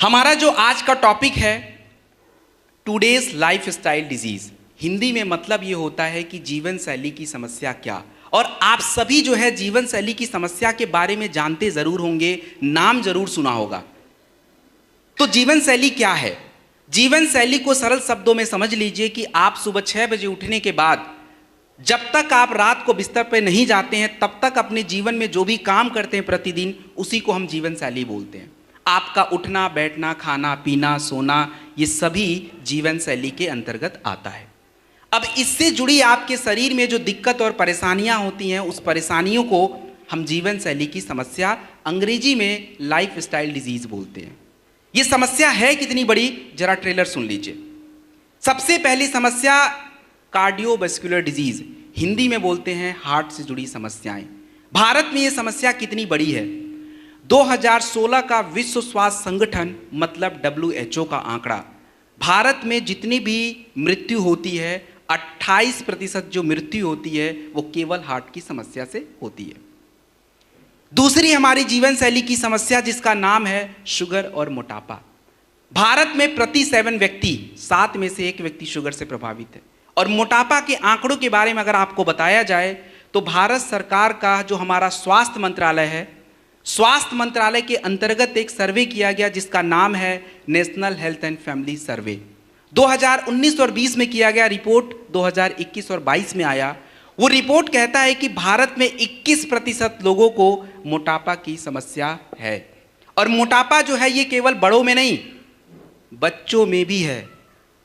हमारा जो आज का टॉपिक है टुडेज लाइफस्टाइल डिजीज, हिंदी में मतलब ये होता है कि जीवन शैली की समस्या क्या। और आप सभी जो है जीवन शैली की समस्या के बारे में जानते जरूर होंगे, नाम जरूर सुना होगा। तो जीवन शैली क्या है? जीवन शैली को सरल शब्दों में समझ लीजिए कि आप सुबह 6 बजे उठने के बाद जब तक आप रात को बिस्तर पर नहीं जाते हैं तब तक अपने जीवन में जो भी काम करते हैं प्रतिदिन, उसी को हम जीवन शैली बोलते हैं। आपका उठना बैठना, खाना पीना, सोना, ये सभी जीवन शैली के अंतर्गत आता है। अब इससे जुड़ी आपके शरीर में जो दिक्कत और परेशानियां होती हैं, उस परेशानियों को हम जीवन शैली की समस्या, अंग्रेजी में लाइफ स्टाइल डिजीज बोलते हैं। ये समस्या है कितनी बड़ी, जरा ट्रेलर सुन लीजिए। सबसे पहली समस्या कार्डियोवैस्कुलर डिजीज, हिंदी में बोलते हैं हार्ट से जुड़ी समस्याएं। भारत में ये समस्या कितनी बड़ी है? 2016 का विश्व स्वास्थ्य संगठन मतलब WHO का आंकड़ा, भारत में जितनी भी मृत्यु होती है 28% जो मृत्यु होती है वो केवल हार्ट की समस्या से होती है। दूसरी हमारी जीवन शैली की समस्या जिसका नाम है शुगर और मोटापा। भारत में प्रति 7 व्यक्ति 7 में से 1 व्यक्ति शुगर से प्रभावित है। और मोटापा के आंकड़ों के बारे में अगर आपको बताया जाए तो भारत सरकार का जो हमारा स्वास्थ्य मंत्रालय है, स्वास्थ्य मंत्रालय के अंतर्गत एक सर्वे किया गया जिसका नाम है नेशनल हेल्थ एंड फैमिली सर्वे। 2019 और 20 में किया गया, रिपोर्ट 2021 और 22 में आया। वो रिपोर्ट कहता है कि भारत में 21% लोगों को मोटापा की समस्या है। और मोटापा जो है ये केवल बड़ों में नहीं, बच्चों में भी है।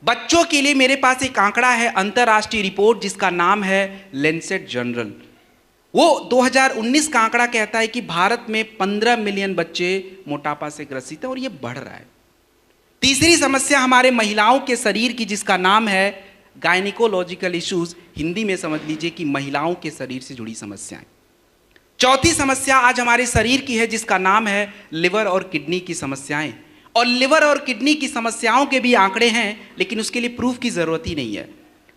बच्चों के लिए मेरे पास एक आंकड़ा है, अंतरराष्ट्रीय रिपोर्ट जिसका नाम है लैंसेट जर्नल। वो 2019 का आंकड़ा कहता है कि भारत में 15 मिलियन बच्चे मोटापा से ग्रसित हैं और ये बढ़ रहा है। तीसरी समस्या हमारे महिलाओं के शरीर की जिसका नाम है गायनिकोलॉजिकल इश्यूज, हिंदी में समझ लीजिए कि महिलाओं के शरीर से जुड़ी समस्याएं। चौथी समस्या आज हमारे शरीर की है जिसका नाम है लिवर और किडनी की समस्याएं। और लिवर और किडनी की समस्याओं के भी आंकड़े हैं, लेकिन उसके लिए प्रूफ की जरूरत ही नहीं है।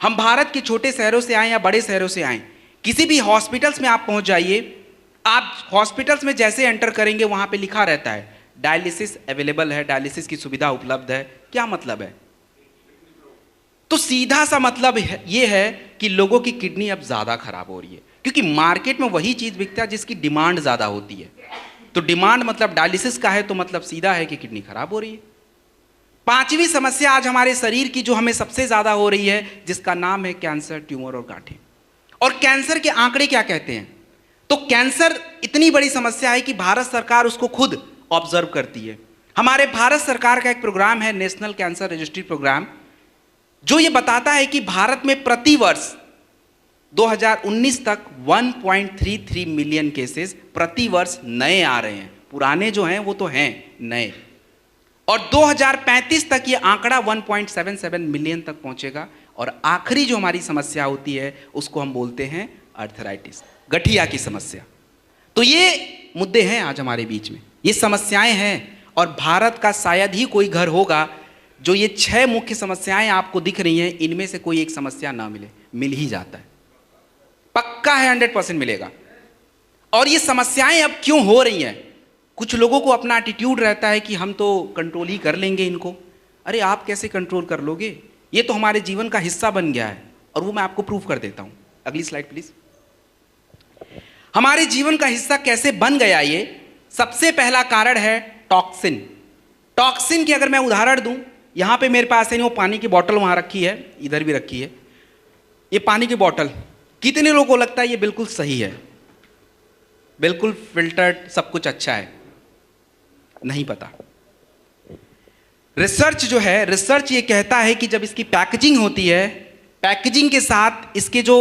हम भारत के छोटे शहरों से आए या बड़े शहरों से आए, किसी भी हॉस्पिटल्स में आप पहुंच जाइए, आप हॉस्पिटल्स में जैसे एंटर करेंगे वहां पे लिखा रहता है डायलिसिस अवेलेबल है, डायलिसिस की सुविधा उपलब्ध है। क्या मतलब है? तो सीधा सा मतलब ये है कि लोगों की किडनी अब ज्यादा खराब हो रही है, क्योंकि मार्केट में वही चीज बिकता है जिसकी डिमांड ज्यादा होती है। तो डिमांड मतलब डायलिसिस का है, तो मतलब सीधा है कि किडनी खराब हो रही है। पांचवी समस्या आज हमारे शरीर की जो हमें सबसे ज्यादा हो रही है जिसका नाम है कैंसर, ट्यूमर और गांठें। और कैंसर के आंकड़े क्या कहते हैं? तो कैंसर इतनी बड़ी समस्या है कि भारत सरकार उसको खुद ऑब्जर्व करती है। हमारे भारत सरकार का एक प्रोग्राम है नेशनल कैंसर रजिस्ट्री प्रोग्राम, जो ये बताता है कि भारत में प्रति वर्ष 2019 तक 1.33 मिलियन केसेस प्रति वर्ष नए आ रहे हैं। पुराने जो हैं वो तो हैं नए। और 2035 तक ये आंकड़ा 1.77 मिलियन तक पहुंचेगा। और आखिरी जो हमारी समस्या होती है उसको हम बोलते हैं अर्थराइटिस, गठिया की समस्या। तो ये मुद्दे हैं आज हमारे बीच में, ये समस्याएं हैं। और भारत का शायद ही कोई घर होगा जो ये 6 मुख्य समस्याएं आपको दिख रही हैं, इनमें से कोई एक समस्या ना मिले। मिल ही जाता है, पक्का है, 100% मिलेगा। और ये समस्याएं अब क्यों हो रही हैं? कुछ लोगों को अपना एटीट्यूड रहता है कि हम तो कंट्रोल ही कर लेंगे इनको। अरे आप कैसे कंट्रोल कर लोगे? ये तो हमारे जीवन का हिस्सा बन गया है, और वो मैं आपको प्रूफ कर देता हूं। अगली स्लाइड प्लीज। हमारे जीवन का हिस्सा कैसे बन गया ये? सबसे पहला कारण है टॉक्सिन। टॉक्सिन की अगर मैं उदाहरण दूं, यहां पे मेरे पास है वो पानी की बोतल वहां रखी है, इधर भी रखी है। ये पानी की बोतल कितने लोगों को लगता है ये बिल्कुल सही है, बिल्कुल फिल्टर्ड, सब कुछ अच्छा है? नहीं पता। रिसर्च जो है, रिसर्च ये कहता है कि जब इसकी पैकेजिंग होती है, पैकेजिंग के साथ इसके जो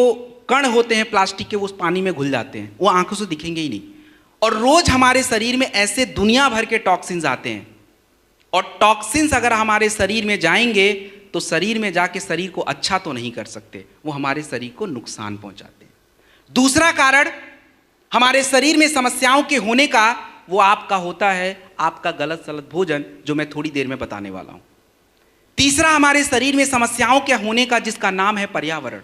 कण होते हैं प्लास्टिक के, वो उस पानी में घुल जाते हैं, वो आंखों से दिखेंगे ही नहीं। और रोज हमारे शरीर में ऐसे दुनिया भर के टॉक्सिन्स आते हैं। और टॉक्सिन्स अगर हमारे शरीर में जाएंगे तो शरीर में जाके शरीर को अच्छा तो नहीं कर सकते, वो हमारे शरीर को नुकसान पहुंचाते हैं। दूसरा कारण हमारे शरीर में समस्याओं के होने का, वो आपका होता है आपका गलत सलत भोजन, जो मैं थोड़ी देर में बताने वाला हूं। तीसरा हमारे शरीर में समस्याओं के होने का जिसका नाम है पर्यावरण।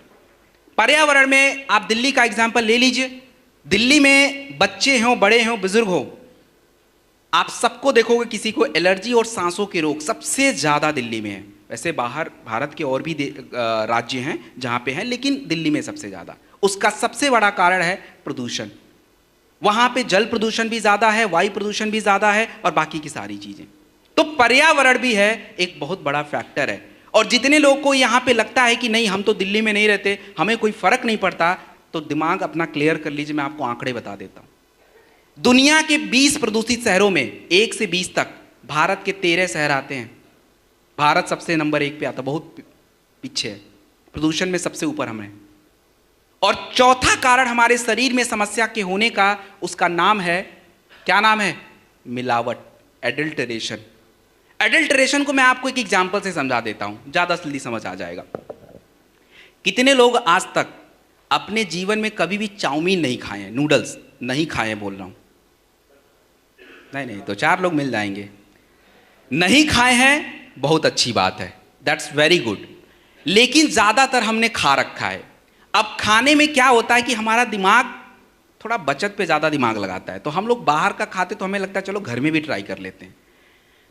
पर्यावरण में आप दिल्ली का एग्जाम्पल ले लीजिए। दिल्ली में बच्चे हों, बड़े हों, बुजुर्ग हो, आप सबको देखोगे किसी को एलर्जी और सांसों के रोग सबसे ज़्यादा दिल्ली में है। वैसे बाहर भारत के और भी राज्य हैं जहाँ पे हैं, लेकिन दिल्ली में सबसे ज़्यादा। उसका सबसे बड़ा कारण है प्रदूषण। वहाँ पे जल प्रदूषण भी ज़्यादा है, वायु प्रदूषण भी ज़्यादा है और बाकी की सारी चीज़ें। तो पर्यावरण भी है एक बहुत बड़ा फैक्टर है। और जितने लोगों को यहाँ पे लगता है कि नहीं हम तो दिल्ली में नहीं रहते, हमें कोई फ़र्क नहीं पड़ता, तो दिमाग अपना क्लियर कर लीजिए। मैं आपको आंकड़े बता देता हूँ। दुनिया के 20 प्रदूषित शहरों में 1 से 20 तक भारत के 13 शहर आते हैं। भारत सबसे नंबर 1 पे आता, बहुत पीछे है प्रदूषण में, सबसे ऊपर हम हैं। और चौथा कारण हमारे शरीर में समस्या के होने का, उसका नाम है, क्या नाम है? मिलावट, एडल्टरेशन। एडल्टरेशन को मैं आपको एक एग्जांपल से समझा देता हूं, ज्यादा जल्दी समझ आ जाएगा। कितने लोग आज तक अपने जीवन में कभी भी चाउमीन नहीं खाए हैं, नूडल्स नहीं खाए हैं, बोल रहा हूं? नहीं, तो 4 लोग मिल जाएंगे। नहीं खाए हैं, बहुत अच्छी बात है, दैट्स वेरी गुड। लेकिन ज्यादातर हमने खा रखा है। अब खाने में क्या होता है कि हमारा दिमाग थोड़ा बचत पे ज़्यादा दिमाग लगाता है, तो हम लोग बाहर का खाते तो हमें लगता है चलो घर में भी ट्राई कर लेते हैं।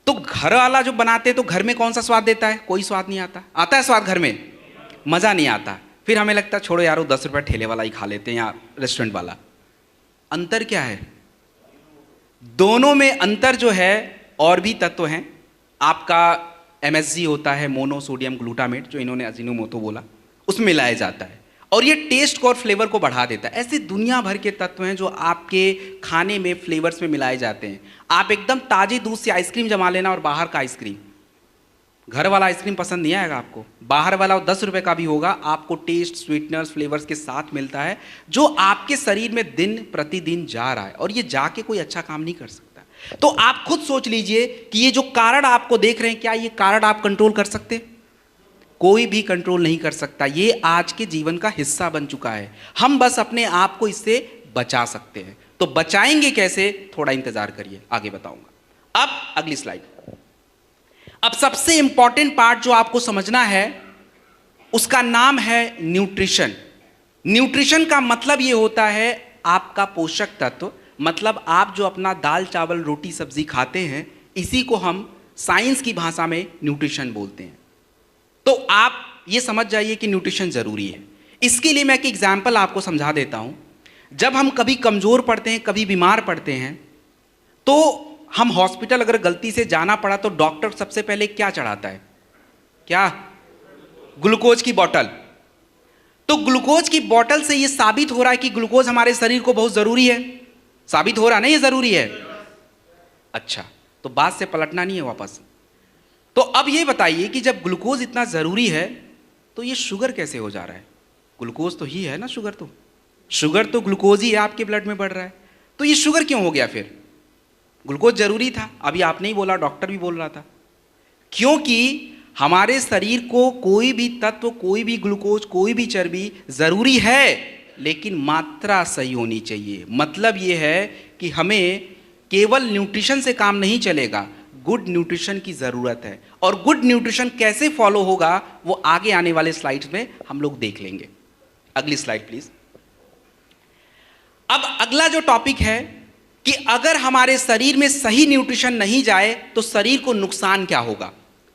तो घर वाला जो बनाते हैं तो घर में कौन सा स्वाद देता है? कोई स्वाद नहीं आता। आता है स्वाद घर में? मज़ा नहीं आता। फिर हमें लगता है छोड़ो यार, 10 रुपये ठेले वाला ही खा लेते हैं या रेस्टोरेंट वाला। अंतर क्या है? दोनों में अंतर जो है, और भी तत्व हैं। आपका MSG होता है, मोनोसोडियम ग्लूटामेट, जो इन्होंने अजीनोमोटो बोला, उसमें मिलाया जाता है और ये टेस्ट को और फ्लेवर को बढ़ा देता है। ऐसे दुनिया भर के तत्व हैं जो आपके खाने में फ्लेवर्स में मिलाए जाते हैं। आप एकदम ताजे दूध से आइसक्रीम जमा लेना और बाहर का आइसक्रीम, घर वाला आइसक्रीम पसंद नहीं आएगा आपको। बाहर वाला 10 रुपये का भी होगा, आपको टेस्ट, स्वीटनर्स, फ्लेवर्स के साथ मिलता है, जो आपके शरीर में दिन प्रतिदिन जा रहा है और ये जाके कोई अच्छा काम नहीं कर सकता। तो आप खुद सोच लीजिए कि ये जो कारण आपको देख रहे हैं, क्या ये कारण आप कंट्रोल कर सकते? कोई भी कंट्रोल नहीं कर सकता। ये आज के जीवन का हिस्सा बन चुका है। हम बस अपने आप को इससे बचा सकते हैं। तो बचाएंगे कैसे? थोड़ा इंतजार करिए, आगे बताऊंगा। अब अगली स्लाइड। अब सबसे इंपॉर्टेंट पार्ट जो आपको समझना है, उसका नाम है न्यूट्रिशन। न्यूट्रिशन का मतलब ये होता है आपका पोषक तत्व। मतलब आप जो अपना दाल चावल रोटी सब्जी खाते हैं, इसी को हम साइंस की भाषा में न्यूट्रिशन बोलते हैं। तो आप ये समझ जाइए कि न्यूट्रिशन ज़रूरी है। इसके लिए मैं एक एग्जाम्पल आपको समझा देता हूँ। जब हम कभी कमज़ोर पड़ते हैं, कभी बीमार पड़ते हैं, तो हम हॉस्पिटल अगर गलती से जाना पड़ा तो डॉक्टर सबसे पहले क्या चढ़ाता है? क्या? ग्लूकोज की बोतल। तो ग्लूकोज की बोतल से ये साबित हो रहा है कि ग्लूकोज हमारे शरीर को बहुत ज़रूरी है। साबित हो रहा है ना, ये ज़रूरी है। अच्छा, तो बात से पलटना नहीं है वापस। तो अब ये बताइए कि जब ग्लूकोज इतना ज़रूरी है तो ये शुगर कैसे हो जा रहा है? ग्लूकोज तो ही है ना, शुगर तो ग्लूकोज ही है, आपके ब्लड में बढ़ रहा है। तो ये शुगर क्यों हो गया फिर? ग्लूकोज ज़रूरी था, अभी आपने ही बोला, डॉक्टर भी बोल रहा था। क्योंकि हमारे शरीर को कोई भी तत्व, कोई भी ग्लूकोज, कोई भी चर्बी ज़रूरी है, लेकिन मात्रा सही होनी चाहिए। मतलब ये है कि हमें केवल न्यूट्रिशन से काम नहीं चलेगा, गुड न्यूट्रिशन की ज़रूरत है। और गुड न्यूट्रिशन कैसे फॉलो होगा वो आगे आने वाले स्लाइड्स में हम लोग देख लेंगे। अगली स्लाइड प्लीज। अब अगला जो टॉपिक है कि अगर हमारे शरीर में सही न्यूट्रिशन नहीं जाए तो शरीर को नुकसान क्या होगा,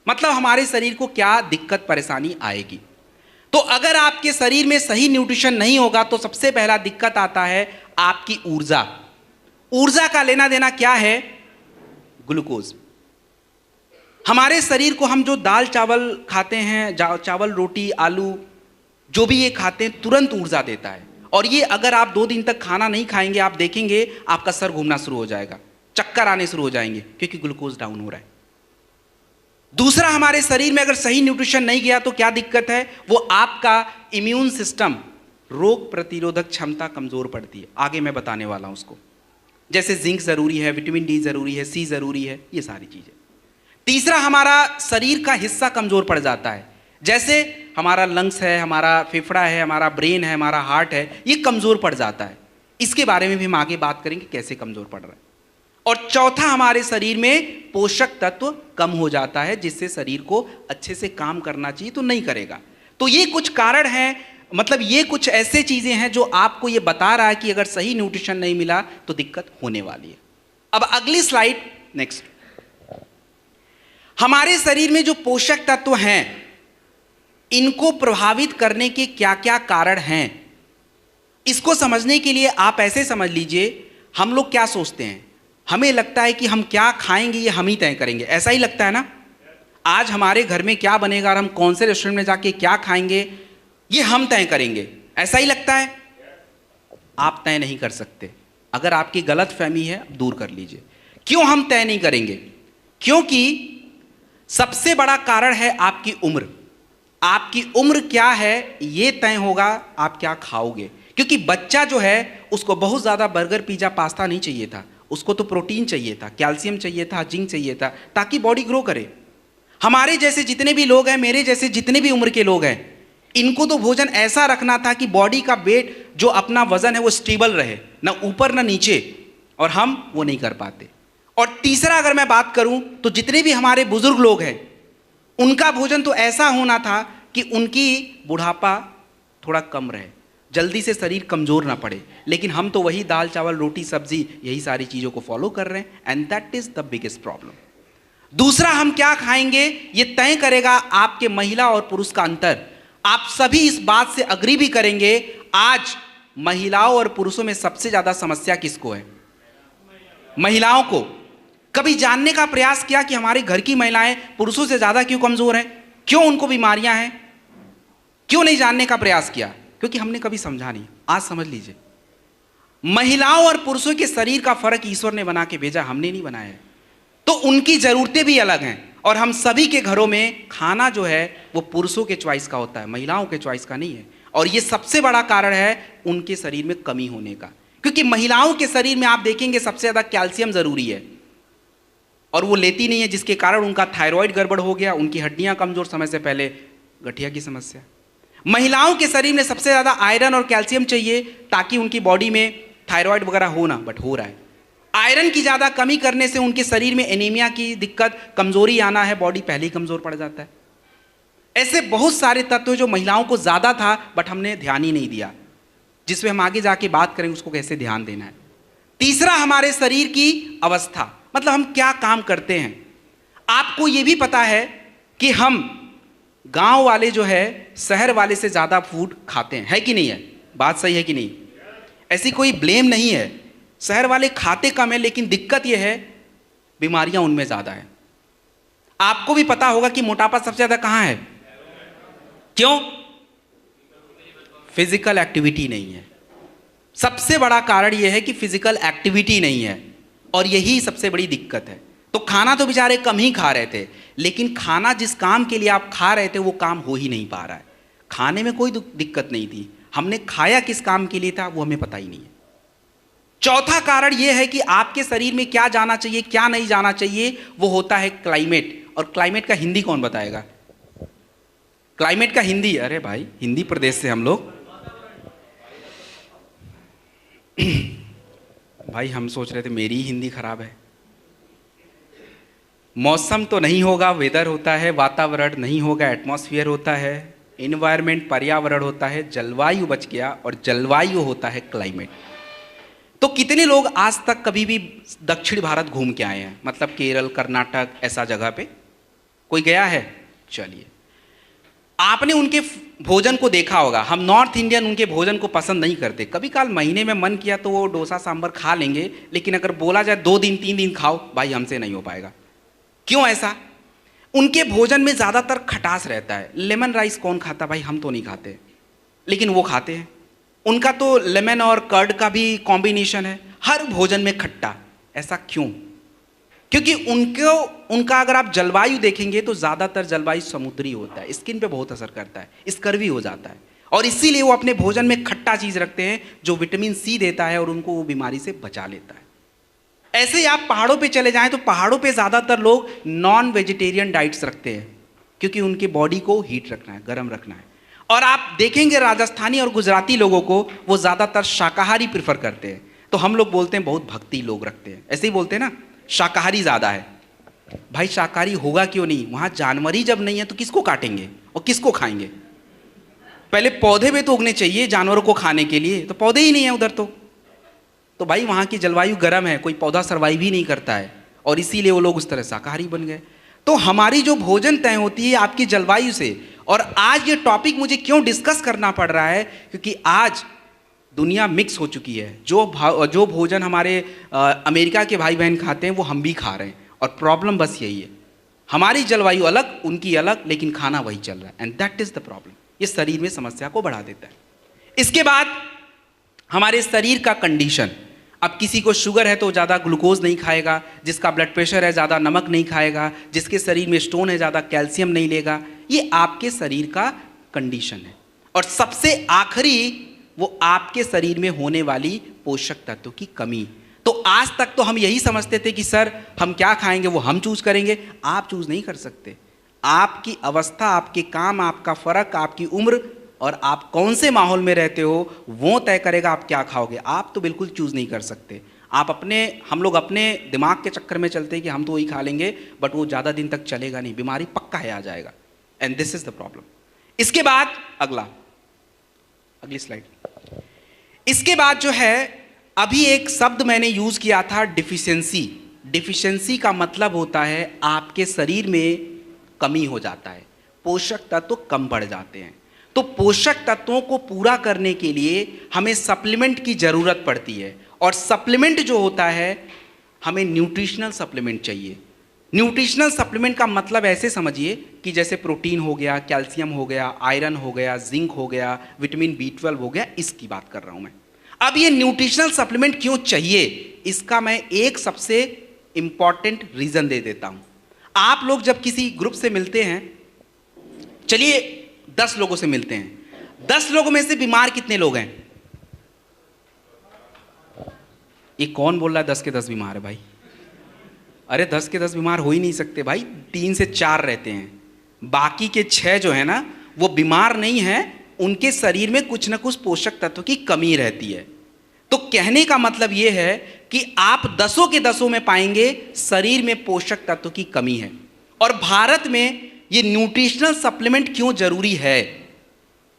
मतलब हमारे शरीर को क्या दिक्कत परेशानी आएगी। तो अगर आपके शरीर में सही न्यूट्रिशन नहीं होगा तो सबसे पहला दिक्कत आता है आपकी ऊर्जा। ऊर्जा का लेना देना क्या है? ग्लूकोज। हमारे शरीर को हम जो दाल चावल खाते हैं, चावल रोटी आलू जो भी ये खाते हैं, तुरंत ऊर्जा देता है। और ये अगर आप 2 दिन तक खाना नहीं खाएंगे, आप देखेंगे आपका सर घूमना शुरू हो जाएगा, चक्कर आने शुरू हो जाएंगे, क्योंकि ग्लूकोज डाउन हो रहा है। दूसरा, हमारे शरीर में अगर सही न्यूट्रिशन नहीं गया तो क्या दिक्कत है? वो आपका इम्यून सिस्टम, रोग प्रतिरोधक क्षमता कमजोर पड़ती है। आगे मैं बताने वाला हूं उसको। जैसे जिंक जरूरी है, विटामिन डी जरूरी है, सी जरूरी है, ये सारी चीजें। तीसरा, हमारा शरीर का हिस्सा कमजोर पड़ जाता है। जैसे हमारा लंग्स है, हमारा फेफड़ा है, हमारा ब्रेन है, हमारा हार्ट है, ये कमजोर पड़ जाता है। इसके बारे में भी हम आगे बात करेंगे कैसे कमजोर पड़ रहा है। और चौथा, हमारे शरीर में पोषक तत्व कम हो जाता है, जिससे शरीर को अच्छे से काम करना चाहिए तो नहीं करेगा। तो ये कुछ कारण हैं, मतलब ये कुछ ऐसे चीजें हैं जो आपको ये बता रहा है कि अगर सही न्यूट्रिशन नहीं मिला तो दिक्कत होने वाली है। अब अगली स्लाइड नेक्स्ट। हमारे शरीर में जो पोषक तत्व हैं, इनको प्रभावित करने के क्या क्या कारण हैं, इसको समझने के लिए आप ऐसे समझ लीजिए, हम लोग क्या सोचते हैं, हमें लगता है कि हम क्या खाएंगे ये हम ही तय करेंगे, ऐसा ही लगता है ना। आज हमारे घर में क्या बनेगा और हम कौन से रेस्टोरेंट में जाके क्या खाएंगे ये हम तय करेंगे, ऐसा ही लगता है। आप तय नहीं कर सकते। अगर आपकी गलत फहमी है दूर कर लीजिए। क्यों हम तय नहीं करेंगे? क्योंकि सबसे बड़ा कारण है आपकी उम्र। आपकी उम्र क्या है ये तय होगा आप क्या खाओगे। क्योंकि बच्चा जो है उसको बहुत ज़्यादा बर्गर पिज़्ज़ा पास्ता नहीं चाहिए था, उसको तो प्रोटीन चाहिए था, कैल्शियम चाहिए था, जिंक चाहिए था, ताकि बॉडी ग्रो करे। हमारे जैसे जितने भी लोग हैं, मेरे जैसे जितने भी उम्र के लोग हैं, इनको तो भोजन ऐसा रखना था कि बॉडी का वेट जो अपना वजन है वो स्टेबल रहे, ना ऊपर ना नीचे, और हम वो नहीं कर पाते। और तीसरा अगर मैं बात करूं तो जितने भी हमारे बुजुर्ग लोग हैं उनका भोजन तो ऐसा होना था कि उनकी बुढ़ापा थोड़ा कम रहे, जल्दी से शरीर कमज़ोर ना पड़े। लेकिन हम तो वही दाल चावल रोटी सब्जी यही सारी चीज़ों को फॉलो कर रहे हैं, and that is the biggest problem. दूसरा, हम क्या खाएंगे ये तय करेगा आपके महिला और पुरुष का अंतर। आप सभी इस बात से अग्री भी करेंगे, आज महिलाओं और पुरुषों में सबसे ज़्यादा समस्या किसको है? महिलाओं को। कभी जानने का प्रयास किया कि हमारे घर की महिलाएं पुरुषों से ज़्यादा क्यों कमज़ोर हैं, क्यों उनको बीमारियां हैं? क्यों नहीं जानने का प्रयास किया? क्योंकि हमने कभी समझा नहीं। आज समझ लीजिए, महिलाओं और पुरुषों के शरीर का फर्क ईश्वर ने बना के भेजा, हमने नहीं बनाया है। तो उनकी ज़रूरतें भी अलग हैं, और हम सभी के घरों में खाना जो है वो पुरुषों के चॉइस का होता है, महिलाओं के चॉइस का नहीं है। और ये सबसे बड़ा कारण है उनके शरीर में कमी होने का। क्योंकि महिलाओं के शरीर में आप देखेंगे सबसे ज़्यादा कैल्शियम ज़रूरी है, और वो लेती नहीं है, जिसके कारण उनका थायराइड गड़बड़ हो गया, उनकी हड्डियां कमज़ोर, समय से पहले गठिया की समस्या। महिलाओं के शरीर में सबसे ज़्यादा आयरन और कैल्शियम चाहिए ताकि उनकी बॉडी में थायराइड वगैरह हो ना, बट हो रहा है। आयरन की ज़्यादा कमी करने से उनके शरीर में एनीमिया की दिक्कत, कमज़ोरी आना है, बॉडी पहले ही कमज़ोर पड़ जाता है। ऐसे बहुत सारे तत्व जो महिलाओं को ज़्यादा था बट हमने ध्यान ही नहीं दिया, जिसमें हम आगे जाके बात करेंगे उसको कैसे ध्यान देना है। तीसरा, हमारे शरीर की अवस्था, मतलब हम क्या काम करते हैं। आपको ये भी पता है कि हम गांव वाले जो है शहर वाले से ज़्यादा फूड खाते हैं, है कि नहीं है? बात सही है कि नहीं? ऐसी कोई ब्लेम नहीं है। शहर वाले खाते कम है, लेकिन दिक्कत यह है बीमारियां उनमें ज़्यादा है। आपको भी पता होगा कि मोटापा सबसे ज़्यादा कहाँ है? क्यों? फिजिकल एक्टिविटी नहीं है। सबसे बड़ा कारण यह है कि फिजिकल एक्टिविटी नहीं है, और यही सबसे बड़ी दिक्कत है। तो खाना तो बेचारे कम ही खा रहे थे, लेकिन खाना जिस काम के लिए आप खा रहे थे वो काम हो ही नहीं पा रहा है। खाने में कोई दिक्कत नहीं थी, हमने खाया किस काम के लिए था वो हमें पता ही नहीं है। चौथा कारण यह है कि आपके शरीर में क्या जाना चाहिए क्या नहीं जाना चाहिए, वो होता है क्लाइमेट। और क्लाइमेट का हिंदी कौन बताएगा? क्लाइमेट का हिंदी, अरे भाई हिंदी प्रदेश से हम लोग भाई हम सोच रहे थे मेरी ही हिंदी खराब है। मौसम तो नहीं होगा, वेदर होता है। वातावरण नहीं होगा, एटमॉस्फेयर होता है। इन्वायरमेंट पर्यावरण होता है। जलवायु बच गया, और जलवायु होता है क्लाइमेट। तो कितने लोग आज तक कभी भी दक्षिण भारत घूम के आए हैं, मतलब केरल कर्नाटक ऐसा जगह पे कोई गया है? चलिए, आपने उनके भोजन को देखा होगा। हम नॉर्थ इंडियन उनके भोजन को पसंद नहीं करते। कभी काल महीने में मन किया तो वो डोसा सांभर खा लेंगे, लेकिन अगर बोला जाए 2 दिन 3 दिन खाओ, भाई हमसे नहीं हो पाएगा। क्यों ऐसा? उनके भोजन में ज़्यादातर खटास रहता है। लेमन राइस कौन खाता? भाई हम तो नहीं खाते, लेकिन वो खाते हैं। उनका तो लेमन और कर्ड का भी कॉम्बिनेशन है, हर भोजन में खट्टा। ऐसा क्यों? क्योंकि उनका अगर आप जलवायु देखेंगे तो ज़्यादातर जलवायु समुद्री होता है, स्किन पे बहुत असर करता है, स्कर्वी हो जाता है, और इसीलिए वो अपने भोजन में खट्टा चीज़ रखते हैं जो विटामिन सी देता है और उनको वो बीमारी से बचा लेता है। ऐसे ही आप पहाड़ों पे चले जाएं तो पहाड़ों पे ज़्यादातर लोग नॉन वेजिटेरियन डाइट्स रखते हैं, क्योंकि उनके बॉडी को हीट रखना है, गर्म रखना है। और आप देखेंगे राजस्थानी और गुजराती लोगों को, वो ज़्यादातर शाकाहारी प्रेफर करते हैं। तो हम लोग बोलते हैं बहुत भक्ति लोग रखते हैं, ऐसे ही बोलते हैं ना, शाकाहारी ज़्यादा है। भाई शाकाहारी होगा क्यों नहीं? वहाँ जानवर ही जब नहीं है तो किसको काटेंगे और किसको खाएंगे? पहले पौधे भी तो उगने चाहिए जानवरों को खाने के लिए, तो पौधे ही नहीं है उधर। तो भाई वहाँ की जलवायु गर्म है, कोई पौधा सर्वाइव ही नहीं करता है, और इसीलिए वो लोग उस तरह शाकाहारी बन गए। तो हमारी जो भोजन तय होती है आपकी जलवायु से। और आज ये टॉपिक मुझे क्यों डिस्कस करना पड़ रहा है, क्योंकि आज दुनिया मिक्स हो चुकी है। जो भोजन हमारे अमेरिका के भाई बहन खाते हैं वो हम भी खा रहे हैं, और प्रॉब्लम बस यही है, हमारी जलवायु अलग उनकी अलग, लेकिन खाना वही चल रहा है, and that is the problem. ये शरीर में समस्या को बढ़ा देता है। इसके बाद हमारे शरीर का कंडीशन। अब किसी को शुगर है तो ज़्यादा ग्लूकोज नहीं खाएगा, जिसका ब्लड प्रेशर है ज़्यादा नमक नहीं खाएगा, जिसके शरीर में स्टोन है ज़्यादा कैल्शियम नहीं लेगा। ये आपके शरीर का कंडीशन है। और सबसे आखिरी वो आपके शरीर में होने वाली पोषक तत्वों की कमी। तो आज तक तो हम यही समझते थे कि सर हम क्या खाएंगे वो हम चूज करेंगे। आप चूज नहीं कर सकते। आपकी अवस्था, आपके काम, आपका फर्क, आपकी उम्र और आप कौन से माहौल में रहते हो वो तय करेगा आप क्या खाओगे। आप तो बिल्कुल चूज नहीं कर सकते। हम लोग अपने दिमाग के चक्कर में चलते हैं कि हम तो वही खा लेंगे, बट वो ज़्यादा दिन तक चलेगा नहीं, बीमारी पक्का है आ जाएगा, and this is the problem. इसके बाद अगली स्लाइड। इसके बाद जो है अभी एक शब्द मैंने यूज किया था, डिफिशियंसी। डिफिशियंसी का मतलब होता है आपके शरीर में कमी हो जाता है, पोषक तत्व कम बढ़ जाते हैं। तो पोषक तत्वों को पूरा करने के लिए हमें सप्लीमेंट की जरूरत पड़ती है, और सप्लीमेंट जो होता है हमें न्यूट्रिशनल सप्लीमेंट चाहिए। न्यूट्रिशनल सप्लीमेंट का मतलब ऐसे समझिए कि जैसे प्रोटीन हो गया, कैल्शियम हो गया, आयरन हो गया, जिंक हो गया, विटामिन B12 हो गया, इसकी बात कर रहा हूं मैं। अब ये न्यूट्रिशनल सप्लीमेंट क्यों चाहिए, इसका मैं एक सबसे इंपॉर्टेंट रीजन दे देता हूं। आप लोग जब किसी ग्रुप से मिलते हैं, चलिए 10 लोगों से मिलते हैं, 10 लोगों में से बीमार कितने लोग हैं? ये कौन बोल रहा है 10 के 10 बीमार है भाई? अरे 10 के 10 बीमार हो ही नहीं सकते भाई, 3 से 4 रहते हैं। बाकी के 6 जो है ना वो बीमार नहीं है, उनके शरीर में कुछ ना कुछ पोषक तत्व की कमी रहती है। तो कहने का मतलब यह है कि आप 10 के 10 में पाएंगे शरीर में पोषक तत्व की कमी है। और भारत में ये न्यूट्रिशनल सप्लीमेंट क्यों जरूरी है?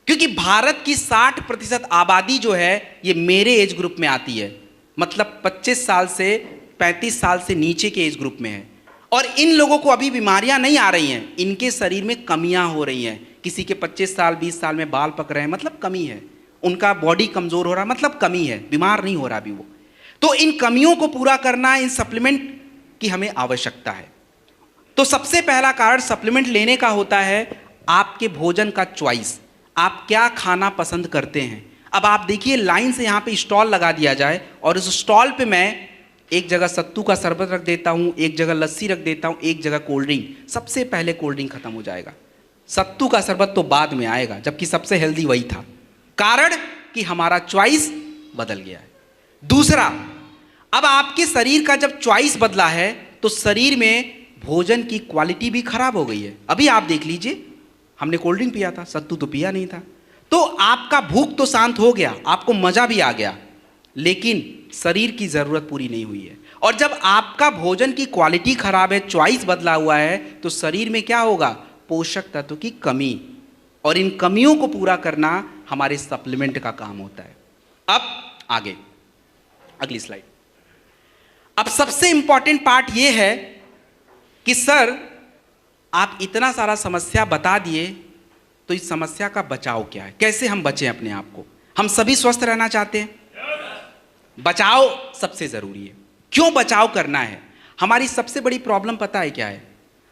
क्योंकि भारत की 60% आबादी जो है ये मेरे एज ग्रुप में आती है, मतलब 25 साल से 35 साल से नीचे के एज ग्रुप में है। और इन लोगों को अभी बीमारियां नहीं आ रही हैं, इनके शरीर में कमियां हो रही हैं। किसी के 25 साल 20 साल में बाल पक रहे हैं, मतलब कमी है। उनका बॉडी कमजोर हो रहा है, मतलब कमी है, बीमार नहीं हो रहा अभी वो। तो इन कमियों को पूरा करना, इन सप्लीमेंट की हमें आवश्यकता है। तो सबसे पहला कारण सप्लीमेंट लेने का होता है आपके भोजन का चॉइस, आप क्या खाना पसंद करते हैं। अब आप देखिए लाइन से यहाँ पे स्टॉल लगा दिया जाए और उस स्टॉल पे मैं एक जगह सत्तू का शरबत रख देता हूँ, एक जगह लस्सी रख देता हूँ, एक जगह कोल्ड ड्रिंक। सबसे पहले कोल्ड ड्रिंक खत्म हो जाएगा, सत्तू का शरबत तो बाद में आएगा, जबकि सबसे हेल्दी वही था। कारण कि हमारा चॉइस बदल गया है। दूसरा, अब आपके शरीर का जब चॉइस बदला है तो शरीर में भोजन की क्वालिटी भी खराब हो गई है। अभी आप देख लीजिए, हमने कोल्ड ड्रिंक पिया था, सत्तू तो पिया नहीं था। तो आपका भूख तो शांत हो गया, आपको मजा भी आ गया, लेकिन शरीर की जरूरत पूरी नहीं हुई है। और जब आपका भोजन की क्वालिटी खराब है, चॉइस बदला हुआ है, तो शरीर में क्या होगा? पोषक तत्व की कमी। और इन कमियों को पूरा करना हमारे सप्लीमेंट का काम होता है। अब आगे अगली स्लाइड। अब सबसे इंपॉर्टेंट पार्ट यह है कि सर आप इतना सारा समस्या बता दिए, तो इस समस्या का बचाव क्या है? कैसे हम बचें अपने आप को? हम सभी स्वस्थ रहना चाहते हैं, बचाव सबसे जरूरी है। क्यों बचाव करना है? हमारी सबसे बड़ी प्रॉब्लम पता है क्या है?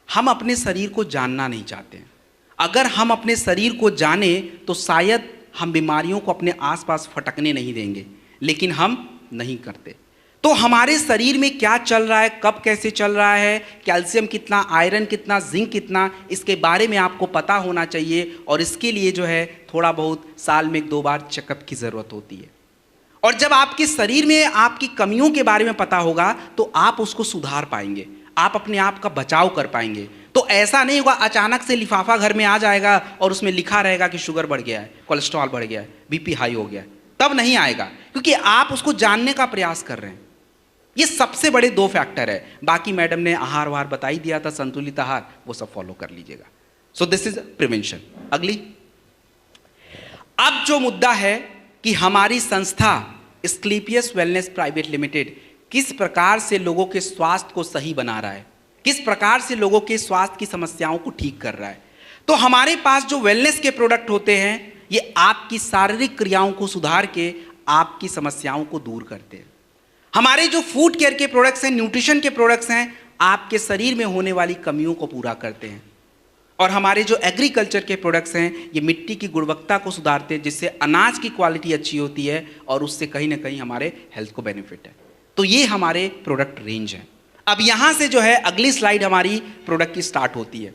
हम अपने शरीर को जानना नहीं चाहते हैं। अगर हम अपने शरीर को जाने तो शायद हम बीमारियों को अपने आसपास फटकने नहीं देंगे, लेकिन हम नहीं करते। तो हमारे शरीर में क्या चल रहा है, कब कैसे चल रहा है, कैल्शियम कितना, आयरन कितना, जिंक कितना, इसके बारे में आपको पता होना चाहिए। और इसके लिए जो है थोड़ा बहुत साल में 1-2 बार चेकअप की ज़रूरत होती है। और जब आपके शरीर में आपकी कमियों के बारे में पता होगा तो आप उसको सुधार पाएंगे, आप अपने आप का बचाव कर पाएंगे। तो ऐसा नहीं होगा अचानक से लिफाफा घर में आ जाएगा और उसमें लिखा रहेगा कि शुगर बढ़ गया है, कोलेस्ट्रॉल बढ़ गया है, बीपी हाई हो गया है, तब नहीं आएगा, क्योंकि आप उसको जानने का प्रयास कर रहे हैं। ये सबसे बड़े 2 फैक्टर है। बाकी मैडम ने आहार वाहार बता ही दिया था, संतुलित आहार, वो सब फॉलो कर लीजिएगा। सो दिस इज प्रिवेंशन। अगली, अब जो मुद्दा है कि हमारी संस्था एस्क्लेपियस वेलनेस प्राइवेट लिमिटेड किस प्रकार से लोगों के स्वास्थ्य को सही बना रहा है, किस प्रकार से लोगों के स्वास्थ्य की समस्याओं को ठीक कर रहा है। तो हमारे पास जो वेलनेस के प्रोडक्ट होते हैं, ये आपकी शारीरिक क्रियाओं को सुधार के आपकी समस्याओं को दूर करते हैं। हमारे जो फूड केयर के प्रोडक्ट्स हैं, न्यूट्रिशन के प्रोडक्ट्स हैं, आपके शरीर में होने वाली कमियों को पूरा करते हैं। और हमारे जो एग्रीकल्चर के प्रोडक्ट्स हैं, ये मिट्टी की गुणवत्ता को सुधारते हैं, जिससे अनाज की क्वालिटी अच्छी होती है और उससे कहीं ना कहीं हमारे हेल्थ को बेनिफिट है। तो ये हमारे प्रोडक्ट रेंज है। अब यहां से जो है अगली स्लाइड हमारी प्रोडक्ट की स्टार्ट होती है,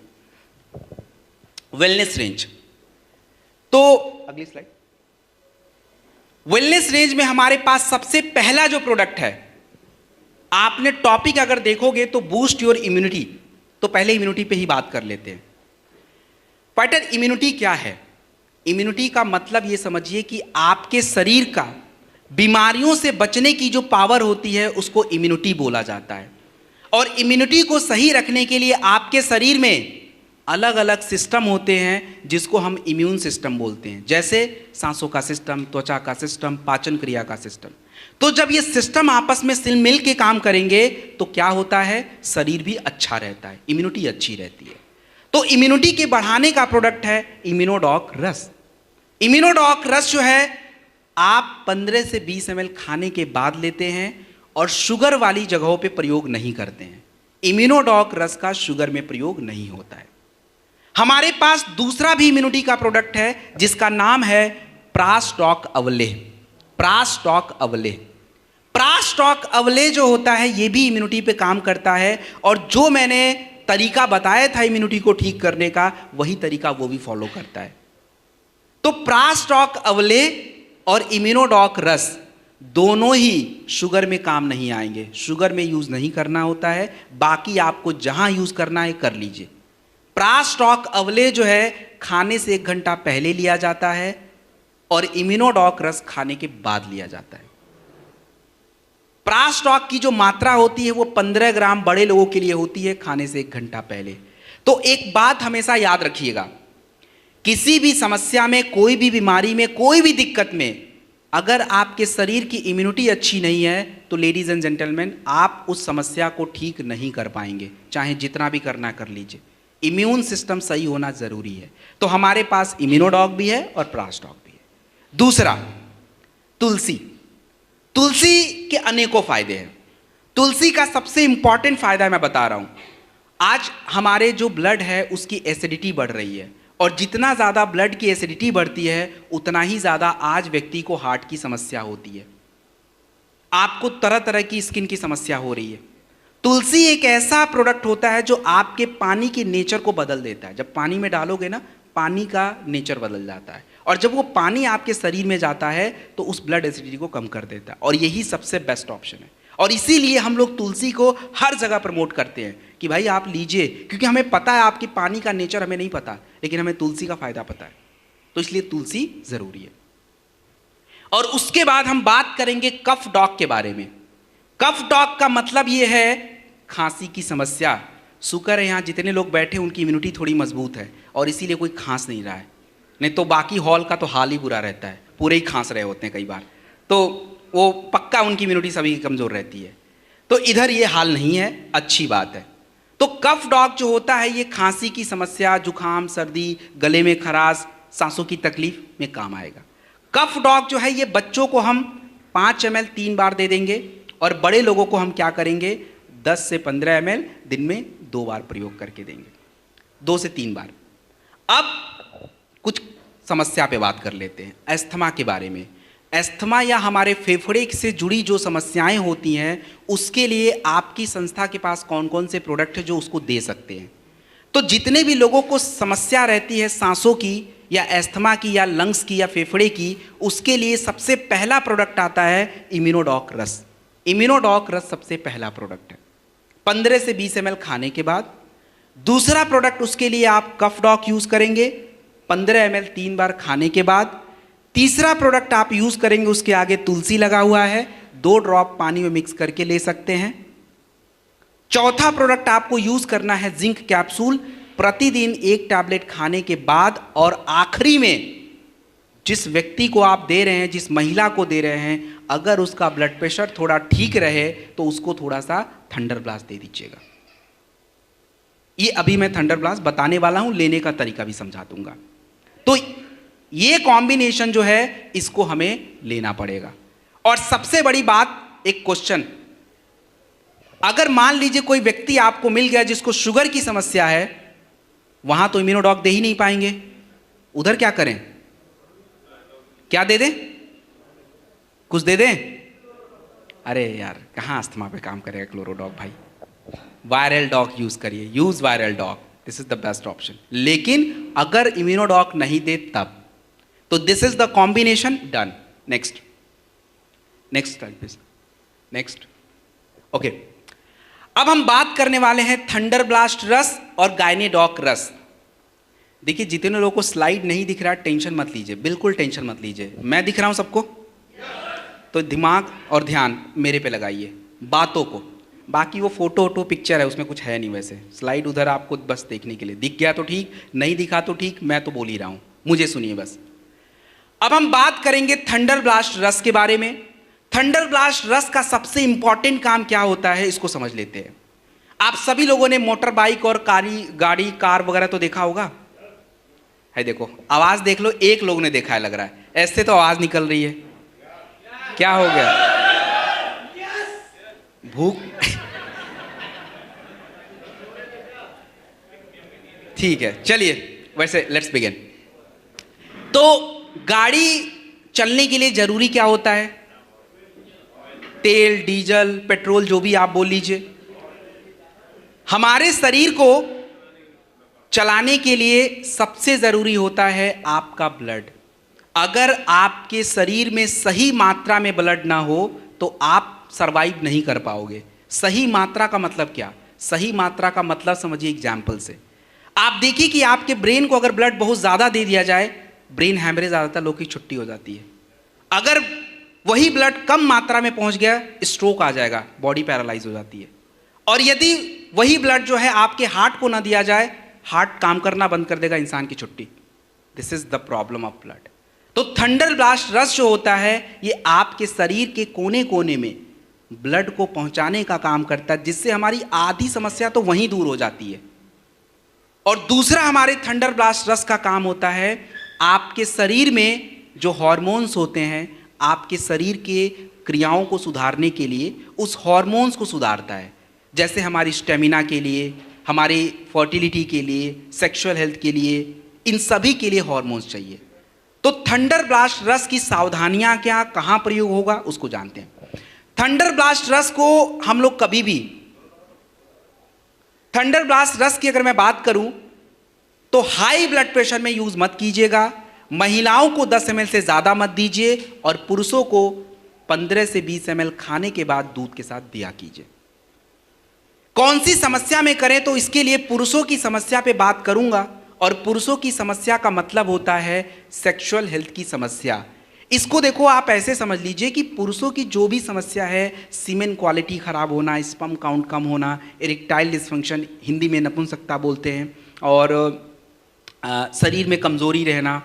वेलनेस रेंज। तो अगली स्लाइड। वेलनेस रेंज में हमारे पास सबसे पहला जो प्रोडक्ट है, आपने टॉपिक अगर देखोगे तो बूस्ट योर इम्यूनिटी, तो पहले इम्यूनिटी पे ही बात कर लेते हैं। फाइटर, इम्यूनिटी क्या है? इम्यूनिटी का मतलब ये समझिए कि आपके शरीर का बीमारियों से बचने की जो पावर होती है उसको इम्यूनिटी बोला जाता है। और इम्यूनिटी को सही रखने के लिए आपके शरीर में अलग अलग सिस्टम होते हैं जिसको हम इम्यून सिस्टम बोलते हैं, जैसे सांसों का सिस्टम, त्वचा का सिस्टम, पाचन क्रिया का सिस्टम। तो जब ये सिस्टम आपस में सिल मिल के काम करेंगे तो क्या होता है? शरीर भी अच्छा रहता है, इम्यूनिटी अच्छी रहती है। तो इम्यूनिटी के बढ़ाने का प्रोडक्ट है इम्यूनोडॉक रस। इम्यूनोडॉक रस जो है आप 15 से 20 ml खाने के बाद लेते हैं और शुगर वाली जगहों पे प्रयोग नहीं करते हैं। इम्यूनोडॉक रस का शुगर में प्रयोग नहीं होता है। हमारे पास दूसरा भी इम्यूनिटी का प्रोडक्ट है जिसका नाम है प्रास्टॉक अवलेह। प्रास्टॉक अवलेह, प्रास्टॉक अवलेह जो होता है ये भी इम्यूनिटी पे काम करता है। और जो मैंने तरीका बताया था इम्यूनिटी को ठीक करने का, वही तरीका वो भी फॉलो करता है। तो प्रास्टॉक अवलेह और इम्यूनोडॉक रस दोनों ही शुगर में काम नहीं आएंगे, शुगर में यूज नहीं करना होता है। बाकी आपको जहां यूज करना है कर लीजिए। प्रास्टॉक अवलेह जो है खाने से 1 घंटा पहले लिया जाता है और इम्यूनोडॉक रस खाने के बाद लिया जाता है। प्रास्टॉक की जो मात्रा होती है वो 15 ग्राम बड़े लोगों के लिए होती है खाने से 1 घंटा पहले। तो एक बात हमेशा याद रखिएगा, किसी भी समस्या में, कोई भी बीमारी में, कोई भी दिक्कत में अगर आपके शरीर की इम्यूनिटी अच्छी नहीं है तो लेडीज एंड जेंटलमैन, आप उस समस्या को ठीक नहीं कर पाएंगे, चाहे जितना भी करना कर लीजिए। इम्यून सिस्टम सही होना जरूरी है। तो हमारे पास इम्यूनोडॉक भी है और प्रास्टॉक भी है। दूसरा, तुलसी। तुलसी के अनेकों फायदे हैं। तुलसी का सबसे इंपॉर्टेंट फायदा मैं बता रहा हूं। आज हमारे जो ब्लड है उसकी एसिडिटी बढ़ रही है और जितना ज़्यादा ब्लड की एसिडिटी बढ़ती है उतना ही ज़्यादा आज व्यक्ति को हार्ट की समस्या होती है, आपको तरह तरह की स्किन की समस्या हो रही है। तुलसी एक ऐसा प्रोडक्ट होता है जो आपके पानी के नेचर को बदल देता है। जब पानी में डालोगे ना, पानी का नेचर बदल जाता है और जब वो पानी आपके शरीर में जाता है तो उस ब्लड एसिडिटी को कम कर देता है और यही सबसे बेस्ट ऑप्शन है। और इसीलिए हम लोग तुलसी को हर जगह प्रमोट करते हैं कि भाई आप लीजिए, क्योंकि हमें पता है आपकी पानी का नेचर हमें नहीं पता, लेकिन हमें तुलसी का फायदा पता है, तो इसलिए तुलसी जरूरी है। और उसके बाद हम बात करेंगे कफ डॉग के बारे में। कफ डॉग का मतलब ये है खांसी की समस्या। शुक्र है यहाँ जितने लोग बैठे उनकी इम्यूनिटी थोड़ी मजबूत है और इसीलिए कोई खांस नहीं रहा है, नहीं तो बाकी हॉल का तो हाल ही बुरा रहता है, पूरे ही खांस रहे होते हैं कई बार, तो वो पक्का उनकी इम्यूनिटी सभी की कमज़ोर रहती है। तो इधर ये हाल नहीं है, अच्छी बात है। तो कफ डॉग जो होता है ये खांसी की समस्या, जुकाम, सर्दी, गले में खराश, सांसों की तकलीफ में काम आएगा। कफ डॉग जो है ये बच्चों को हम 5 ml 3 बार दे देंगे और बड़े लोगों को हम क्या करेंगे 10 से 15 ml दिन में 2 बार प्रयोग करके देंगे, 2 से 3 बार। अब कुछ समस्या पे बात कर लेते हैं, अस्थमा के बारे में। अस्थमा या हमारे फेफड़े से जुड़ी जो समस्याएं होती हैं उसके लिए आपकी संस्था के पास कौन कौन से प्रोडक्ट है जो उसको दे सकते हैं। तो जितने भी लोगों को समस्या रहती है सांसों की या अस्थमा की या लंग्स की या फेफड़े की, उसके लिए सबसे पहला प्रोडक्ट आता है इम्यूनोडॉक रस। इम्यूनोडॉक रस सबसे पहला प्रोडक्ट है 15 से 20 ml खाने के बाद। दूसरा प्रोडक्ट उसके लिए आप कफ डॉग यूज करेंगे 15 ml 3 बार खाने के बाद। तीसरा प्रोडक्ट आप यूज करेंगे, उसके आगे तुलसी लगा हुआ है, 2 ड्रॉप पानी में मिक्स करके ले सकते हैं। चौथा प्रोडक्ट आपको यूज करना है जिंक कैप्सूल, प्रतिदिन 1 टैबलेट खाने के बाद और आखिरी में जिस व्यक्ति को आप दे रहे हैं, जिस महिला को दे रहे हैं, अगर उसका ब्लड प्रेशर थोड़ा ठीक रहे तो उसको थोड़ा सा थंडर ब्लास्ट दे दीजिएगा। ये अभी मैं थंडर ब्लास्ट बताने वाला हूं, लेने का तरीका भी समझा दूंगा। तो ये कॉम्बिनेशन जो है इसको हमें लेना पड़ेगा। और सबसे बड़ी बात, एक क्वेश्चन, अगर मान लीजिए कोई व्यक्ति आपको मिल गया जिसको शुगर की समस्या है, वहां तो इम्यूनोडॉक दे ही नहीं पाएंगे, उधर क्या करें? क्या दे दें? कुछ दे दें? अरे यार कहां अस्थमा पे काम करेगा क्लोरोडॉक भाई। वायरल डॉक यूज करिए, use viral doc, this is the best option. लेकिन अगर इम्यूनोडॉक नहीं दे तब, तो this is the combination done. Next next slide please, next. Okay, अब हम बात करने वाले हैं थंडर ब्लास्ट रस और गायनेडॉक रस। देखिए जितने लोगों को स्लाइड नहीं दिख रहा, टेंशन मत लीजिए, बिल्कुल टेंशन मत लीजिए। मैं दिख रहा हूं सबको? तो दिमाग और ध्यान मेरे पे लगाइए, बातों को। बाकी वो फोटो वोटो पिक्चर है, उसमें कुछ है नहीं वैसे, स्लाइड उधर आपको बस देखने के लिए। दिख गया तो ठीक, नहीं दिखा तो ठीक, मैं तो बोल ही रहा हूं, मुझे सुनिए बस। अब हम बात करेंगे थंडर ब्लास्ट रस के बारे में। थंडर ब्लास्ट रस का सबसे इंपॉर्टेंट काम क्या होता है, इसको समझ लेते हैं। आप सभी लोगों ने मोटर बाइक और गाड़ी कार वगैरह तो देखा होगा, है देखो, आवाज देख लो, एक लोग ने देखा है लग रहा है, ऐसे तो आवाज निकल रही है, क्या हो गया? भूख? ठीक है, चलिए वैसे लेट्स बिगिन। तो गाड़ी चलने के लिए जरूरी क्या होता है? तेल, डीजल, पेट्रोल, जो भी आप बोल लीजिए। हमारे शरीर को चलाने के लिए सबसे जरूरी होता है आपका ब्लड। अगर आपके शरीर में सही मात्रा में ब्लड ना हो तो आप सरवाइव नहीं कर पाओगे। सही मात्रा का मतलब क्या? सही मात्रा का मतलब समझिए एग्जाम्पल से। आप देखिए कि आपके ब्रेन को अगर ब्लड बहुत ज़्यादा दे दिया जाए, ब्रेन हैमरेज, ज़्यादातर लोग की छुट्टी हो जाती है। अगर वही ब्लड कम मात्रा में पहुंच गया, स्ट्रोक आ जाएगा, बॉडी पैरालाइज हो जाती है। और यदि वही ब्लड जो है आपके हार्ट को ना दिया जाए, हार्ट काम करना बंद कर देगा, इंसान की छुट्टी। This is the problem of blood. तो थंडर ब्लास्ट रस जो होता है, ये आपके शरीर के कोने कोने में ब्लड को पहुंचाने का काम करता है, जिससे हमारी आधी समस्या तो वहीं दूर हो जाती है। और दूसरा हमारे थंडर ब्लास्ट रस का काम होता है आपके शरीर में जो हार्मोन्स होते हैं, आपके शरीर के क्रियाओं को सुधारने के लिए उस हार्मोन्स को सुधारता है। जैसे हमारी स्टेमिना के लिए, हमारी फर्टिलिटी के लिए, सेक्सुअल हेल्थ के लिए, इन सभी के लिए हार्मोन्स चाहिए। तो थंडर ब्लास्ट रस की सावधानियां क्या, कहां प्रयोग होगा, उसको जानते हैं। थंडर ब्लास्ट रस को हम लोग कभी भी, थंडर ब्लास्ट रस की अगर मैं बात करूं तो हाई ब्लड प्रेशर में यूज मत कीजिएगा। महिलाओं को 10 ml से ज्यादा मत दीजिए और पुरुषों को 15 से 20 ml खाने के बाद दूध के साथ दिया कीजिए। कौन सी समस्या में करें, तो इसके लिए पुरुषों की समस्या पे बात करूंगा। और पुरुषों की समस्या का मतलब होता है सेक्सुअल हेल्थ की समस्या। इसको देखो आप ऐसे समझ लीजिए कि पुरुषों की जो भी समस्या है, सीमेन क्वालिटी खराब होना, स्पर्म काउंट कम होना, इरेक्टाइल डिस्फंक्शन, हिंदी में नपुंसकता बोलते हैं, और शरीर में कमजोरी रहना,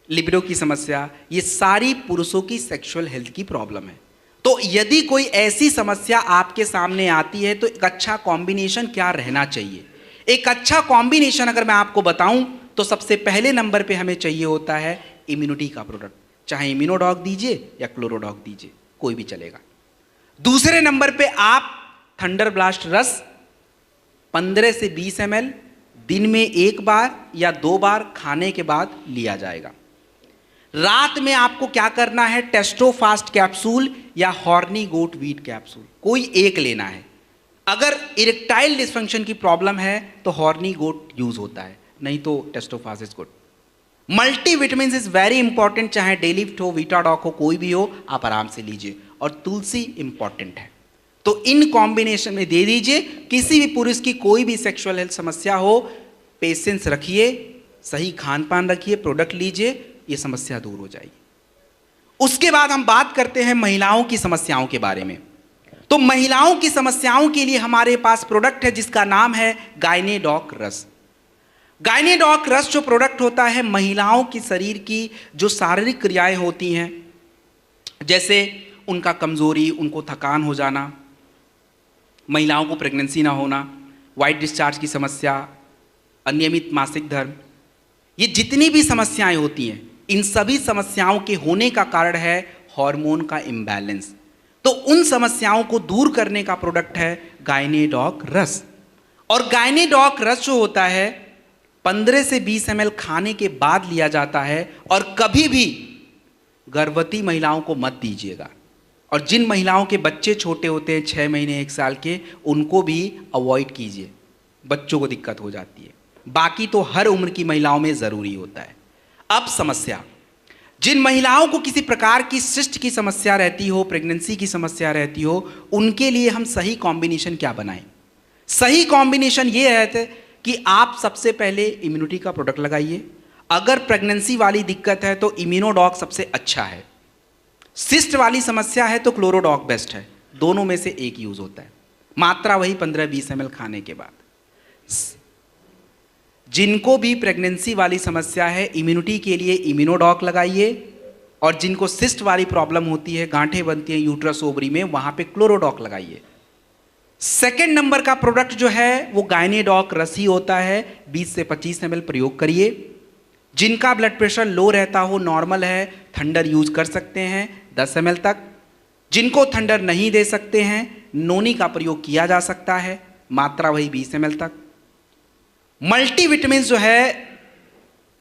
लिबिडो की समस्या, ये सारी पुरुषों की सेक्सुअल हेल्थ की प्रॉब्लम है। तो यदि कोई ऐसी समस्या आपके सामने आती है तो एक अच्छा कॉम्बिनेशन क्या रहना चाहिए? एक अच्छा कॉम्बिनेशन अगर मैं आपको बताऊं तो सबसे पहले नंबर पे हमें चाहिए होता है इम्यूनिटी का प्रोडक्ट। चाहे इम्यूनोडॉक दीजिए या क्लोरोडॉक दीजिए, कोई भी चलेगा। दूसरे नंबर पे आप थंडर ब्लास्ट रस 15 से 20 ml दिन में एक बार या 2 बार खाने के बाद लिया जाएगा। रात में आपको क्या करना है, टेस्टोफास्ट कैप्सूल या हॉर्नी गोट वीट कैप्सूल, कोई एक लेना है। अगर इरेक्टाइल डिस्फंक्शन की प्रॉब्लम है तो हॉर्नी गोट यूज होता है, नहीं तो Testofast is good. Multivitamin is very important, चाहे डेलिफ्ट हो, वीटाडॉक हो, कोई भी हो, आप आराम से लीजिए। और तुलसी इंपॉर्टेंट है, तो इन कॉम्बिनेशन में दे दीजिए। किसी भी पुरुष की कोई भी सेक्सुअल हेल्थ समस्या हो, पेशेंस रखिए, सही खान पान रखिए, प्रोडक्ट लीजिए, ये समस्या दूर हो जाएगी। उसके बाद हम बात करते हैं महिलाओं की समस्याओं के बारे में। तो महिलाओं की समस्याओं के लिए हमारे पास प्रोडक्ट है जिसका नाम है गायनेडॉक रस। गायनेडॉक रस जो प्रोडक्ट होता है, महिलाओं की शरीर की जो शारीरिक क्रियाएं होती हैं, जैसे उनका कमजोरी, उनको थकान हो जाना, महिलाओं को प्रेगनेंसी ना होना, वाइट डिस्चार्ज की समस्या, अनियमित मासिक धर्म, ये जितनी भी समस्याएं होती हैं, इन सभी समस्याओं के होने का कारण है हार्मोन का इम्बैलेंस। तो उन समस्याओं को दूर करने का प्रोडक्ट है गायनेडॉक रस। और गायनेडॉक रस जो होता है 15 से 20 ml खाने के बाद लिया जाता है, और कभी भी गर्भवती महिलाओं को मत दीजिएगा। और जिन महिलाओं के बच्चे छोटे होते हैं 6 महीने 1 साल के, उनको भी अवॉइड कीजिए, बच्चों को दिक्कत हो जाती है। बाकी तो हर उम्र की महिलाओं में ज़रूरी होता है। अब समस्या, जिन महिलाओं को किसी प्रकार की सिस्ट की समस्या रहती हो, प्रेगनेंसी की समस्या रहती हो, उनके लिए हम सही कॉम्बिनेशन क्या बनाएं? सही कॉम्बिनेशन ये है कि आप सबसे पहले इम्यूनिटी का प्रोडक्ट लगाइए। अगर प्रेगनेंसी वाली दिक्कत है तो इम्यूनोडॉक सबसे अच्छा है। सिस्ट वाली समस्या है तो क्लोरोडॉक बेस्ट है। दोनों में से एक यूज होता है, मात्रा वही 15-20 ml खाने के बाद। जिनको भी प्रेगनेंसी वाली समस्या है, इम्यूनिटी के लिए इम्यूनोडॉक लगाइए, और जिनको सिस्ट वाली प्रॉब्लम होती है, गांठें बनती हैं यूट्रस ओवरी में, वहां पे क्लोरोडॉक लगाइए। सेकेंड नंबर का प्रोडक्ट जो है वो गायनेडॉक रस ही होता है। 20 से 25 ml प्रयोग करिए। जिनका ब्लड प्रेशर लो रहता हो, नॉर्मल है, थंडर यूज कर सकते हैं 10 ml तक। जिनको थंडर नहीं दे सकते हैं, नोनी का प्रयोग किया जा सकता है, मात्रा वही 20 ml तक। मल्टीविटामिन जो है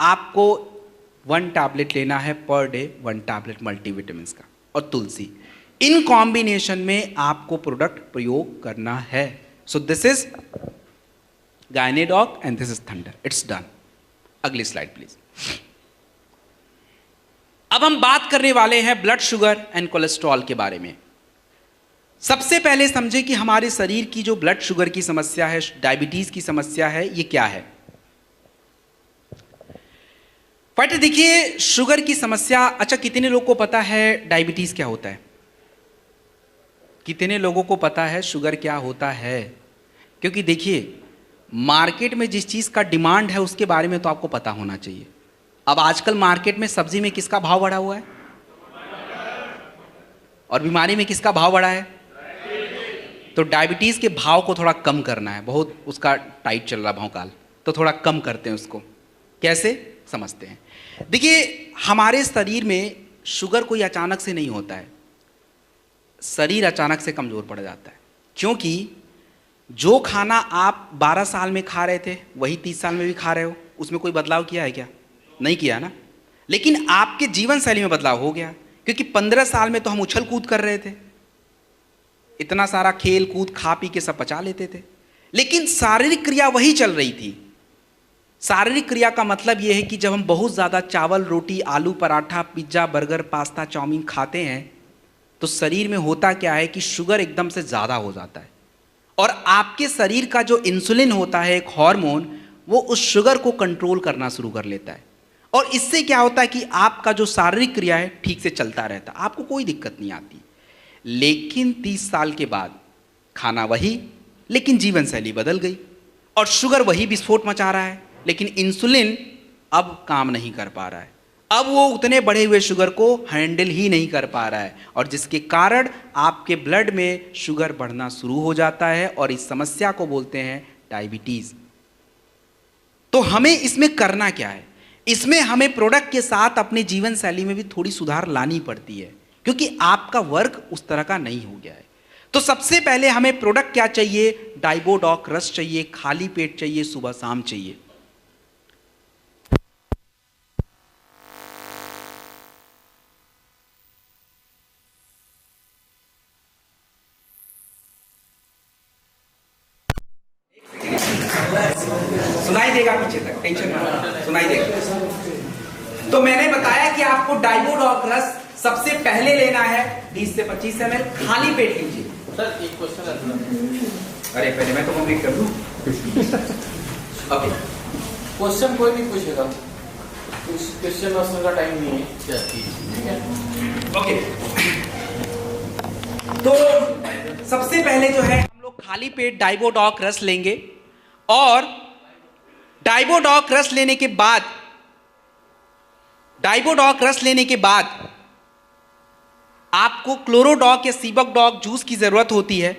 आपको 1 टैबलेट लेना है पर डे, 1 टैबलेट मल्टीविटामिन का, और तुलसी, इन कॉम्बिनेशन में आपको प्रोडक्ट प्रयोग करना है। So this is Gynedoc and this is Thunder. It's done. अगली स्लाइड प्लीज। अब हम बात करने वाले हैं ब्लड शुगर एंड कोलेस्ट्रॉल के बारे में। सबसे पहले समझे कि हमारे शरीर की जो ब्लड शुगर की समस्या है, डायबिटीज की समस्या है, ये क्या है। फाइटर देखिए, शुगर की समस्या, अच्छा कितने लोग को पता है डायबिटीज क्या होता है? कितने लोगों को पता है शुगर क्या होता है? क्योंकि देखिए, मार्केट में जिस चीज का डिमांड है उसके बारे में तो आपको पता होना चाहिए। अब आजकल मार्केट में सब्जी में किसका भाव बढ़ा हुआ है, और बीमारी में किसका भाव बढ़ा है? तो डायबिटीज के भाव को थोड़ा कम करना है, बहुत उसका टाइट चल रहा भौकाल, तो थोड़ा कम करते हैं उसको। कैसे समझते हैं? देखिए, हमारे शरीर में शुगर कोई अचानक से नहीं होता है, शरीर अचानक से कमजोर पड़ जाता है। क्योंकि जो खाना आप 12 साल में खा रहे थे वही 30 साल में भी खा रहे हो, उसमें कोई बदलाव किया है क्या? नहीं किया ना। लेकिन आपके जीवन शैली में बदलाव हो गया, क्योंकि 15 साल में तो हम उछल कूद कर रहे थे, इतना सारा खेल कूद खा पी के सब पचा लेते थे, लेकिन शारीरिक क्रिया वही चल रही थी। शारीरिक क्रिया का मतलब यह है कि जब हम बहुत ज़्यादा चावल, रोटी, aloo paratha, pizza, burger, pasta, chow mein खाते हैं तो शरीर में होता क्या है कि शुगर एकदम से ज़्यादा हो जाता है, और आपके शरीर का जो इंसुलिन होता है, एक हार्मोन, वो उस शुगर को कंट्रोल करना शुरू कर लेता है। और इससे क्या होता है कि आपका जो शारीरिक क्रिया है ठीक से चलता रहता, आपको कोई दिक्कत नहीं आती। लेकिन 30 साल के बाद खाना वही, लेकिन जीवन शैली बदल गई, और शुगर वही विस्फोट मचा रहा है, लेकिन इंसुलिन अब काम नहीं कर पा रहा है। अब वो उतने बढ़े हुए शुगर को हैंडल ही नहीं कर पा रहा है, और जिसके कारण आपके ब्लड में शुगर बढ़ना शुरू हो जाता है, और इस समस्या को बोलते हैं डायबिटीज। तो हमें इसमें करना क्या है? इसमें हमें प्रोडक्ट के साथ अपने जीवन शैली में भी थोड़ी सुधार लानी पड़ती है, क्योंकि आपका वर्क उस तरह का नहीं हो गया है। तो सबसे पहले हमें प्रोडक्ट क्या चाहिए? डाइबोडॉक रस चाहिए, खाली पेट चाहिए, सुबह शाम चाहिए। सुनाई देगा पीछे तक, टेंशन मत, सुनाई देगा। तो मैंने बताया कि आपको डाइबोडॉक रस सबसे पहले लेना है 20 से 25 ml, खाली पेट लीजिए। सर एक क्वेश्चन है। अरे पहले मैं तो कंप्लीट कर दूं। ओके, क्वेश्चन कोई भी पूछेगा, क्वेश्चन आंसर का टाइम नहीं है। ठीक है, ओके। तो सबसे पहले जो है हम लोग खाली पेट डाइबोडॉक रस लेंगे, और डाइबोडॉक रस लेने के बाद, डाइबोडॉक रस लेने के बाद आपको क्लोरोडॉक या सीबकडॉक जूस की जरूरत होती है,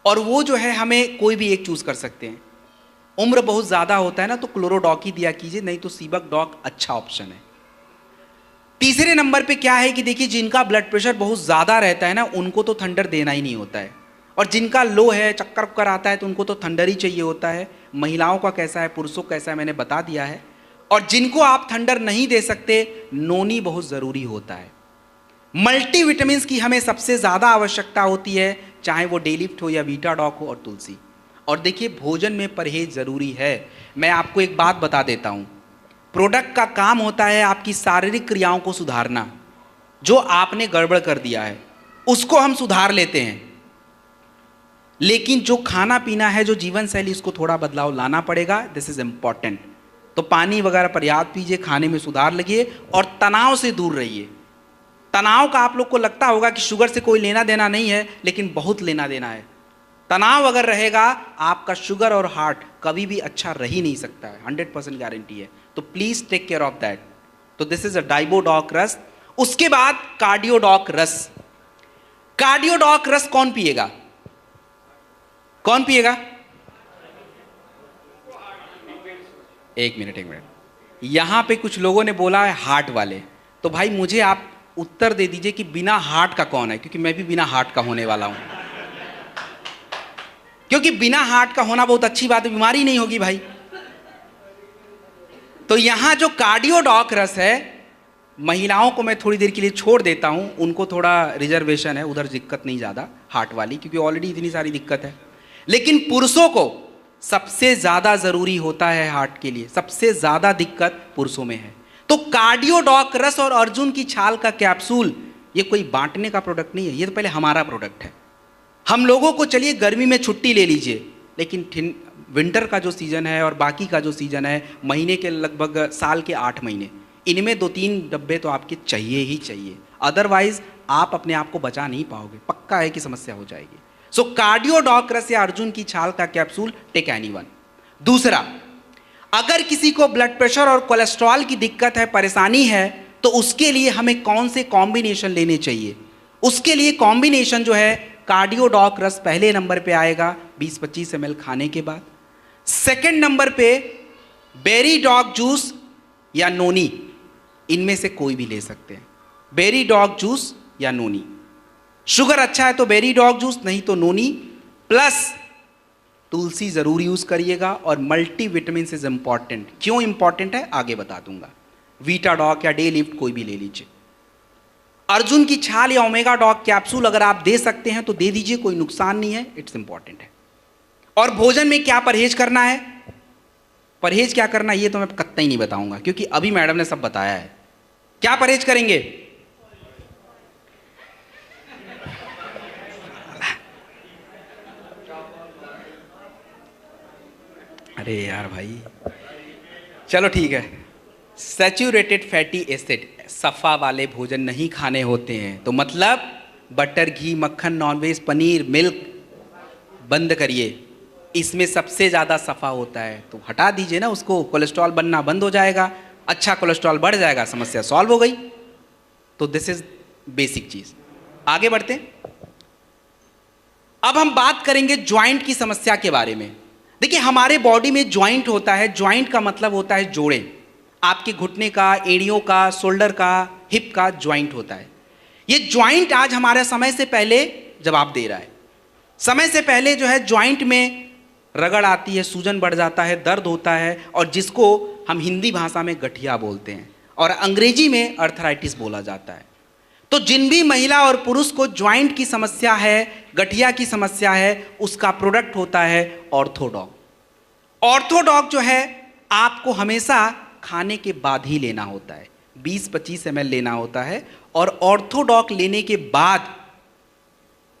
और वो जो है हमें कोई भी एक चूज कर सकते हैं। उम्र बहुत ज्यादा होता है ना, तो क्लोरोडॉक ही दिया कीजिए, नहीं तो सीबकडॉक अच्छा ऑप्शन है। तीसरे नंबर पे क्या है कि देखिए, जिनका ब्लड प्रेशर बहुत ज्यादा रहता है ना, उनको तो थंडर देना ही नहीं होता है, और जिनका लो है, चक्कर उक्कर आता है, तो उनको तो थंडर ही चाहिए होता है। महिलाओं का कैसा है, पुरुषों का कैसा है, मैंने बता दिया है। और जिनको आप थंडर नहीं दे सकते, नोनी बहुत जरूरी होता है। मल्टीविटामिन्स की हमें सबसे ज्यादा आवश्यकता होती है, चाहे वो डेलिफ्ट हो या वीटाडॉक हो और तुलसी। और देखिए, भोजन में परहेज जरूरी है। मैं आपको एक बात बता देता हूं, प्रोडक्ट का काम होता है आपकी शारीरिक क्रियाओं को सुधारना। जो आपने गड़बड़ कर दिया है उसको हम सुधार लेते हैं, लेकिन जो खाना पीना है, जो जीवन शैली, उसको थोड़ा बदलाव लाना पड़ेगा। This is important. तो पानी वगैरह पर्याप्त पीजिए, खाने में सुधार लगिए, और तनाव से दूर रहिए। तनाव का आप लोग को लगता होगा कि शुगर से कोई लेना देना नहीं है, लेकिन बहुत लेना देना है। तनाव अगर रहेगा, आपका शुगर और हार्ट कभी भी अच्छा रह ही नहीं सकता है, 100% गारंटी है। तो please take care of that. तो दिस इज अ डाइबोडॉक रस। उसके बाद कार्डियोडॉक रस। कार्डियोडॉक रस कौन पिएगा? कौन पिएगा? एक मिनट। यहां पे कुछ लोगों ने बोला है हार्ट वाले, तो भाई मुझे आप उत्तर दे दीजिए कि बिना हार्ट का कौन है, क्योंकि मैं भी बिना हार्ट का होने वाला हूं। क्योंकि बिना हार्ट का होना बहुत अच्छी बात है, बीमारी नहीं होगी भाई। तो यहां जो कार्डियोडॉक रस है, महिलाओं को मैं थोड़ी देर के लिए छोड़ देता हूं, उनको थोड़ा रिजर्वेशन है, उधर दिक्कत नहीं ज्यादा हार्ट वाली, क्योंकि ऑलरेडी इतनी सारी दिक्कत है। लेकिन पुरुषों को सबसे ज्यादा जरूरी होता है हार्ट के लिए, सबसे ज्यादा दिक्कत पुरुषों में है। तो कार्डियोडॉक रस और अर्जुन की छाल का कैप्सूल, ये कोई बांटने का प्रोडक्ट नहीं है, ये तो पहले हमारा प्रोडक्ट है। हम लोगों को, चलिए गर्मी में छुट्टी ले लीजिए, लेकिन विंटर का जो सीजन है और बाकी का जो सीजन है, महीने के लगभग साल के 8 महीने, इनमें 2-3 डब्बे तो आपके चाहिए ही चाहिए। अदरवाइज आप अपने आप को बचा नहीं पाओगे, पक्का है कि समस्या हो जाएगी। सो कार्डियोडॉक रस या अर्जुन की छाल का कैप्सूल, टेक एनीवन। दूसरा, अगर किसी को ब्लड प्रेशर और कोलेस्ट्रॉल की दिक्कत है, परेशानी है, तो उसके लिए हमें कौन से कॉम्बिनेशन लेने चाहिए? उसके लिए कॉम्बिनेशन जो है, कार्डियोडॉक रस पहले नंबर पे आएगा 20-25 ml खाने के बाद। सेकंड नंबर पे बेरी डॉग जूस या नोनी, इनमें से कोई भी ले सकते हैं। बेरी डॉग जूस या नोनी। शुगर अच्छा है तो बेरी डॉग जूस, नहीं तो नोनी, प्लस तुलसी जरूर यूज करिएगा। और मल्टीविटामिन इज इंपॉर्टेंट। क्यों इंपॉर्टेंट है आगे बता दूंगा। वीटाडॉक या डे लिफ्ट कोई भी ले लीजिए। अर्जुन की छाल या ओमेगा डॉग कैप्सूल अगर आप दे सकते हैं तो दे दीजिए, कोई नुकसान नहीं है, इट्स इंपॉर्टेंट है। और भोजन में क्या परहेज करना है, परहेज क्या करना है, ये तो मैं कतई नहीं बताऊंगा, क्योंकि अभी मैडम ने सब बताया है। क्या परहेज करेंगे? अरे यार भाई, चलो ठीक है। सैचुरेटेड फैटी एसिड, सफ़ा वाले भोजन नहीं खाने होते हैं। तो मतलब बटर, घी, मक्खन, नॉनवेज, पनीर, मिल्क बंद करिए। इसमें सबसे ज़्यादा सफ़ा होता है, तो हटा दीजिए ना उसको, कोलेस्ट्रॉल बनना बंद हो जाएगा। अच्छा कोलेस्ट्रॉल बढ़ जाएगा, समस्या सॉल्व हो गई। तो दिस इज बेसिक चीज़। आगे बढ़ते हैं। अब हम बात करेंगे ज्वाइंट की समस्या के बारे में। देखिए, हमारे बॉडी में ज्वाइंट होता है। ज्वाइंट का मतलब होता है जोड़े। आपके घुटने का, एड़ियों का, शोल्डर का, हिप का ज्वाइंट होता है। ये ज्वाइंट आज हमारे समय से पहले जवाब दे रहा है। समय से पहले जो है ज्वाइंट में रगड़ आती है, सूजन बढ़ जाता है, दर्द होता है, और जिसको हम हिंदी भाषा में गठिया बोलते हैं और अंग्रेजी में अर्थराइटिस बोला जाता है। तो जिन भी महिला और पुरुष को ज्वाइंट की समस्या है, गठिया की समस्या है, उसका प्रोडक्ट होता है ऑर्थोडॉक। ऑर्थोडॉक जो है आपको हमेशा खाने के बाद ही लेना होता है, 20-25 ml लेना होता है। और ऑर्थोडॉक लेने के बाद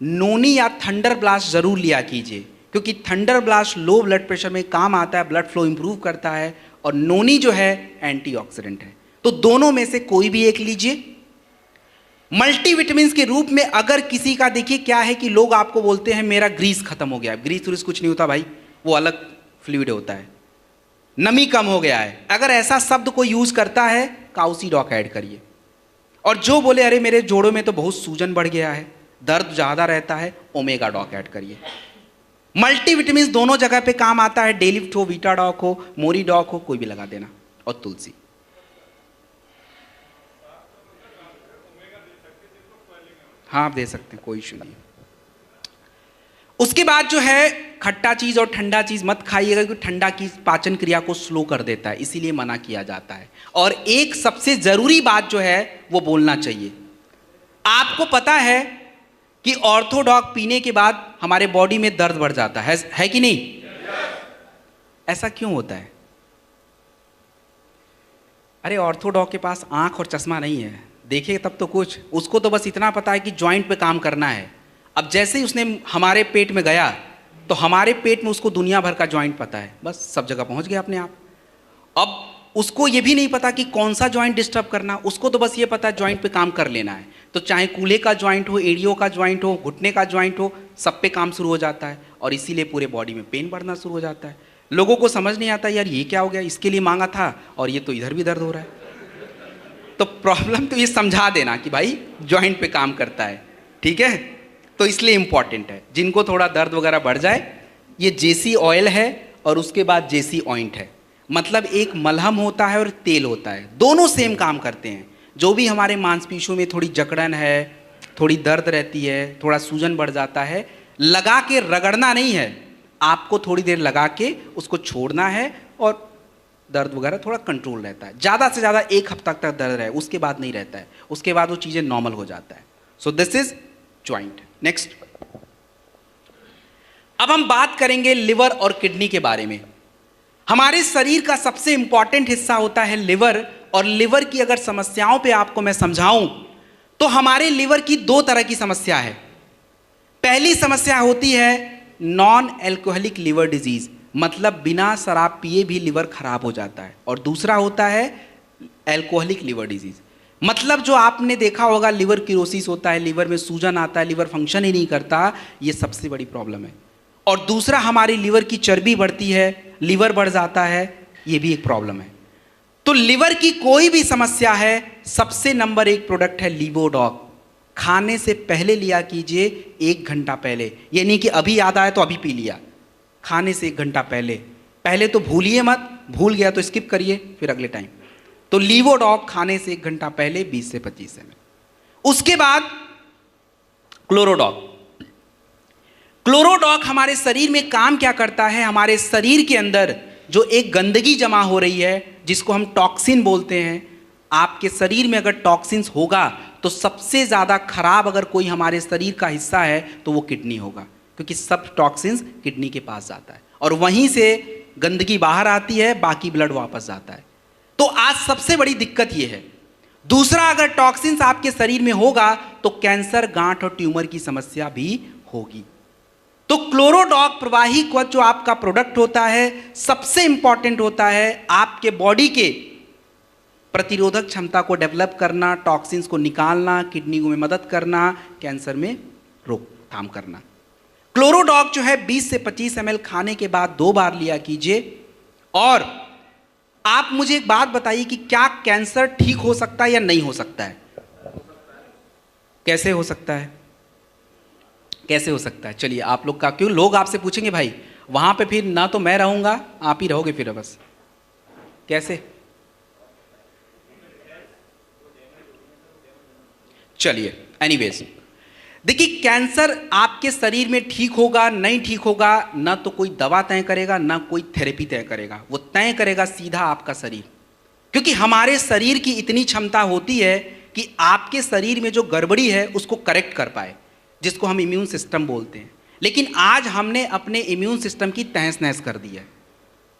नोनी या थंडर ब्लास्ट जरूर लिया कीजिए, क्योंकि thunder blast low blood pressure में काम आता है, ब्लड फ्लो इंप्रूव करता है, और नोनी जो है एंटीऑक्सीडेंट है। तो दोनों में से कोई भी एक लीजिए। मल्टीविटामिन के रूप में अगर किसी का, देखिए क्या है कि लोग आपको बोलते हैं मेरा ग्रीस खत्म हो गया। ग्रीस व्रीस कुछ नहीं होता भाई, वो अलग फ्लूइड होता है। नमी कम हो गया है, अगर ऐसा शब्द कोई यूज करता है काउसी डॉक ऐड करिए। और जो बोले अरे मेरे जोड़ों में तो बहुत सूजन बढ़ गया है, दर्द ज़्यादा रहता है, ओमेगा डॉक ऐड करिए। मल्टीविटामिन दोनों जगह पे काम आता है, डेलिफ्ट हो, वीटा डॉक हो, मोरी डॉक हो, कोई भी लगा देना। और तुलसी। हाँ आप दे सकते हैं, कोई इशू नहीं। उसके बाद जो है खट्टा चीज और ठंडा चीज मत खाइएगा, क्योंकि ठंडा की पाचन क्रिया को स्लो कर देता है, इसीलिए मना किया जाता है। और एक सबसे जरूरी बात जो है वो बोलना चाहिए, आपको पता है कि ऑर्थोडॉक पीने के बाद हमारे बॉडी में दर्द बढ़ जाता है कि नहीं? ऐसा क्यों होता है? अरे ऑर्थोडॉक के पास आंख और चश्मा नहीं है, देखे तब तो कुछ, उसको तो बस इतना पता है कि जॉइंट पे काम करना है। अब जैसे ही उसने हमारे पेट में गया तो हमारे पेट में उसको दुनिया भर का जॉइंट पता है, बस सब जगह पहुंच गया अपने आप। अब उसको ये भी नहीं पता कि कौन सा जॉइंट डिस्टर्ब करना, उसको तो बस ये पता है जॉइंट पे काम कर लेना है। तो चाहे कूल्हे का जॉइंट हो, एड़ियों का जॉइंट हो, घुटने का जॉइंट हो, सब पे काम शुरू हो जाता है और इसीलिए पूरे बॉडी में पेन बढ़ना शुरू हो जाता है। लोगों को समझ नहीं आता यार ये क्या हो गया, इसके लिए मांगा था और ये तो इधर भी दर्द हो रहा है। तो प्रॉब्लम तो ये समझा देना कि भाई जॉइंट पे काम करता है, ठीक है? तो इसलिए इंपॉर्टेंट है। जिनको थोड़ा दर्द वगैरह बढ़ जाए, ये जेसी ऑयल है और उसके बाद जेसी ऑइंट है। मतलब एक मलहम होता है और तेल होता है, दोनों सेम काम करते हैं। जो भी हमारे मांसपेशियों में थोड़ी जकड़न है, थोड़ी दर्द रहती है, थोड़ा सूजन बढ़ जाता है, लगा के रगड़ना नहीं है, आपको थोड़ी देर लगा के उसको छोड़ना है और दर्द वगैरह थोड़ा कंट्रोल रहता है। ज़्यादा से ज़्यादा 1 हफ्ता तक दर्द रहे, उसके बाद नहीं रहता है, उसके बाद वो चीज़ें नॉर्मल हो जाता है। So this is joint. Next, अब हम बात करेंगे लिवर और किडनी के बारे में। हमारे शरीर का सबसे इंपॉर्टेंट हिस्सा होता है लिवर, और लिवर की अगर समस्याओं पे आपको मैं समझाऊं तो हमारे लिवर की 2 तरह की समस्या है। पहली समस्या होती है नॉन एल्कोहलिक लिवर डिजीज, मतलब बिना शराब पिए भी लिवर खराब हो जाता है। और दूसरा होता है एल्कोहलिक लिवर डिजीज, मतलब जो आपने देखा होगा लिवर किरोसिस होता है, लिवर में सूजन आता है, लिवर फंक्शन ही नहीं करता, ये सबसे बड़ी प्रॉब्लम है। और दूसरा हमारी लिवर की चर्बी बढ़ती है, लिवर बढ़ जाता है, ये भी एक प्रॉब्लम है। तो लिवर की कोई भी समस्या है, सबसे नंबर 1 प्रोडक्ट है लिवोडॉक। खाने से पहले लिया कीजिए, 1 घंटा पहले, ये नहीं कि अभी याद आया तो अभी पी लिया, खाने से 1 घंटा पहले। पहले तो भूलिए मत, भूल गया तो स्किप करिए फिर अगले टाइम। तो लिवोडॉक खाने से 1 घंटा पहले 20 से 25 ml। उसके बाद क्लोरोडॉक। क्लोरोडॉक हमारे शरीर में काम क्या करता है, हमारे शरीर के अंदर जो एक गंदगी जमा हो रही है जिसको हम टॉक्सिन बोलते हैं, आपके शरीर में अगर टॉक्सिन्स होगा तो सबसे ज़्यादा खराब अगर कोई हमारे शरीर का हिस्सा है तो वो किडनी होगा, क्योंकि सब टॉक्सिन्स किडनी के पास जाता है और वहीं से गंदगी बाहर आती है, बाकी ब्लड वापस जाता है। तो आज सबसे बड़ी दिक्कत ये है। दूसरा, अगर टॉक्सिन्स आपके शरीर में होगा तो कैंसर, गांठ और ट्यूमर की समस्या भी होगी। तो क्लोरोडॉक प्रवाही कवच जो आपका प्रोडक्ट होता है, सबसे इंपॉर्टेंट होता है आपके बॉडी के प्रतिरोधक क्षमता को डेवलप करना, टॉक्सिन्स को निकालना, किडनी में मदद करना, कैंसर में रोकथाम करना। क्लोरोडॉक जो है 20 से 25 ml खाने के बाद 2 बार लिया कीजिए। और आप मुझे एक बात बताइए कि क्या कैंसर ठीक हो सकता है या नहीं हो सकता है? कैसे हो सकता है? कैसे हो सकता है? चलिए आप लोग का, क्यों लोग आपसे पूछेंगे भाई वहां पे फिर ना तो मैं रहूंगा, आप ही रहोगे फिर बस, कैसे? चलिए एनीवेज, देखिए कैंसर आपके शरीर में ठीक होगा नहीं ठीक होगा, ना तो कोई दवा तय करेगा ना कोई थेरेपी तय करेगा, वो तय करेगा सीधा आपका शरीर। क्योंकि हमारे शरीर की इतनी क्षमता होती है कि आपके शरीर में जो गड़बड़ी है उसको करेक्ट कर पाए, जिसको हम इम्यून सिस्टम बोलते हैं। लेकिन आज हमने अपने इम्यून सिस्टम की तहस नहस कर दी है,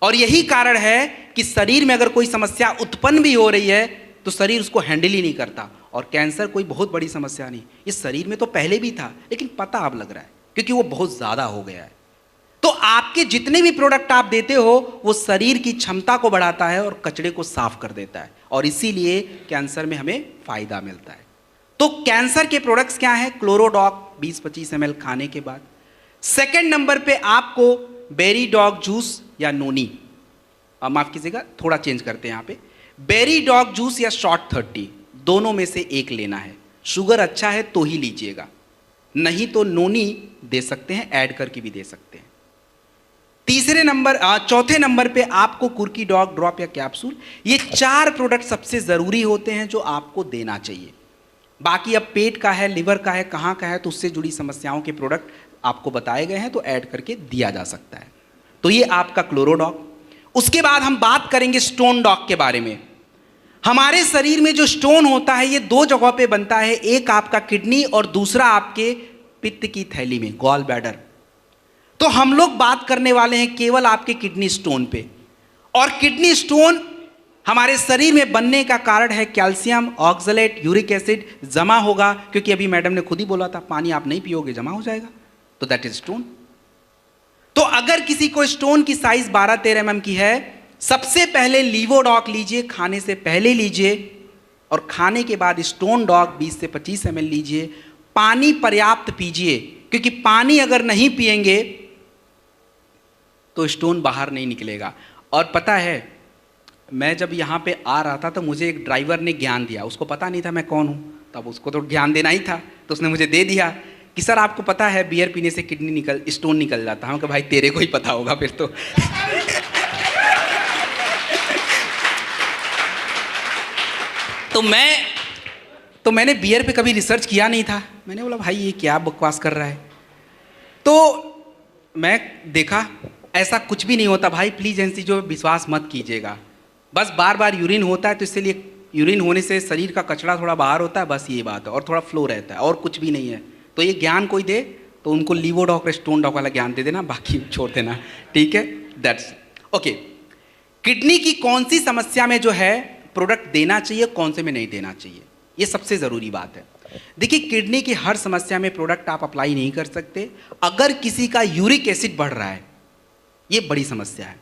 और यही कारण है कि शरीर में अगर कोई समस्या उत्पन्न भी हो रही है तो शरीर उसको हैंडल ही नहीं करता। और कैंसर कोई बहुत बड़ी समस्या नहीं, इस शरीर में तो पहले भी था लेकिन पता अब लग रहा है क्योंकि वो बहुत ज़्यादा हो गया है। तो आपके जितने भी प्रोडक्ट आप देते हो वो शरीर की क्षमता को बढ़ाता है और कचरे को साफ कर देता है, और इसीलिए कैंसर में हमें फायदा मिलता है। तो कैंसर के प्रोडक्ट्स क्या हैं? क्लोरोडॉक 20-25 ml खाने के बाद। सेकेंड नंबर पे आपको बेरी डॉग जूस या नोनी। माफ कीजिएगा, थोड़ा चेंज करते हैं यहाँ पे, बेरी डॉग जूस या शॉर्ट 30, दोनों में से एक लेना है। शुगर अच्छा है तो ही लीजिएगा, नहीं तो नोनी दे सकते हैं, ऐड करके भी दे सकते हैं। चौथे नंबर पे आपको कुर्की डॉग ड्रॉप या कैप्सूल, ये 4 प्रोडक्ट सबसे जरूरी होते हैं जो आपको देना चाहिए। बाकी अब पेट का है, लिवर का है, कहाँ का है, तो उससे जुड़ी समस्याओं के प्रोडक्ट आपको बताए गए हैं तो ऐड करके दिया जा सकता है। तो ये आपका क्लोरोडॉग। उसके बाद हम बात करेंगे स्टोन डॉग के बारे में। हमारे शरीर में जो स्टोन होता है ये 2 जगहों पे बनता है, एक आपका किडनी और दूसरा आपके पित्त की थैली में, गॉल ब्लैडर। तो हम लोग बात करने वाले हैं केवल आपके किडनी स्टोन पे। और किडनी स्टोन हमारे शरीर में बनने का कारण है कैल्शियम, ऑक्सलेट, यूरिक एसिड जमा होगा, क्योंकि अभी मैडम ने खुद ही बोला था पानी आप नहीं पियोगे जमा हो जाएगा, तो दैट इज स्टोन। तो अगर किसी को स्टोन की साइज 12-13 mm की है, सबसे पहले लीवोडॉक लीजिए, खाने से पहले लीजिए, और खाने के बाद स्टोन डॉग 20 से 25 ml लीजिए। पानी पर्याप्त पीजिए, क्योंकि पानी अगर नहीं पिएंगे तो स्टोन बाहर नहीं निकलेगा। और पता है, मैं जब यहाँ पे आ रहा था तो मुझे एक ड्राइवर ने ज्ञान दिया, उसको पता नहीं था मैं कौन हूँ, तब उसको तो ज्ञान देना ही था, तो उसने मुझे दे दिया कि सर आपको पता है बियर पीने से स्टोन निकल जाता है। हम कहा भाई तेरे को ही पता होगा फिर तो। तो मैंने बियर पे कभी रिसर्च किया नहीं था, मैंने बोला भाई ये क्या बकवास कर रहा है। तो मैं देखा ऐसा कुछ भी नहीं होता भाई, प्लीज एनसी जो विश्वास मत कीजिएगा, बस बार बार यूरिन होता है तो इसलिए यूरिन होने से शरीर का कचरा थोड़ा बाहर होता है, बस ये बात है, और थोड़ा फ्लो रहता है और कुछ भी नहीं है। तो ये ज्ञान कोई दे तो उनको लीवोडॉक स्टोन डॉक वाला ज्ञान दे देना, बाकी छोड़ देना, ठीक है। That's okay. किडनी की कौन सी समस्या में जो है प्रोडक्ट देना चाहिए, कौन से में नहीं देना चाहिए, ये सबसे ज़रूरी बात है। देखिए किडनी की हर समस्या में प्रोडक्ट आप अप्लाई नहीं कर सकते। अगर किसी का यूरिक एसिड बढ़ रहा है, ये बड़ी समस्या है,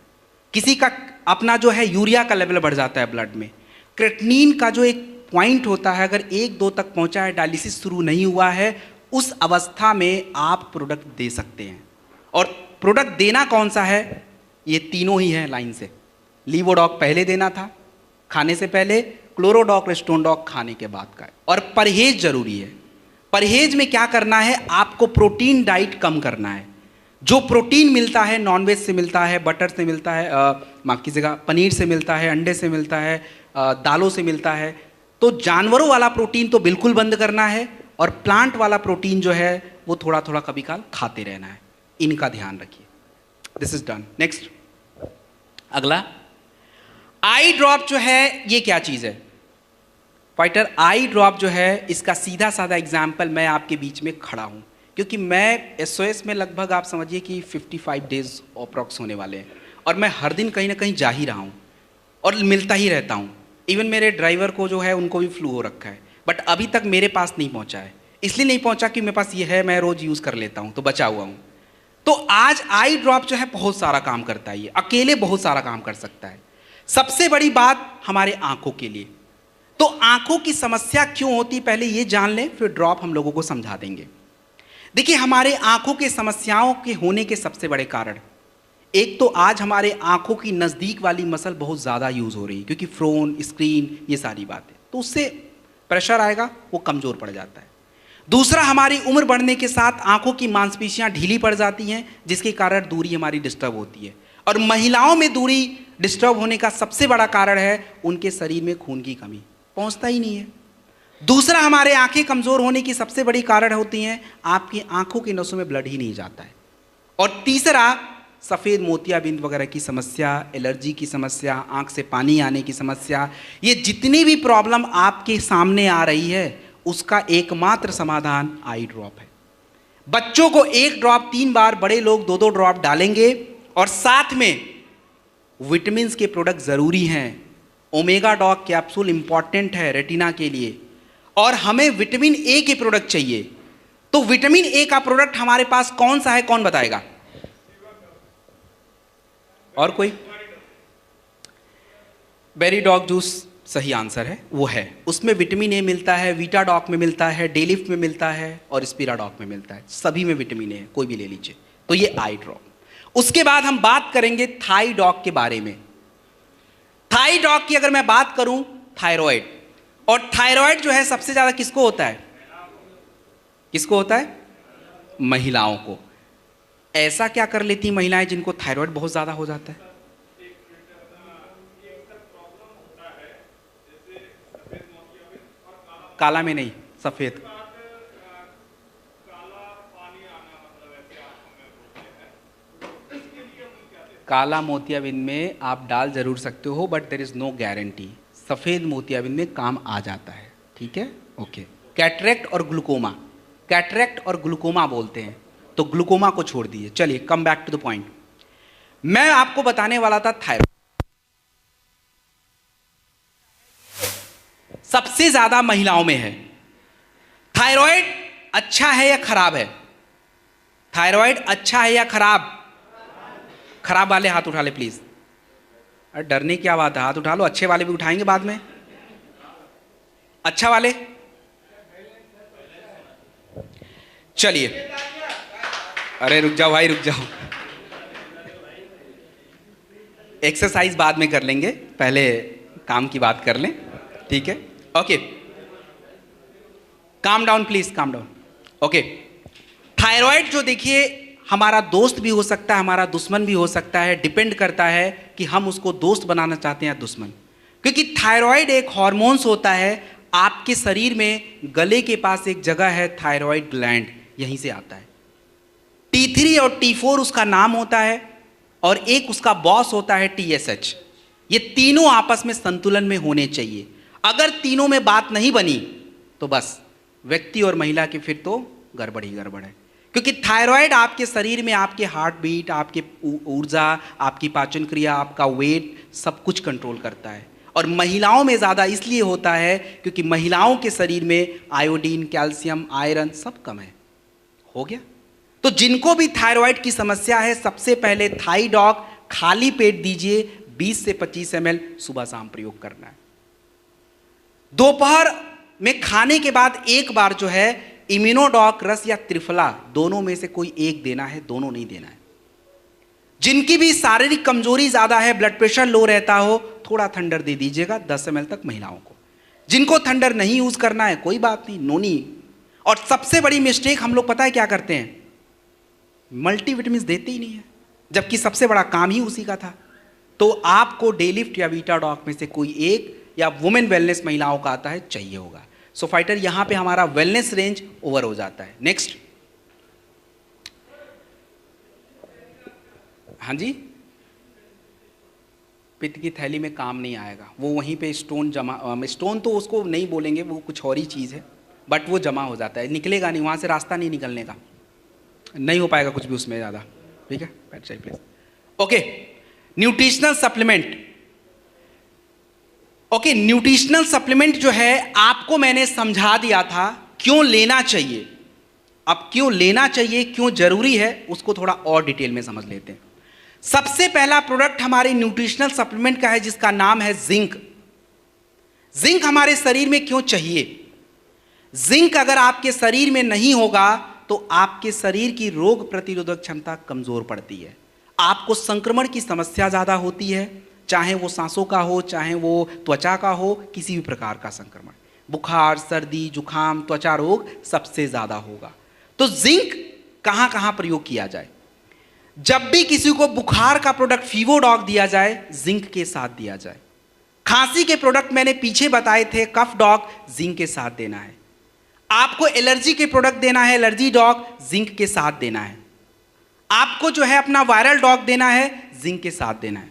किसी का अपना जो है यूरिया का लेवल बढ़ जाता है ब्लड में, क्रेटिनिन का जो एक पॉइंट होता है अगर 1-2 तक पहुंचा है, डायलिसिस शुरू नहीं हुआ है, उस अवस्था में आप प्रोडक्ट दे सकते हैं। और प्रोडक्ट देना कौन सा है, ये तीनों ही है लाइन से। लीवोडॉक पहले देना था खाने से पहले, क्लोरोडॉक स्टोन डॉक खाने के बाद का है। और परहेज जरूरी है। परहेज में क्या करना है, आपको प्रोटीन डाइट कम करना है। जो प्रोटीन मिलता है नॉनवेज से मिलता है, बटर से मिलता है, माफ कीजिएगा पनीर से मिलता है, अंडे से मिलता है, दालों से मिलता है, तो जानवरों वाला प्रोटीन तो बिल्कुल बंद करना है, और प्लांट वाला प्रोटीन जो है वो थोड़ा थोड़ा कभी काल खाते रहना है। इनका ध्यान रखिए। This is done. नेक्स्ट, अगला आई ड्रॉप जो है, ये क्या चीज़ है फाइटर? आई ड्रॉप जो है, इसका सीधा साधा एग्जाम्पल मैं आपके बीच में खड़ा हूँ, क्योंकि मैं SOS में लगभग आप समझिए कि 55 डेज अप्रॉक्स होने वाले हैं, और मैं हर दिन कहीं ना कहीं जा ही रहा हूँ और मिलता ही रहता हूँ। इवन मेरे ड्राइवर को जो है उनको भी फ्लू हो रखा है, बट अभी तक मेरे पास नहीं पहुँचा है। इसलिए नहीं पहुँचा कि मेरे पास ये है, मैं रोज़ यूज़ कर लेता हूँ तो बचा हुआ हूँ। तो आज आई ड्रॉप जो है बहुत सारा काम करता है, ये अकेले बहुत सारा काम कर सकता है। सबसे बड़ी बात हमारे आंखों के लिए, तो आंखों की समस्या क्यों होती है पहले ये जान लें, फिर ड्रॉप हम लोगों को समझा देंगे। देखिए हमारे आंखों के समस्याओं के होने के सबसे बड़े कारण, एक तो आज हमारे आंखों की नज़दीक वाली मसल बहुत ज़्यादा यूज़ हो रही है, क्योंकि फ़ोन, स्क्रीन, ये सारी बातें, तो उससे प्रेशर आएगा, वो कमज़ोर पड़ जाता है। दूसरा, हमारी उम्र बढ़ने के साथ आंखों की मांसपेशियां ढीली पड़ जाती हैं, जिसके कारण दूरी हमारी डिस्टर्ब होती है। और महिलाओं में दूरी डिस्टर्ब होने का सबसे बड़ा कारण है उनके शरीर में खून की कमी, पहुंचता ही नहीं है। दूसरा, हमारे आंखें कमज़ोर होने की सबसे बड़ी कारण होती हैं आपकी आंखों की नसों में ब्लड ही नहीं जाता है। और तीसरा, सफ़ेद मोतियाबिंद वगैरह की समस्या, एलर्जी की समस्या, आंख से पानी आने की समस्या, ये जितनी भी प्रॉब्लम आपके सामने आ रही है उसका एकमात्र समाधान आई ड्रॉप है। बच्चों को 1 ड्रॉप 3 बार, बड़े लोग 2-2 ड्रॉप डालेंगे, और साथ में विटामिन के प्रोडक्ट ज़रूरी हैं। ओमेगा डॉग कैप्सूल इंपॉर्टेंट है रेटिना के लिए, और हमें विटामिन ए के प्रोडक्ट चाहिए। तो विटामिन ए का प्रोडक्ट हमारे पास कौन सा है, कौन बताएगा? और कोई? बेरी डॉग जूस सही आंसर है, वो है। उसमें विटामिन ए मिलता है, वीटा डॉक में मिलता है, डेलिफ्ट में मिलता है, और स्पीरा डॉक में मिलता है। सभी में विटामिन ए है, कोई भी ले लीजिए। तो ये आई ड्रॉप। उसके बाद हम बात करेंगे थाई डॉग के बारे में। थाई डॉग की अगर मैं बात करूं, थायराइड, और थायराइड जो है सबसे ज्यादा किसको होता है? किसको होता है? महिलाओं को। ऐसा क्या कर लेती महिलाएं जिनको थायराइड बहुत ज्यादा हो जाता है? काला में नहीं, सफेद। काला मोतियाबिंद में आप डाल जरूर सकते हो, but there is no guarantee. सफेद मोतियाबिंद में काम आ जाता है, ठीक है, ओके। कैटरेक्ट और ग्लूकोमा, कैटरेक्ट और ग्लूकोमा बोलते हैं, तो ग्लूकोमा को छोड़ दीजिए। चलिए come back to the point. मैं आपको बताने वाला था थायराइड सबसे ज्यादा महिलाओं में है। थायराइड अच्छा है या खराब है? थायराइड अच्छा है या खराब? खराब वाले हाथ उठा ले प्लीज। अरे डरने की क्या बात है, हाथ उठा लो। अच्छे वाले भी उठाएंगे बाद में। अच्छा वाले, चलिए। अरे रुक जाओ भाई, रुक जाओ। एक्सरसाइज बाद में कर लेंगे, पहले काम की बात कर लें, ठीक है, okay. Calm down please, calm down, okay. Thyroid जो देखिए हमारा दोस्त भी हो सकता है, हमारा दुश्मन भी हो सकता है, डिपेंड करता है कि हम उसको दोस्त बनाना चाहते हैं या दुश्मन। क्योंकि थायराइड एक हार्मोन्स होता है आपके शरीर में। गले के पास एक जगह है थायराइड ग्लैंड, यहीं से आता है। T3 और T4 उसका नाम होता है, और एक उसका बॉस होता है TSH। ये तीनों आपस में संतुलन में होने चाहिए। अगर तीनों में बात नहीं बनी तो बस व्यक्ति और महिला की फिर तो गड़बड़ ही गड़बड़ है। क्योंकि थायराइड आपके शरीर में आपके हार्ट बीट, आपके ऊर्जा, आपकी पाचन क्रिया, आपका वेट, सब कुछ कंट्रोल करता है। और महिलाओं में ज़्यादा इसलिए होता है क्योंकि महिलाओं के शरीर में आयोडीन, कैल्शियम, आयरन सब कम है। हो गया? तो जिनको भी थायराइड की समस्या है, सबसे पहले थाई डॉग खाली पेट दीजिए, 20 से 25 ml सुबह शाम प्रयोग करना है। दोपहर में खाने के बाद एक बार जो है इम्यूनोडॉक रस या त्रिफला, दोनों में से कोई एक देना है, दोनों नहीं देना है। जिनकी भी शारीरिक कमजोरी ज्यादा है, ब्लड प्रेशर लो रहता हो, थोड़ा थंडर दे दीजिएगा 10 ml तक महिलाओं को। जिनको थंडर नहीं यूज करना है कोई बात नहीं, नोनी। और सबसे बड़ी मिस्टेक हम लोग पता है क्या करते हैं? मल्टीविटामिन देते ही नहीं है, जबकि सबसे बड़ा काम ही उसी का था। तो आपको डेलिफ्ट या वीटाडॉक में से कोई एक, या वुमेन वेलनेस महिलाओं का आता है, चाहिए होगा। सो फाइटर यहां पे हमारा वेलनेस रेंज ओवर हो जाता है। नेक्स्ट, हाँ जी, पित्त की थैली में काम नहीं आएगा, वो वहीं पे स्टोन जमा, स्टोन तो उसको नहीं बोलेंगे, वो कुछ और ही चीज़ है, बट वो जमा हो जाता है, निकलेगा नहीं, वहाँ से रास्ता नहीं निकलने का, नहीं हो पाएगा कुछ भी उसमें ज़्यादा, ठीक है। बैठ जाइए please. Okay, nutritional supplement. Okay, nutritional supplement जो है आपको मैंने समझा दिया था क्यों लेना चाहिए। अब क्यों लेना चाहिए, क्यों जरूरी है, उसको थोड़ा और डिटेल में समझ लेते हैं। सबसे पहला प्रोडक्ट हमारे न्यूट्रिशनल सप्लीमेंट का है, जिसका नाम है जिंक। जिंक हमारे शरीर में क्यों चाहिए? जिंक अगर आपके शरीर में नहीं होगा तो आपके शरीर की रोग प्रतिरोधक क्षमता कमजोर पड़ती है, आपको संक्रमण की समस्या ज्यादा होती है, चाहे वो सांसों का हो, चाहे वो त्वचा का हो, किसी भी प्रकार का संक्रमण, बुखार, सर्दी, जुखाम, त्वचा रोग सबसे ज्यादा होगा। तो जिंक कहां कहां प्रयोग किया जाए? जब भी किसी को बुखार का प्रोडक्ट फीवोडॉग दिया जाए, जिंक के साथ दिया जाए। खांसी के प्रोडक्ट मैंने पीछे बताए थे, कफ डॉग जिंक के साथ देना है। आपको एलर्जी के प्रोडक्ट देना है, एलर्जी डॉग जिंक के साथ देना है। आपको जो है अपना वायरल डॉग देना है, जिंक के साथ देना है।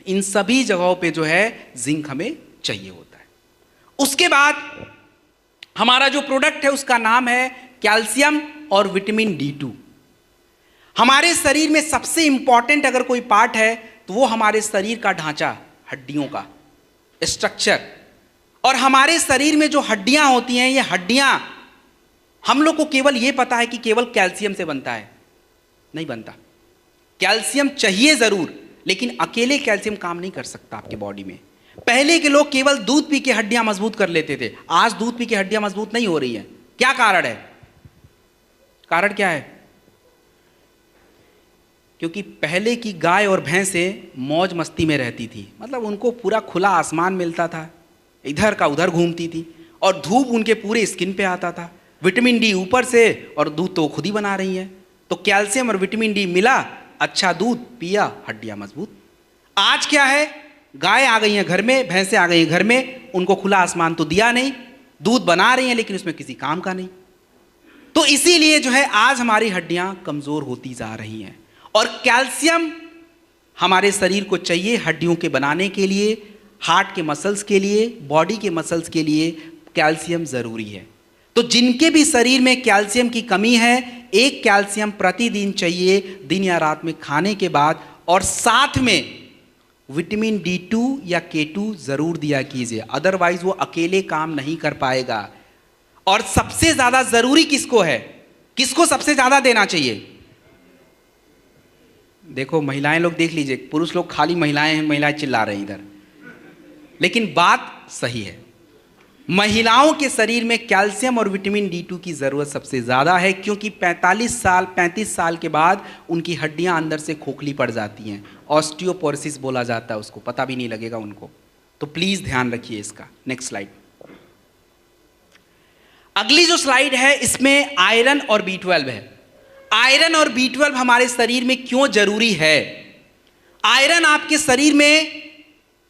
इन सभी जगहों पे जो है जिंक हमें चाहिए होता है। उसके बाद हमारा जो प्रोडक्ट है उसका नाम है कैल्शियम और विटामिन D2। हमारे शरीर में सबसे इंपॉर्टेंट अगर कोई पार्ट है तो वो हमारे शरीर का ढांचा, हड्डियों का स्ट्रक्चर। और हमारे शरीर में जो हड्डियां होती हैं, ये हड्डियां हम लोग को केवल ये पता है कि केवल कैल्शियम से बनता है, नहीं बनता। कैल्शियम चाहिए जरूर, लेकिन अकेले कैल्शियम काम नहीं कर सकता आपके बॉडी में। पहले के लोग केवल दूध पी के हड्डियां मजबूत कर लेते थे, आज दूध पी के हड्डियां मजबूत नहीं हो रही हैं। क्या कारण है? कारण क्या है? क्योंकि पहले की गाय और भैंसें मौज मस्ती में रहती थी, मतलब उनको पूरा खुला आसमान मिलता था, इधर का उधर घूमती थी और धूप उनके पूरे स्किन पे आता था, विटामिन डी ऊपर से, और दूध तो खुद ही बना रही हैं, तो कैल्शियम और विटामिन डी मिला, अच्छा दूध पिया, हड्डियां मजबूत। आज क्या है, गाय आ गई हैं घर में, भैंसें आ गई हैं घर में, उनको खुला आसमान तो दिया नहीं, दूध बना रही हैं लेकिन उसमें किसी काम का नहीं। तो इसीलिए जो है आज हमारी हड्डियां कमजोर होती जा रही हैं। और कैल्शियम हमारे शरीर को चाहिए हड्डियों के बनाने के लिए, हार्ट के मसल्स के लिए, बॉडी के मसल्स के लिए कैल्शियम जरूरी है। तो जिनके भी शरीर में कैल्शियम की कमी है, एक कैल्शियम प्रतिदिन चाहिए दिन या रात में खाने के बाद, और साथ में विटामिन D2 या K2 जरूर दिया कीजिए, अदरवाइज वो अकेले काम नहीं कर पाएगा। और सबसे ज्यादा जरूरी किसको है, किसको सबसे ज्यादा देना चाहिए? देखो महिलाएं लोग देख लीजिए, पुरुष लोग खाली महिलाएं हैं, महिलाएं चिल्ला रहे हैं इधर, लेकिन बात सही है, महिलाओं के शरीर में कैल्शियम और विटामिन D2 की जरूरत सबसे ज्यादा है, क्योंकि 35 साल के बाद उनकी हड्डियां अंदर से खोखली पड़ जाती हैं, ऑस्टियोपोरोसिस बोला जाता है उसको, पता भी नहीं लगेगा उनको। तो प्लीज ध्यान रखिए इसका। Next slide. अगली जो स्लाइड है इसमें आयरन और B12 है। आयरन और B12 हमारे शरीर में क्यों जरूरी है? आयरन आपके शरीर में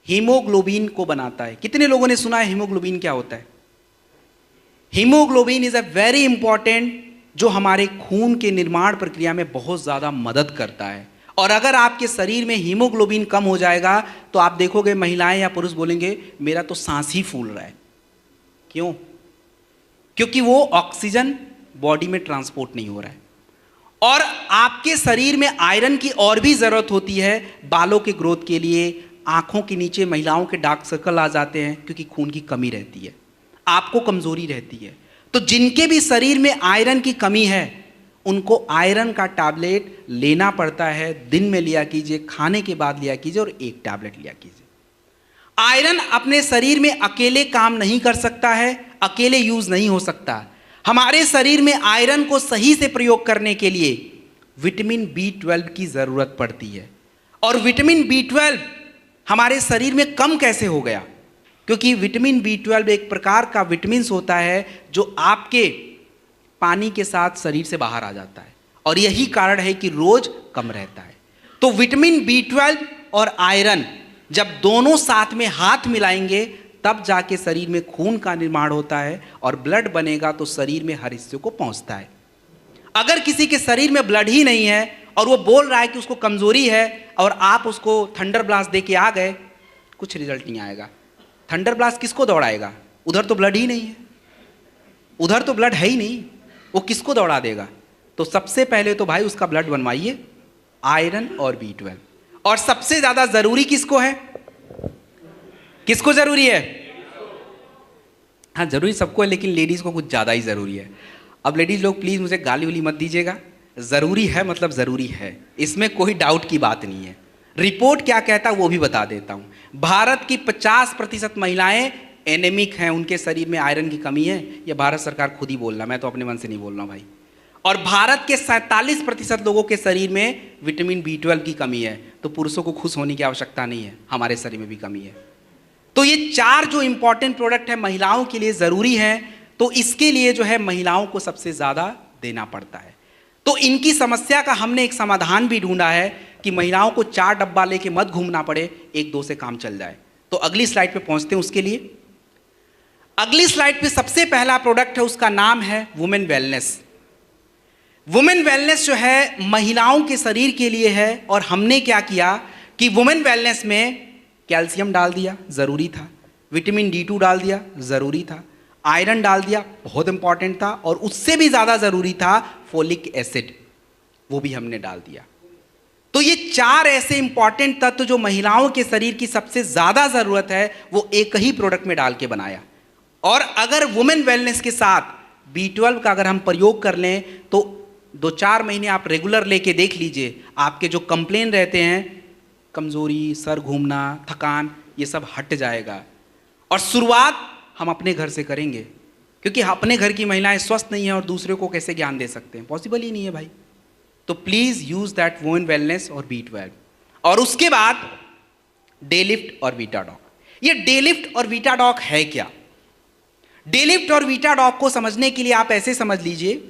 हीमोग्लोबिन को बनाता है। कितने लोगों ने सुना है हीमोग्लोबिन क्या होता है? Haemoglobin is a very important, जो हमारे खून के निर्माण प्रक्रिया में बहुत ज्यादा मदद करता है। और अगर आपके शरीर में हीमोग्लोबिन कम हो जाएगा तो आप देखोगे महिलाएं या पुरुष बोलेंगे मेरा तो सांस ही फूल रहा है। क्यों? क्योंकि वो ऑक्सीजन बॉडी में ट्रांसपोर्ट नहीं हो रहा है। और आपके शरीर में आयरन की और भी जरूरत होती है, बालों के ग्रोथ के लिए, आंखों के नीचे महिलाओं के डार्क सर्कल आ जाते हैं क्योंकि खून की कमी रहती है, आपको कमजोरी रहती है। तो जिनके भी शरीर में आयरन की कमी है उनको आयरन का टैबलेट लेना पड़ता है। दिन में लिया कीजिए, खाने के बाद लिया कीजिए, और एक टैबलेट लिया कीजिए। आयरन अपने शरीर में अकेले काम नहीं कर सकता है, अकेले यूज नहीं हो सकता। हमारे शरीर में आयरन को सही से प्रयोग करने के लिए विटामिन B12 की जरूरत पड़ती है। और विटामिन B12 हमारे शरीर में कम कैसे हो गया? क्योंकि विटामिन B12 एक प्रकार का विटामिन होता है जो आपके पानी के साथ शरीर से बाहर आ जाता है, और यही कारण है कि रोज कम रहता है। तो विटामिन B12 और आयरन जब दोनों साथ में हाथ मिलाएंगे तब जाके शरीर में खून का निर्माण होता है और ब्लड बनेगा, तो शरीर में हर हिस्से को पहुंचता है। अगर किसी के शरीर में ब्लड ही नहीं है और वो बोल रहा है कि उसको कमजोरी है, और आप उसको थंडर ब्लास्ट दे के आ गए, कुछ रिजल्ट नहीं आएगा। थंडर ब्लास्ट किसको दौड़ाएगा? उधर तो ब्लड ही नहीं है, उधर तो ब्लड है ही नहीं, वो किसको दौड़ा देगा? तो सबसे पहले तो भाई उसका ब्लड बनवाइए, आयरन और B12। और सबसे ज्यादा जरूरी किसको है? किसको जरूरी है? हाँ जरूरी सबको है, लेकिन लेडीज को कुछ ज्यादा ही जरूरी है। अब लेडीज लोग प्लीज मुझे गाली वाली मत दीजिएगा, जरूरी है मतलब जरूरी है, इसमें कोई डाउट की बात नहीं है। रिपोर्ट क्या कहता है वो भी बता देता हूं। भारत की 50% महिलाएं एनेमिक हैं, उनके शरीर में आयरन की कमी है। ये भारत सरकार खुद ही बोल रहा, मैं तो अपने मन से नहीं बोल रहा हूं भाई। और भारत के 47% लोगों के शरीर में विटामिन B12 की कमी है। तो पुरुषों को खुश होने की आवश्यकता नहीं है, हमारे शरीर में भी कमी है। तो ये 4 जो इंपॉर्टेंट प्रोडक्ट है महिलाओं के लिए जरूरी है, तो इसके लिए जो है महिलाओं को सबसे ज्यादा देना पड़ता है। तो इनकी समस्या का हमने एक समाधान भी ढूंढा है कि महिलाओं को 4 डब्बा लेके मत घूमना पड़े, 1-2 से काम चल जाए। तो अगली स्लाइड पे पहुंचते हैं उसके लिए। अगली स्लाइड पे सबसे पहला प्रोडक्ट है, उसका नाम है वुमेन वेलनेस। वुमेन वेलनेस जो है महिलाओं के शरीर के लिए है, और हमने क्या किया कि वुमेन वेलनेस में कैल्शियम डाल दिया, जरूरी था, विटामिन D2 डाल दिया, जरूरी था, आयरन डाल दिया, बहुत इंपॉर्टेंट था, और उससे भी ज्यादा जरूरी था फोलिक एसिड, वो भी हमने डाल दिया। तो ये 4 ऐसे इंपॉर्टेंट तत्व जो महिलाओं के शरीर की सबसे ज्यादा जरूरत है, वो एक ही प्रोडक्ट में डाल के बनाया। और अगर वुमेन वेलनेस के साथ B12 का अगर हम प्रयोग कर लें तो 2-4 महीने आप रेगुलर लेके देख लीजिए, आपके जो कंप्लेन रहते हैं, कमजोरी, सर घूमना, थकान, ये सब हट जाएगा। और शुरुआत हम अपने घर से करेंगे, क्योंकि अपने घर की महिलाएं स्वस्थ नहीं है और दूसरे को कैसे ज्ञान दे सकते हैं? पॉसिबल ही नहीं है भाई। तो प्लीज यूज दैट वोन वेलनेस और B12। और उसके बाद डे लिफ्ट और वीटाडॉक। ये डे लिफ्ट और वीटाडॉक है क्या? डे लिफ्ट और वीटाडॉक को समझने के लिए आप ऐसे समझ लीजिए,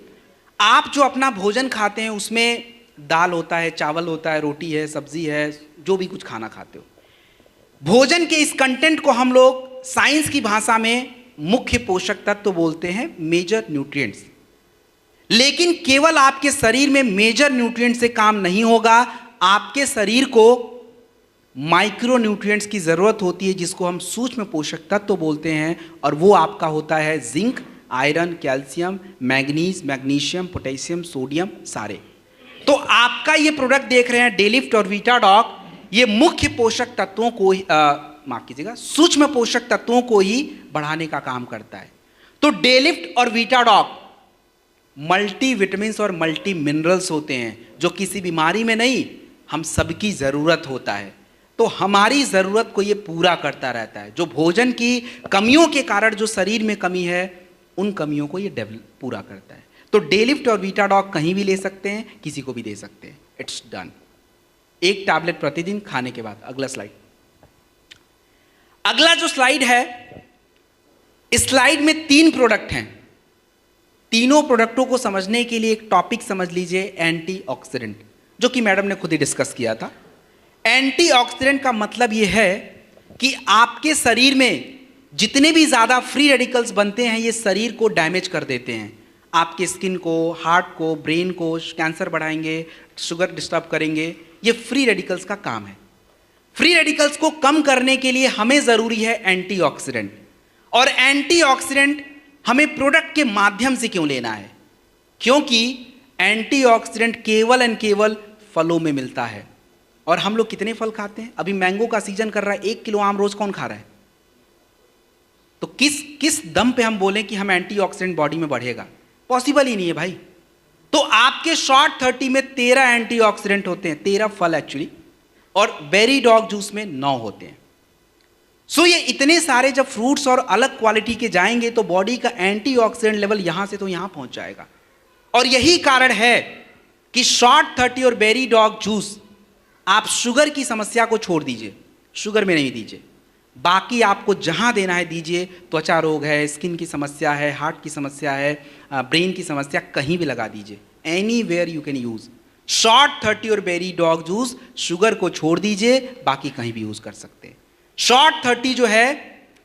आप जो अपना भोजन खाते हैं उसमें दाल होता है, चावल होता है, रोटी है, सब्जी है, जो भी कुछ खाना खाते हो, भोजन के इस कंटेंट को हम लोग साइंस की भाषा में मुख्य पोषक तत्व बोलते हैं, मेजर न्यूट्रिएंट्स। लेकिन केवल आपके शरीर में मेजर न्यूट्रिएंट से काम नहीं होगा, आपके शरीर को माइक्रो न्यूट्रिएंट्स की जरूरत होती है, जिसको हम सूक्ष्म पोषक तत्व बोलते हैं, और वो आपका होता है zinc, iron, calcium, manganese, magnesium, potassium, sodium, सारे। तो आपका ये प्रोडक्ट देख रहे हैं डे लिफ्ट और वीटाडॉक, ये मुख्य पोषक तत्वों को माफ कीजिएगा, सूक्ष्म पोषक तत्वों को ही बढ़ाने का काम करता है। तो डे लिफ्ट और वीटाडॉक मल्टी विटामिन्स और मल्टी मिनरल्स होते हैं, जो किसी बीमारी में नहीं, हम सबकी जरूरत होता है। तो हमारी जरूरत को ये पूरा करता रहता है। जो भोजन की कमियों के कारण जो शरीर में कमी है, उन कमियों को ये पूरा करता है। तो डे लिफ्ट और वीटाडॉक कहीं भी ले सकते हैं, किसी को भी दे सकते हैं। It's done. एक टैबलेट प्रतिदिन खाने के बाद। अगला स्लाइड। अगला जो स्लाइड है, इस स्लाइड में 3 प्रोडक्ट हैं। तीनों प्रोडक्टों को समझने के लिए एक टॉपिक समझ लीजिए, एंटीऑक्सीडेंट, जो कि मैडम ने खुद ही डिस्कस किया था। एंटीऑक्सीडेंट का मतलब यह है कि आपके शरीर में जितने भी ज्यादा फ्री रेडिकल्स बनते हैं, ये शरीर को डैमेज कर देते हैं। आपके स्किन को, हार्ट को, ब्रेन को, कैंसर बढ़ाएंगे, शुगर डिस्टर्ब करेंगे। ये फ्री रेडिकल्स का काम है। फ्री रेडिकल्स को कम करने के लिए हमें जरूरी है एंटीऑक्सीडेंट। और एंटीऑक्सीडेंट हमें प्रोडक्ट के माध्यम से क्यों लेना है? क्योंकि एंटीऑक्सीडेंट केवल एंड केवल फलों में मिलता है। और हम लोग कितने फल खाते हैं? अभी मैंगो का सीजन कर रहा है, 1 किलो आम रोज कौन खा रहा है? तो किस दम पे हम बोलें कि हम एंटीऑक्सीडेंट बॉडी में बढ़ेगा? पॉसिबल ही नहीं है भाई। तो आपके शॉर्ट 30 में 13 एंटीऑक्सीडेंट होते हैं, 13 फल एक्चुअली, और बेरी डॉग जूस में 9 होते हैं। सो ये इतने सारे जब फ्रूट्स और अलग क्वालिटी के जाएंगे, तो बॉडी का एंटीऑक्सीडेंट लेवल यहां से तो यहां पहुंच जाएगा। और यही कारण है कि शॉर्ट 30 और बेरी डॉग जूस, आप शुगर की समस्या को छोड़ दीजिए, शुगर में नहीं दीजिए, बाकी आपको जहां देना है दीजिए। त्वचा रोग है, स्किन की समस्या है, हार्ट की समस्या है, ब्रेन की समस्या, कहीं भी लगा दीजिए। Anywhere you can use short 30 और बेरी डॉग जूस। शुगर को छोड़ दीजिए, बाकी कहीं भी यूज कर सकते हैं। शॉर्ट 30 जो है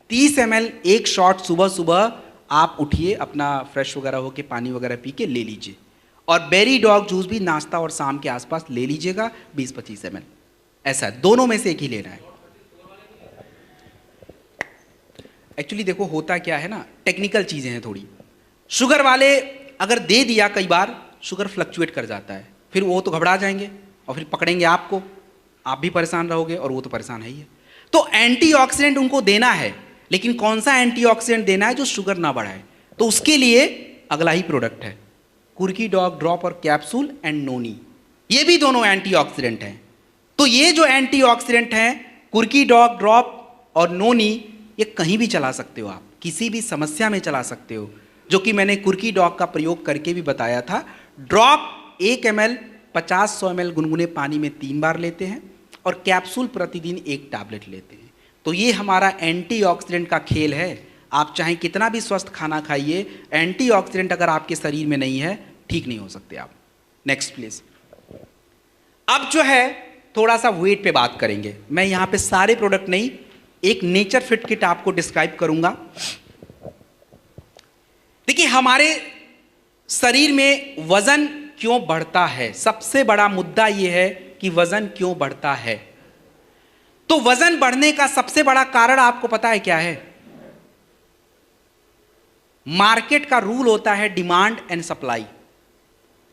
30 ml, एक शॉट सुबह सुबह आप उठिए, अपना फ्रेश वगैरह होके पानी वगैरह पी के ले लीजिए। और बेरी डॉग जूस भी नाश्ता और शाम के आसपास ले लीजिएगा, 20-25 ml। ऐसा है, दोनों में से एक ही लेना है। एक्चुअली देखो होता क्या है ना, टेक्निकल चीजें हैं थोड़ी। शुगर वाले अगर दे दिया, कई बार शुगर फ्लक्चुएट कर जाता है, फिर वो तो घबरा जाएंगे और फिर पकड़ेंगे आपको, आप भी परेशान रहोगे और वो तो परेशान है ही है। तो एंटीऑक्सीडेंट उनको देना है, लेकिन कौन सा एंटीऑक्सीडेंट देना है जो शुगर ना बढ़ाए? तो उसके लिए अगला ही प्रोडक्ट है, कुर्की डॉग ड्रॉप और कैप्सूल एंड नोनी। ये भी दोनों एंटीऑक्सीडेंट हैं। तो ये जो एंटीऑक्सीडेंट हैं, कुर्की डॉग ड्रॉप और नोनी, ये कहीं भी चला सकते हो आप, किसी भी समस्या में चला सकते हो, जो कि मैंने कुर्की डॉग का प्रयोग करके भी बताया था। ड्रॉप 1 ml 50-100 ml गुनगुने पानी में 3 बार लेते हैं, और कैप्सूल प्रतिदिन 1 टैबलेट लेते हैं। तो ये हमारा एंटीऑक्सीडेंट का खेल है। आप चाहे कितना भी स्वस्थ खाना खाइए, एंटीऑक्सीडेंट अगर आपके शरीर में नहीं है, ठीक नहीं हो सकते आप। Next please. अब जो है थोड़ा सा वेट पे बात करेंगे। मैं यहां पे सारे प्रोडक्ट नहीं, एक नेचर फिट किट आपको डिस्क्राइब करूंगा। देखिए हमारे शरीर में वजन क्यों बढ़ता है, सबसे बड़ा मुद्दा यह है कि वजन क्यों बढ़ता है। तो वजन बढ़ने का सबसे बड़ा कारण आपको पता है क्या है? मार्केट का रूल होता है डिमांड एंड सप्लाई।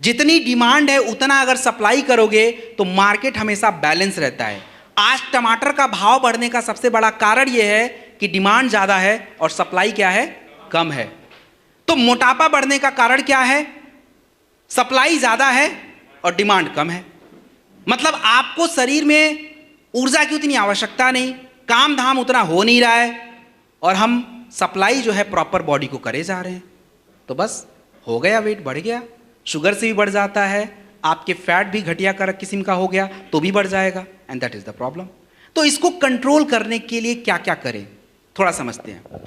जितनी डिमांड है उतना अगर सप्लाई करोगे तो मार्केट हमेशा बैलेंस रहता है। आज टमाटर का भाव बढ़ने का सबसे बड़ा कारण यह है कि डिमांड ज्यादा है और सप्लाई क्या है? कम है। तो मोटापा बढ़ने का कारण क्या है? सप्लाई ज्यादा है और डिमांड कम है। मतलब आपको शरीर में ऊर्जा की उतनी आवश्यकता नहीं, काम धाम उतना हो नहीं रहा है, और हम सप्लाई जो है प्रॉपर बॉडी को करे जा रहे हैं, तो बस हो गया, वेट बढ़ गया। शुगर से भी बढ़ जाता है, आपके फैट भी घटिया कर किस्म का हो गया तो भी बढ़ जाएगा, and that is the problem. तो इसको कंट्रोल करने के लिए क्या क्या करें, थोड़ा समझते हैं।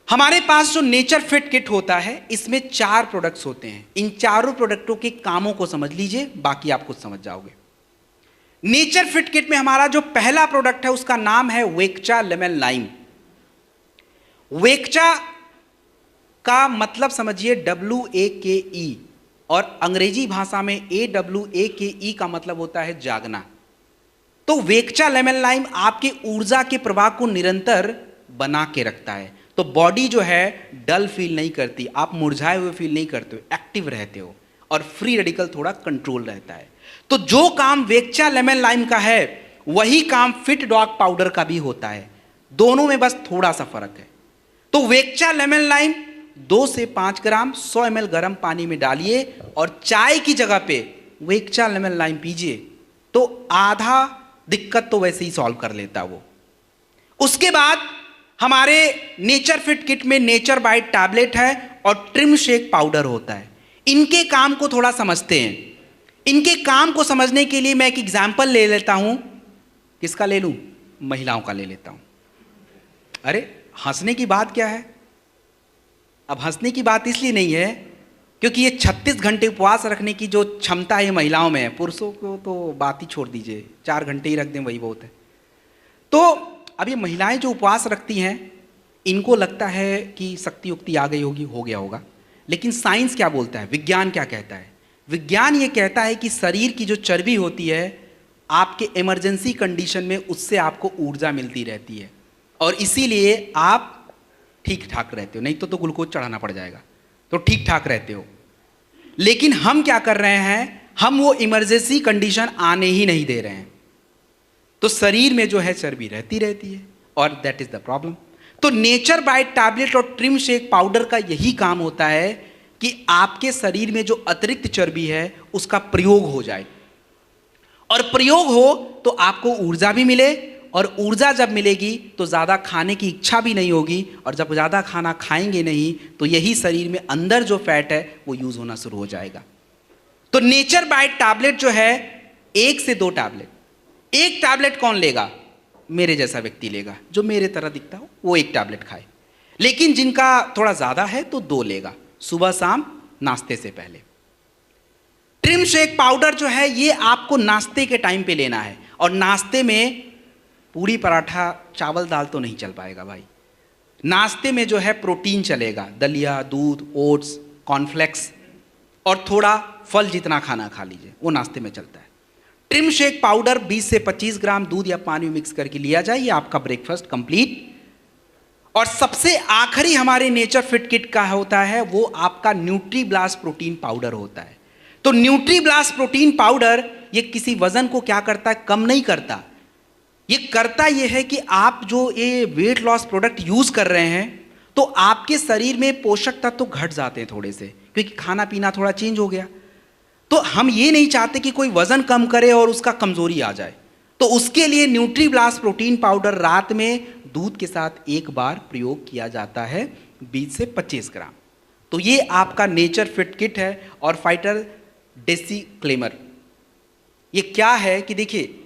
हमारे पास जो नेचर फिट किट होता है इसमें 4 प्रोडक्ट्स होते हैं। इन चारों प्रोडक्टों के कामों को समझ लीजिए, बाकी आप खुद समझ जाओगे। नेचर फिट किट में हमारा जो पहला प्रोडक्ट है उसका नाम है वेक्चा लेमन लाइम। वेक्चा का मतलब समझिए WAKE, और अंग्रेजी भाषा में AWAKE का मतलब होता है जागना। तो वेक्चा लेमन लाइम आपके ऊर्जा के प्रवाह को निरंतर बना के रखता है। तो बॉडी जो है डल फील नहीं करती, आप मुरझाए हुए फील नहीं करते हो, एक्टिव रहते हो, और फ्री रेडिकल थोड़ा कंट्रोल रहता है। तो जो काम वेक्चा लेमन लाइम का है वही काम फिट डॉग पाउडर का भी होता है, दोनों में बस थोड़ा सा फर्क है। तो वेक्चा लेमन लाइम 2 से 5 ग्राम 100 ml गर्म पानी में डालिए और चाय की जगह पे वेक्चा लेमन लाइम पीजिए, तो आधा दिक्कत तो वैसे ही सॉल्व कर लेता वो। उसके बाद हमारे नेचर फिट किट में नेचर बाइट टैबलेट है और ट्रिम शेक पाउडर होता है। इनके काम को थोड़ा समझते हैं। इनके काम को समझने के लिए मैं एक एग्जाम्पल ले लेता हूं। किसका ले लूं? महिलाओं का ले लेता हूं। अरे हंसने की बात क्या है? अब हंसने की बात इसलिए नहीं है क्योंकि ये 36 घंटे उपवास रखने की जो क्षमता है महिलाओं में है, पुरुषों को तो बात ही छोड़ दीजिए, 4 घंटे ही रख दें वही बहुत है। तो अब ये महिलाएं जो उपवास रखती हैं इनको लगता है कि शक्ति उक्ति आ गई होगी, हो गया होगा, लेकिन साइंस क्या बोलता है, विज्ञान क्या कहता है? विज्ञान ये कहता है कि शरीर की जो चर्बी होती है आपके इमरजेंसी कंडीशन में उससे आपको ऊर्जा मिलती रहती है, और इसीलिए आप ठीक ठाक रहते हो। नहीं तो ग्लूकोज चढ़ाना पड़ जाएगा, तो ठीक ठाक रहते हो। लेकिन हम क्या कर रहे हैं, हम वो इमरजेंसी कंडीशन आने ही नहीं दे रहे हैं, तो शरीर में जो है चर्बी रहती है, और दैट इज द प्रॉब्लम। तो नेचर बाइट टैबलेट और ट्रिम शेक पाउडर का यही काम होता है कि आपके शरीर में जो अतिरिक्त चर्बी है उसका प्रयोग हो जाए, और प्रयोग हो तो आपको ऊर्जा भी मिले, और ऊर्जा जब मिलेगी तो ज़्यादा खाने की इच्छा भी नहीं होगी, और जब ज़्यादा खाना खाएंगे नहीं तो यही शरीर में अंदर जो फैट है वो यूज़ होना शुरू हो जाएगा। तो नेचर बाइट टैबलेट जो है 1 से 2 टैबलेट, एक टैबलेट कौन लेगा? मेरे जैसा व्यक्ति लेगा, जो मेरे तरह दिखता हो वो 1 टैबलेट खाए, लेकिन जिनका थोड़ा ज़्यादा है तो 2 लेगा, सुबह शाम नाश्ते से पहले। ट्रिम शेक पाउडर जो है ये आपको नाश्ते के टाइम पे लेना है, और नाश्ते में पूरी पराठा चावल दाल तो नहीं चल पाएगा भाई। नाश्ते में जो है प्रोटीन चलेगा, दलिया, दूध, ओट्स, कॉर्नफ्लेक्स और थोड़ा फल जितना खाना खा लीजिए, वो नाश्ते में चलता है। ट्रिम शेक पाउडर 20 से 25 ग्राम दूध या पानी में मिक्स करके लिया जाए, ये आपका ब्रेकफास्ट कंप्लीट। और सबसे आखिरी हमारे नेचर फिट किट का होता है वो आपका न्यूट्री ब्लास्ट प्रोटीन पाउडर होता है। तो न्यूट्री ब्लास्ट प्रोटीन पाउडर ये किसी वजन को क्या करता है, कम नहीं करता। ये करता ये है कि आप जो ये वेट लॉस प्रोडक्ट यूज कर रहे हैं तो आपके शरीर में पोषक तत्व तो घट जाते हैं थोड़े से, क्योंकि खाना पीना थोड़ा चेंज हो गया। तो हम ये नहीं चाहते कि कोई वजन कम करे और उसका कमजोरी आ जाए, तो उसके लिए न्यूट्री ब्लास्ट प्रोटीन पाउडर रात में दूध के साथ 1 बार प्रयोग किया जाता है 20 से 25 ग्राम। तो ये आपका नेचर फिट किट है। और फाइटर डेसीक्लेमर ये क्या है कि देखिए,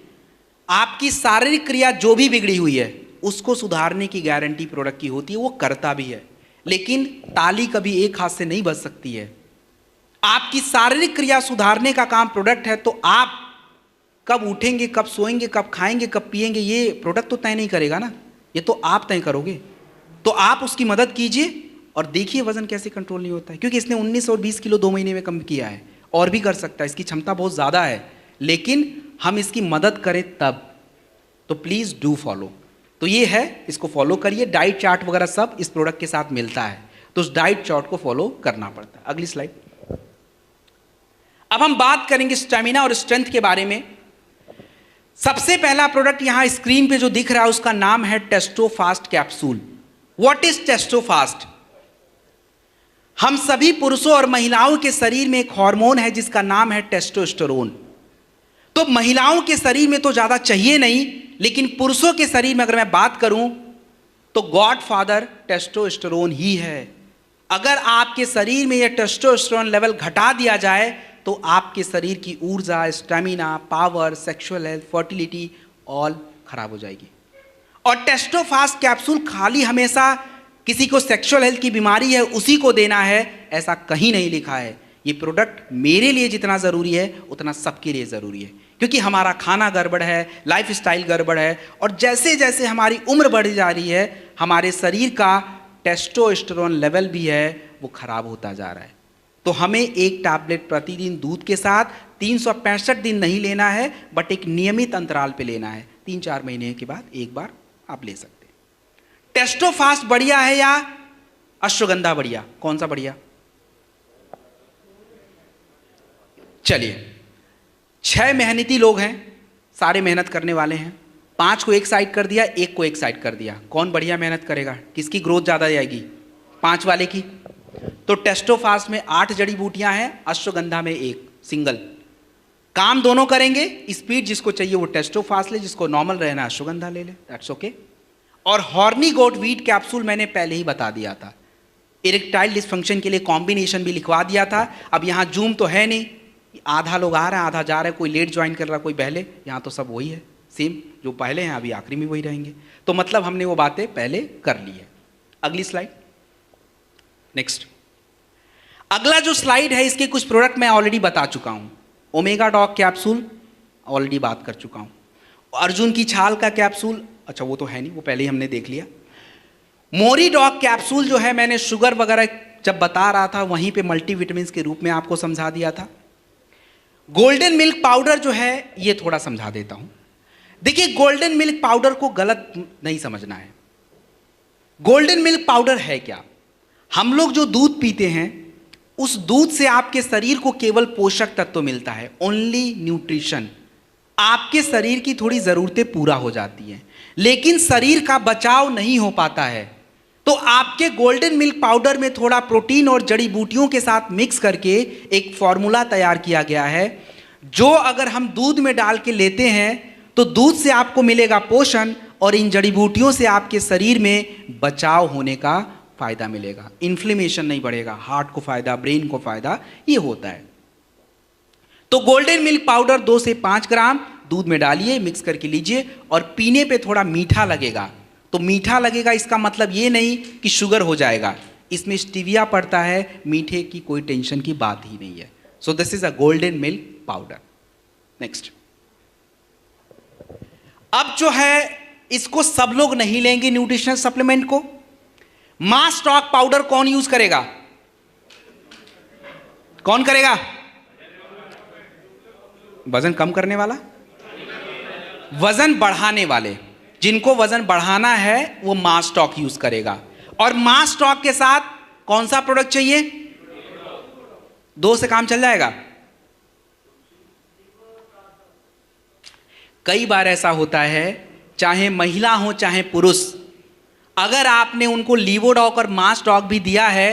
आपकी शारीरिक क्रिया जो भी बिगड़ी हुई है उसको सुधारने की गारंटी प्रोडक्ट की होती है, वो करता भी है, लेकिन ताली कभी एक हाथ से नहीं बज सकती है। आपकी शारीरिक क्रिया सुधारने का काम प्रोडक्ट है, तो आप कब उठेंगे, कब सोएंगे, कब खाएंगे, कब पिएंगे, ये प्रोडक्ट तो तय नहीं करेगा ना, ये तो आप तय करोगे। तो आप उसकी मदद कीजिए और देखिए वजन कैसे कंट्रोल नहीं होता है, क्योंकि इसने 19 और 20 किलो 2 महीने में कम किया है, और भी कर सकता है, इसकी क्षमता बहुत ज़्यादा है, लेकिन हम इसकी मदद करें तब। तो प्लीज़ डू फॉलो। तो ये है, इसको फॉलो करिए। डाइट चार्ट वगैरह सब इस प्रोडक्ट के साथ मिलता है, तो उस डाइट चार्ट को फॉलो करना पड़ता है। अगली स्लाइड। अब हम बात करेंगे स्टेमिना और स्ट्रेंथ के बारे में। सबसे पहला प्रोडक्ट यहां स्क्रीन पे जो दिख रहा है उसका नाम है Testofast capsule. What is Testofast? हम सभी पुरुषों और महिलाओं के शरीर में एक हार्मोन है जिसका नाम है टेस्टोस्टेरोन। तो महिलाओं के शरीर में तो ज्यादा चाहिए नहीं, लेकिन पुरुषों के शरीर में अगर मैं बात करूं तो गॉड फादर टेस्टोस्टेरोन ही है। अगर आपके शरीर में यह टेस्टोस्टेरोन लेवल घटा दिया जाए तो आपके शरीर की ऊर्जा, stamina, power, sexual health, fertility all खराब हो जाएगी। और टेस्टोफास्ट कैप्सूल खाली हमेशा किसी को सेक्सुअल हेल्थ की बीमारी है उसी को देना है, ऐसा कहीं नहीं लिखा है। ये प्रोडक्ट मेरे लिए जितना ज़रूरी है उतना सबके लिए ज़रूरी है, क्योंकि हमारा खाना गड़बड़ है, लाइफ स्टाइल गड़बड़ है, और जैसे जैसे हमारी उम्र बढ़ जा रही है हमारे शरीर का टेस्टोस्टेरोन लेवल भी है वो खराब होता जा रहा है। तो हमें एक टैबलेट प्रतिदिन दूध के साथ 365 दिन नहीं लेना है, बट एक नियमित अंतराल पे लेना है। 3-4 महीने के बाद एक बार आप ले सकते हैं। टेस्टोफास्ट बढ़िया है या अश्वगंधा बढ़िया? कौन सा बढ़िया? चलिए, 6 मेहनती लोग हैं, सारे मेहनत करने वाले हैं। 5 को एक साइड कर दिया, 1 को एक साइड कर दिया। कौन बढ़िया मेहनत करेगा? किसकी ग्रोथ ज़्यादा जाएगी? 5 वाले की। तो टेस्टोफास्ट में 8 जड़ी बूटियां हैं, अश्वगंधा में 1 सिंगल। काम दोनों करेंगे। स्पीड जिसको चाहिए वो टेस्टोफास्ट ले, जिसको नॉर्मल रहना अश्वगंधा ले ले, दैट्स ओके। और हॉर्नी गोट वीट कैप्सूल मैंने पहले ही बता दिया था। इरेक्टाइल डिसफंक्शन के लिए कॉम्बिनेशन भी लिखवा दिया था। अब यहाँ जूम तो है नहीं, आधा लोग आ रहे हैं आधा जा रहे हैं, कोई लेट ज्वाइन कर रहा कोई पहले। यहाँ तो सब वही है, सेम जो पहले हैं अभी आखिरी में वही रहेंगे। तो मतलब हमने वो बातें पहले कर ली है। अगली स्लाइड, नेक्स्ट। अगला जो स्लाइड है इसके कुछ प्रोडक्ट मैं ऑलरेडी बता चुका हूं। ओमेगा डॉग कैप्सूल ऑलरेडी बात कर चुका हूं। अर्जुन की छाल का कैप्सूल, अच्छा वो तो है नहीं, वो पहले ही हमने देख लिया। मोरी डॉग कैप्सूल जो है मैंने शुगर वगैरह जब बता रहा था वहीं पे मल्टीविटामिन के रूप में आपको समझा दिया था। गोल्डन मिल्क पाउडर जो है ये थोड़ा समझा देता हूं। देखिए, गोल्डन मिल्क पाउडर को गलत नहीं समझना है। गोल्डन मिल्क पाउडर है क्या? हम लोग जो दूध पीते हैं उस दूध से आपके शरीर को केवल पोषक तत्व मिलता है, ओनली न्यूट्रिशन। आपके शरीर की थोड़ी ज़रूरतें पूरा हो जाती हैं, लेकिन शरीर का बचाव नहीं हो पाता है। तो आपके गोल्डन मिल्क पाउडर में थोड़ा प्रोटीन और जड़ी बूटियों के साथ मिक्स करके एक फॉर्मूला तैयार किया गया है, जो अगर हम दूध में डाल के लेते हैं तो दूध से आपको मिलेगा पोषण और इन जड़ी बूटियों से आपके शरीर में बचाव होने का फायदा मिलेगा। इन्फ्लेमेशन नहीं बढ़ेगा, हार्ट को फायदा, ब्रेन को फायदा, ये होता है। तो गोल्डन मिल्क पाउडर 2 से 5 ग्राम दूध में डालिए, मिक्स करके लीजिए, और पीने पे थोड़ा मीठा लगेगा। तो मीठा लगेगा इसका मतलब ये नहीं कि शुगर हो जाएगा, इसमें स्टीविया पड़ता है, मीठे की कोई टेंशन की बात ही नहीं है। So this is a golden milk powder. Next, अब जो है इसको सब लोग नहीं लेंगे न्यूट्रिशनल सप्लीमेंट को। मास स्टॉक पाउडर कौन यूज करेगा? कौन करेगा? वजन कम करने वाला, वजन बढ़ाने वाले। जिनको वजन बढ़ाना है वो मास स्टॉक यूज करेगा। और मास स्टॉक के साथ कौन सा प्रोडक्ट चाहिए? 2 से काम चल जाएगा। कई बार ऐसा होता है, चाहे महिला हो चाहे पुरुष, अगर आपने उनको लीवोडॉक और मास डॉक भी दिया है,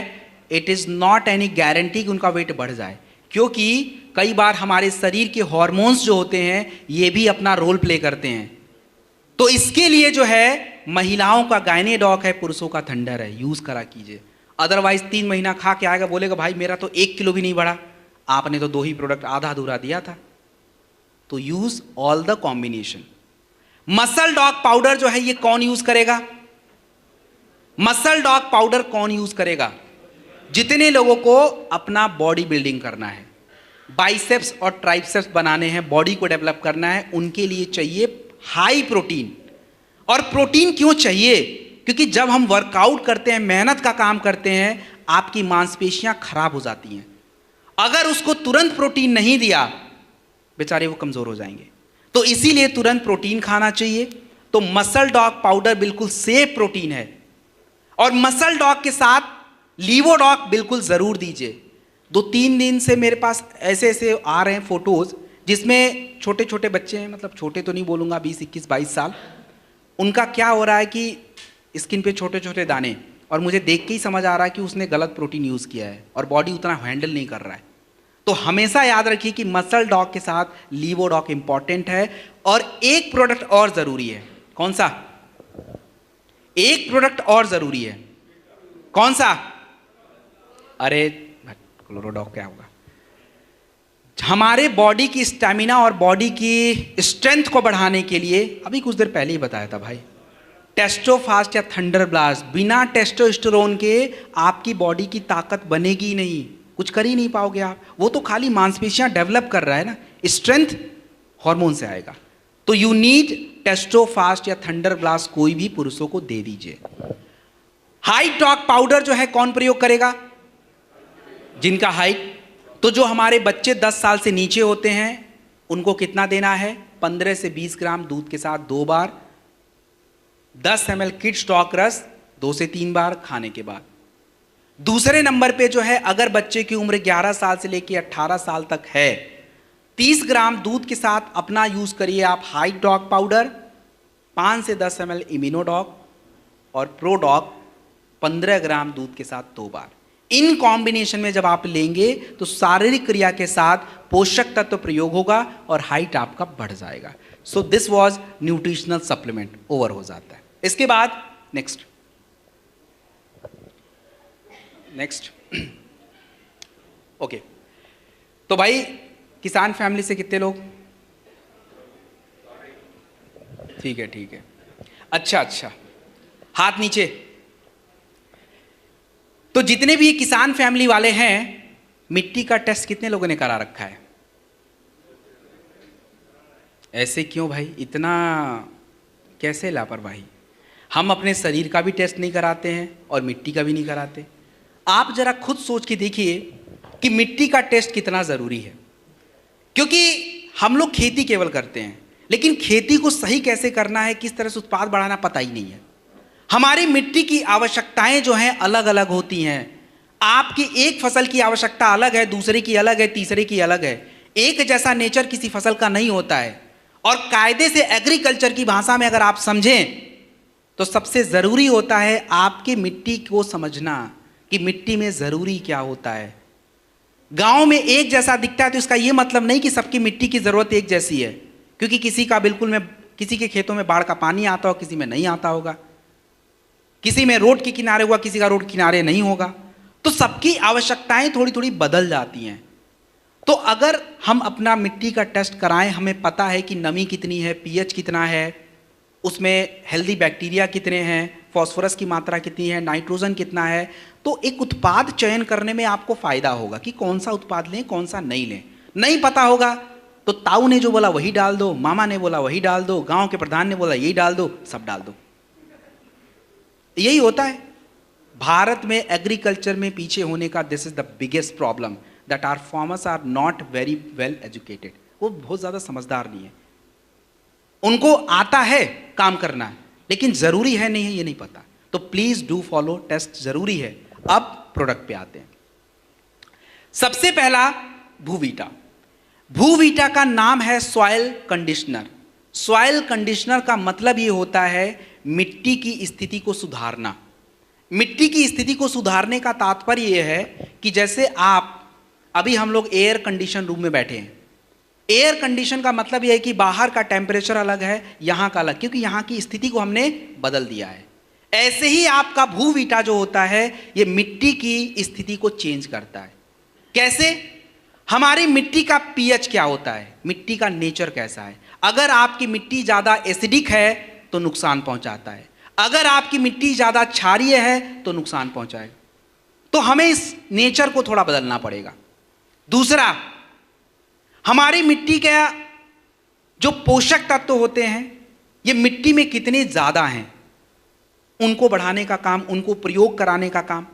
it is not any guarantee कि उनका वेट बढ़ जाए, क्योंकि कई बार हमारे शरीर के हार्मोन्स जो होते हैं ये भी अपना रोल प्ले करते हैं। तो इसके लिए जो है महिलाओं का गायनेडॉक है, पुरुषों का थंडर है, यूज करा कीजिए। अदरवाइज 3 महीना खा के आएगा, बोलेगा भाई मेरा तो 1 किलो भी नहीं बढ़ा, आपने तो 2 ही प्रोडक्ट आधा अधूरा दिया था। तो use all the combination. Muscle dog powder जो है ये कौन यूज करेगा? मसल डॉग पाउडर कौन यूज करेगा? जितने लोगों को अपना बॉडी बिल्डिंग करना है, बाइसेप्स और ट्राइसेप्स बनाने हैं, बॉडी को डेवलप करना है, उनके लिए चाहिए हाई प्रोटीन। और प्रोटीन क्यों चाहिए? क्योंकि जब हम वर्कआउट करते हैं, मेहनत का काम करते हैं, आपकी मांसपेशियां खराब हो जाती हैं। अगर उसको तुरंत प्रोटीन नहीं दिया, बेचारे वो कमजोर हो जाएंगे। तो इसीलिए तुरंत प्रोटीन खाना चाहिए। तो मसल डॉग पाउडर बिल्कुल सेफ प्रोटीन है। और मसल डॉग के साथ लीवोडॉक बिल्कुल जरूर दीजिए। 2-3 दिन से मेरे पास ऐसे ऐसे आ रहे हैं फोटोज जिसमें छोटे छोटे बच्चे हैं, मतलब छोटे तो नहीं बोलूँगा, 20, 21, 22 साल। उनका क्या हो रहा है कि स्किन पे छोटे छोटे दाने, और मुझे देख के ही समझ आ रहा है कि उसने गलत प्रोटीन यूज़ किया है और बॉडी उतना हैंडल नहीं कर रहा है। तो हमेशा याद रखिए कि मसल डॉग के साथ लीवोडॉक इंपॉर्टेंट है। और एक प्रोडक्ट और ज़रूरी है। कौन सा? एक प्रोडक्ट और ज़रूरी है। कौन सा? अरे क्लोरोडॉक क्या होगा? हमारे बॉडी की स्टैमिना और बॉडी की स्ट्रेंथ को बढ़ाने के लिए, अभी कुछ देर पहले ही बताया था भाई, टेस्टोफास्ट या थंडर ब्लास्ट, बिना टेस्टोस्टेरोन के आपकी बॉडी की ताकत बनेगी ही नहीं, कुछ कर ही नहीं पाओगे आप। वो तो खाली मांसपेशियां डेवलप कर रहा है ना, स्ट्रेंथ हार्मोन से आएगा। तो यू नीड टेस्टोफास्ट या थंडर ब्लास्ट, कोई भी पुरुषों को दे दीजिए। हाइट डॉग पाउडर जो है कौन प्रयोग करेगा? जिनका हाइट, तो जो हमारे बच्चे 10 साल से नीचे होते हैं उनको कितना देना है? 15 से 20 ग्राम दूध के साथ 2 बार, 10 ml किड स्टॉक रस 2 से 3 बार खाने के बाद। दूसरे नंबर पे जो है, अगर बच्चे की उम्र 11 साल से लेकर 18 साल तक है, 30 ग्राम दूध के साथ अपना यूज करिए आप हाइट डॉग पाउडर, 5 से 10 ml इम्यूनोडॉग और प्रोडॉग 15 ग्राम दूध के साथ 2 बार। इन कॉम्बिनेशन में जब आप लेंगे तो शारीरिक क्रिया के साथ पोषक तत्व प्रयोग होगा और हाइट आपका बढ़ जाएगा। So this was nutritional supplement, over हो जाता है। इसके बाद नेक्स्ट ओके। तो भाई किसान फैमिली से कितने लोग? ठीक है, अच्छा, हाथ नीचे। तो जितने भी किसान फैमिली वाले हैं, मिट्टी का टेस्ट कितने लोगों ने करा रखा है? ऐसे क्यों भाई, इतना कैसे लापरवाही? हम अपने शरीर का भी टेस्ट नहीं कराते हैं और मिट्टी का भी नहीं कराते। आप जरा खुद सोच के देखिए कि मिट्टी का टेस्ट कितना ज़रूरी है, क्योंकि हम लोग खेती केवल करते हैं, लेकिन खेती को सही कैसे करना है, किस तरह से उत्पाद बढ़ाना पता ही नहीं है। हमारी मिट्टी की आवश्यकताएं जो हैं अलग अलग होती हैं। आपकी एक फसल की आवश्यकता अलग है, दूसरे की अलग है, तीसरे की अलग है। एक जैसा नेचर किसी फसल का नहीं होता है। और कायदे से एग्रीकल्चर की भाषा में अगर आप समझें तो सबसे ज़रूरी होता है आपकी मिट्टी को समझना कि मिट्टी में ज़रूरी क्या होता है। गांव में एक जैसा दिखता है तो इसका यह मतलब नहीं कि सबकी मिट्टी की ज़रूरत एक जैसी है, क्योंकि किसी के खेतों में बाढ़ का पानी आता हो, किसी में नहीं आता होगा, किसी में रोड के किनारे होगा, किसी का रोड किनारे नहीं होगा। तो सबकी आवश्यकताएं थोड़ी थोड़ी बदल जाती हैं। तो अगर हम अपना मिट्टी का टेस्ट कराएं, हमें पता है कि नमी कितनी है, पीएच कितना है, उसमें हेल्दी बैक्टीरिया कितने हैं, फॉस्फोरस की मात्रा कितनी है, नाइट्रोजन कितना है, तो एक उत्पाद चयन करने में आपको फायदा होगा कि कौन सा उत्पाद लें, कौन सा नहीं लें। नहीं पता होगा तो ताऊ ने जो बोला वही डाल दो, मामा ने बोला वही डाल दो, गांव के प्रधान ने बोला यही डाल दो, सब डाल दो। यही होता है भारत में एग्रीकल्चर में पीछे होने का। This is the biggest problem, that our farmers are not very well educated. वो बहुत ज़्यादा समझदार नहीं है, उनको आता है काम करना है, लेकिन ज़रूरी है नहीं है ये नहीं पता। तो प्लीज़ डू फॉलो, टेस्ट ज़रूरी है। अब प्रोडक्ट पे आते हैं। सबसे पहला भूवीटा। भूवीटा का नाम है सॉइल कंडीशनर। सॉइल कंडीशनर का मतलब ये होता है मिट्टी की स्थिति को सुधारना। मिट्टी की स्थिति को सुधारने का तात्पर्य यह है कि जैसे आप अभी हम लोग एयर कंडीशन रूम में बैठे हैं। एयर कंडीशन का मतलब यह है कि बाहर का टेम्परेचर अलग है, यहाँ का अलग, क्योंकि यहाँ की स्थिति को हमने बदल दिया है। ऐसे ही आपका भूवीटा जो होता है ये मिट्टी की स्थिति को चेंज करता है। कैसे? हमारी मिट्टी का पीएच क्या होता है, मिट्टी का नेचर कैसा है। अगर आपकी मिट्टी ज़्यादा एसिडिक है तो नुकसान पहुंचाता है, अगर आपकी मिट्टी ज़्यादा क्षारीय है तो नुकसान पहुंचाएगा। तो हमें इस नेचर को थोड़ा बदलना पड़ेगा। दूसरा, हमारी मिट्टी का जो पोषक तत्व होते हैं ये मिट्टी में कितने ज़्यादा हैं, उनको बढ़ाने का काम, उनको प्रयोग कराने का काम।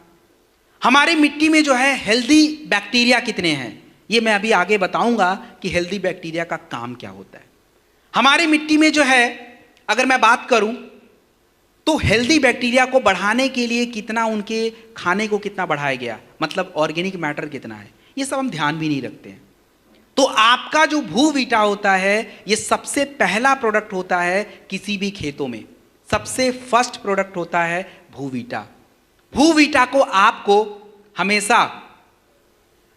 हमारी मिट्टी में जो है हेल्दी बैक्टीरिया कितने हैं, ये मैं अभी आगे बताऊंगा कि हेल्दी बैक्टीरिया का काम क्या होता है। हमारी मिट्टी में जो है अगर मैं बात करूं तो हेल्दी बैक्टीरिया को बढ़ाने के लिए कितना उनके खाने को कितना बढ़ाया गया, मतलब ऑर्गेनिक मैटर कितना है, ये सब हम ध्यान भी नहीं रखते हैं। तो आपका जो भूवीटा होता है ये सबसे पहला प्रोडक्ट होता है किसी भी खेतों में, सबसे फर्स्ट प्रोडक्ट होता है भूवीटा। भूवीटा को आपको हमेशा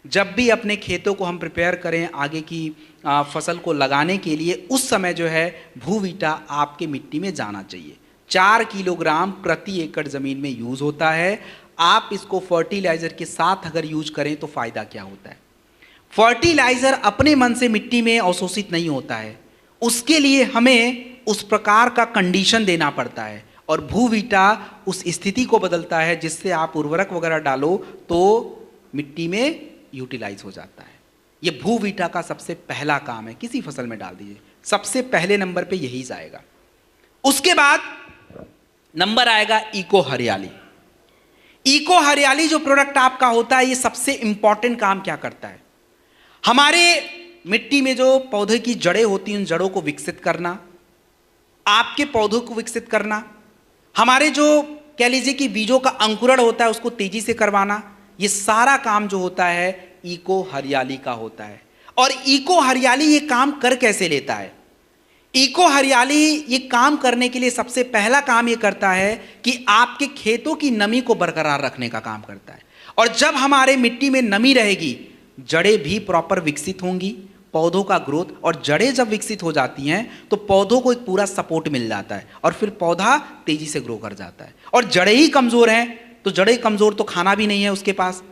जब भी अपने खेतों को हम प्रिपेयर करें आगे की फसल को लगाने के लिए, उस समय जो है भूवीटा आपके मिट्टी में जाना चाहिए। 4 किलोग्राम प्रति एकड़ ज़मीन में यूज़ होता है। आप इसको फर्टिलाइज़र के साथ अगर यूज करें तो फ़ायदा क्या होता है? फर्टिलाइजर अपने मन से मिट्टी में अवशोषित नहीं होता है, उसके लिए हमें उस प्रकार का कंडीशन देना पड़ता है, और भूवीटा उस स्थिति को बदलता है जिससे आप उर्वरक वगैरह डालो तो मिट्टी में यूटिलाइज हो जाता है। ये भूवीटा का सबसे पहला काम है, किसी फसल में डाल दीजिए, सबसे पहले नंबर पे यही जाएगा। उसके बाद नंबर आएगा इको हरियाली। इको हरियाली जो प्रोडक्ट आपका होता है, ये सबसे इंपॉर्टेंट काम क्या करता है? हमारे मिट्टी में जो पौधे की जड़ें होती हैं, उन जड़ों को विकसित करना, आपके पौधों को विकसित करना, हमारे जो कह लीजिए कि बीजों का अंकुरण होता है उसको तेजी से करवाना, ये सारा काम जो होता है इको हरियाली का होता है। और इको हरियाली ये काम कर कैसे लेता है? इको हरियाली ये काम करने के लिए सबसे पहला काम ये करता है कि आपके खेतों की नमी को बरकरार रखने का काम करता है। और जब हमारे मिट्टी में नमी रहेगी, जड़ें भी प्रॉपर विकसित होंगी, पौधों का ग्रोथ, और जड़ें जब विकसित हो जाती हैं तो पौधों को एक पूरा सपोर्ट मिल जाता है और फिर पौधा तेजी से ग्रो कर जाता है। और जड़ें ही कमज़ोर हैं तो जड़ें कमज़ोर तो खाना भी नहीं है उसके पास,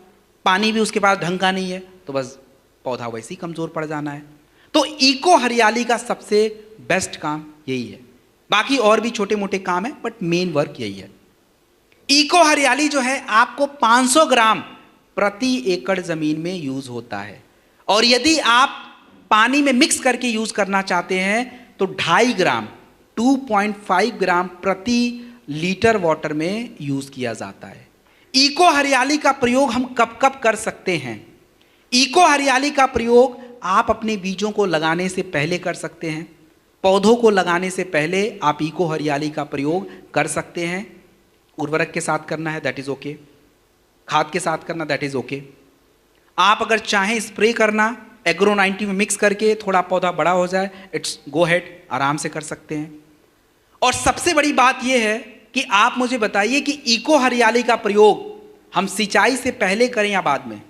पानी भी उसके पास ढंग का नहीं है, तो बस पौधा वैसे ही कमज़ोर पड़ जाना है। तो इको हरियाली का सबसे बेस्ट काम यही है। बाकी और भी छोटे मोटे काम है बट मेन वर्क यही है। इको हरियाली जो है आपको 500 ग्राम प्रति एकड़ ज़मीन में यूज़ होता है, और यदि आप पानी में मिक्स करके यूज़ करना चाहते हैं तो 2.5 ग्राम 2.5 ग्राम प्रति लीटर वाटर में यूज़ किया जाता है। इको हरियाली का प्रयोग हम कब कब कर सकते हैं? इको हरियाली का प्रयोग आप अपने बीजों को लगाने से पहले कर सकते हैं, पौधों को लगाने से पहले आप इको हरियाली का प्रयोग कर सकते हैं। उर्वरक के साथ करना है दैट इज़ ओके, खाद के साथ करना दैट इज़ ओके। आप अगर चाहें स्प्रे करना एग्रो 90 में मिक्स करके थोड़ा पौधा बड़ा हो जाए, इट्स गो हेड, आराम से कर सकते हैं। और सबसे बड़ी बात यह है कि आप मुझे बताइए कि इको हरियाली का प्रयोग हम सिंचाई से पहले करें या बाद में?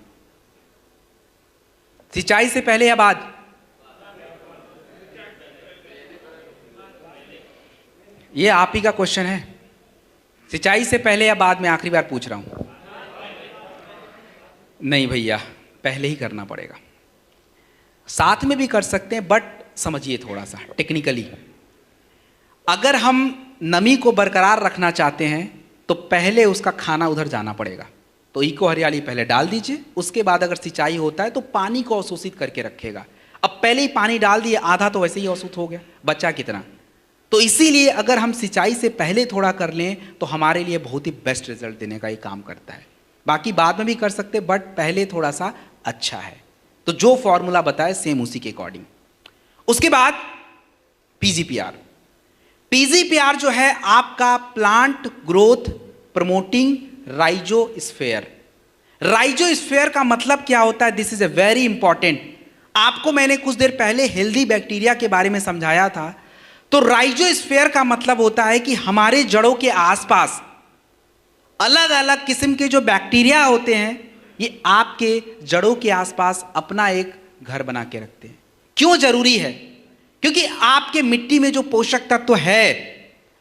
सिंचाई से पहले या बाद? ये आप ही का क्वेश्चन है, सिंचाई से पहले या बाद में? आखिरी बार पूछ रहा हूं। नहीं भैया, पहले ही करना पड़ेगा। साथ में भी कर सकते हैं बट समझिए थोड़ा सा टेक्निकली, अगर हम नमी को बरकरार रखना चाहते हैं तो पहले उसका खाना उधर जाना पड़ेगा। तो इको हरियाली पहले डाल दीजिए, उसके बाद अगर सिंचाई होता है तो पानी को अवशोषित करके रखेगा। अब पहले ही पानी डाल दिए, आधा तो वैसे ही अवशोषित हो गया, बचा कितना? तो इसीलिए अगर हम सिंचाई से पहले थोड़ा कर लें तो हमारे लिए बहुत ही बेस्ट रिजल्ट देने का ये काम करता है। बाकी बाद में भी कर सकते बट पहले थोड़ा सा अच्छा है। तो जो फॉर्मूला बताए सेम उसी के अकॉर्डिंग। उसके बाद पीजीपीआर। पीजीपीआर जो है आपका plant growth promoting rhizosphere. Rhizosphere का मतलब क्या होता है? This is a very important. आपको मैंने कुछ देर पहले हेल्दी बैक्टीरिया के बारे में समझाया था। तो राइजोस्फीयर का मतलब होता है कि हमारे जड़ों के आसपास अलग अलग किस्म के जो बैक्टीरिया होते हैं, ये आपके जड़ों के आसपास अपना एक घर बना के रखते हैं। क्यों जरूरी है? क्योंकि आपके मिट्टी में जो पोषक तत्व है,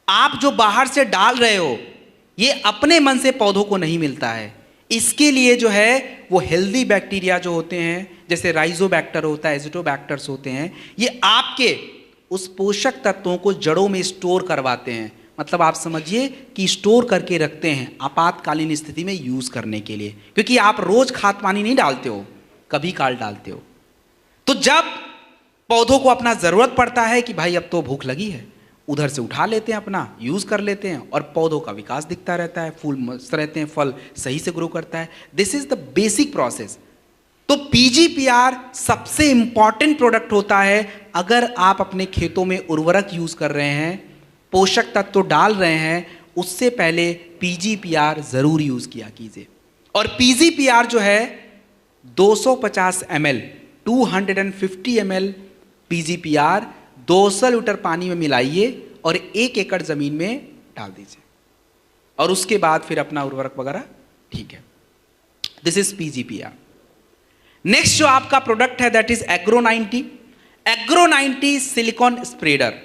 आप जो बाहर से डाल रहे हो, ये अपने मन से पौधों को नहीं मिलता है। इसके लिए जो है वो हेल्दी बैक्टीरिया जो होते हैं, जैसे राइजोबैक्टर होता है, एजिटोबैक्टर्स होते हैं, ये आपके उस पोषक तत्वों को जड़ों में स्टोर करवाते हैं। मतलब आप समझिए कि स्टोर करके रखते हैं आपातकालीन स्थिति में यूज़ करने के लिए, क्योंकि आप रोज खाद पानी नहीं डालते हो, कभी काल डालते हो। तो जब पौधों को अपना ज़रूरत पड़ता है कि भाई अब तो भूख लगी है, उधर से उठा लेते हैं, अपना यूज़ कर लेते हैं और पौधों का विकास दिखता रहता है, फूल मस्त रहते हैं, फल सही से ग्रो करता है। This is the basic process. तो पीजीपीआर सबसे इंपॉर्टेंट प्रोडक्ट होता है। अगर आप अपने खेतों में उर्वरक यूज़ कर रहे हैं, पोषक तत्व तो डाल रहे हैं, उससे पहले पीजीपीआर ज़रूर यूज़ किया कीजिए। और पीजीपीआर जो है 250 ml 250 ml पीजीपीआर 200 लीटर पानी में मिलाइए और 1 एकड़ ज़मीन में डाल दीजिए, और उसके बाद फिर अपना उर्वरक वगैरह ठीक है। This is PGPR. नेक्स्ट जो आपका प्रोडक्ट है that is agro 90। Agro 90 silicone spreader.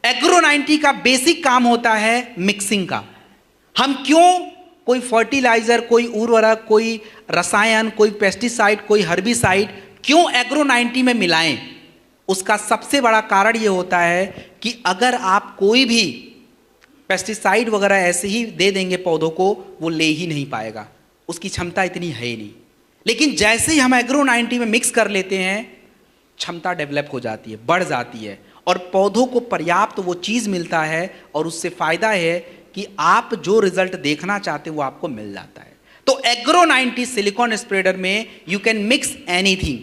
Agro 90 का बेसिक काम होता है मिक्सिंग का। हम क्यों कोई फर्टिलाइजर, कोई उर्वरक, कोई रसायन, कोई पेस्टिसाइड, कोई हर्बिसाइड क्यों एग्रो 90 में मिलाएं? उसका सबसे बड़ा कारण ये होता है कि अगर आप कोई भी पेस्टिसाइड वगैरह ऐसे ही दे देंगे पौधों को, वो ले ही नहीं पाएगा, उसकी क्षमता इतनी है ही नहीं। लेकिन जैसे ही हम एग्रो 90 में मिक्स कर लेते हैं, क्षमता डेवलप हो जाती है, बढ़ जाती है, और पौधों को पर्याप्त वो चीज़ मिलता है, और उससे फायदा है कि आप जो रिजल्ट देखना चाहते हैं वो आपको मिल जाता है। तो एग्रो 90 सिलिकॉन स्प्रेडर में you can mix anything,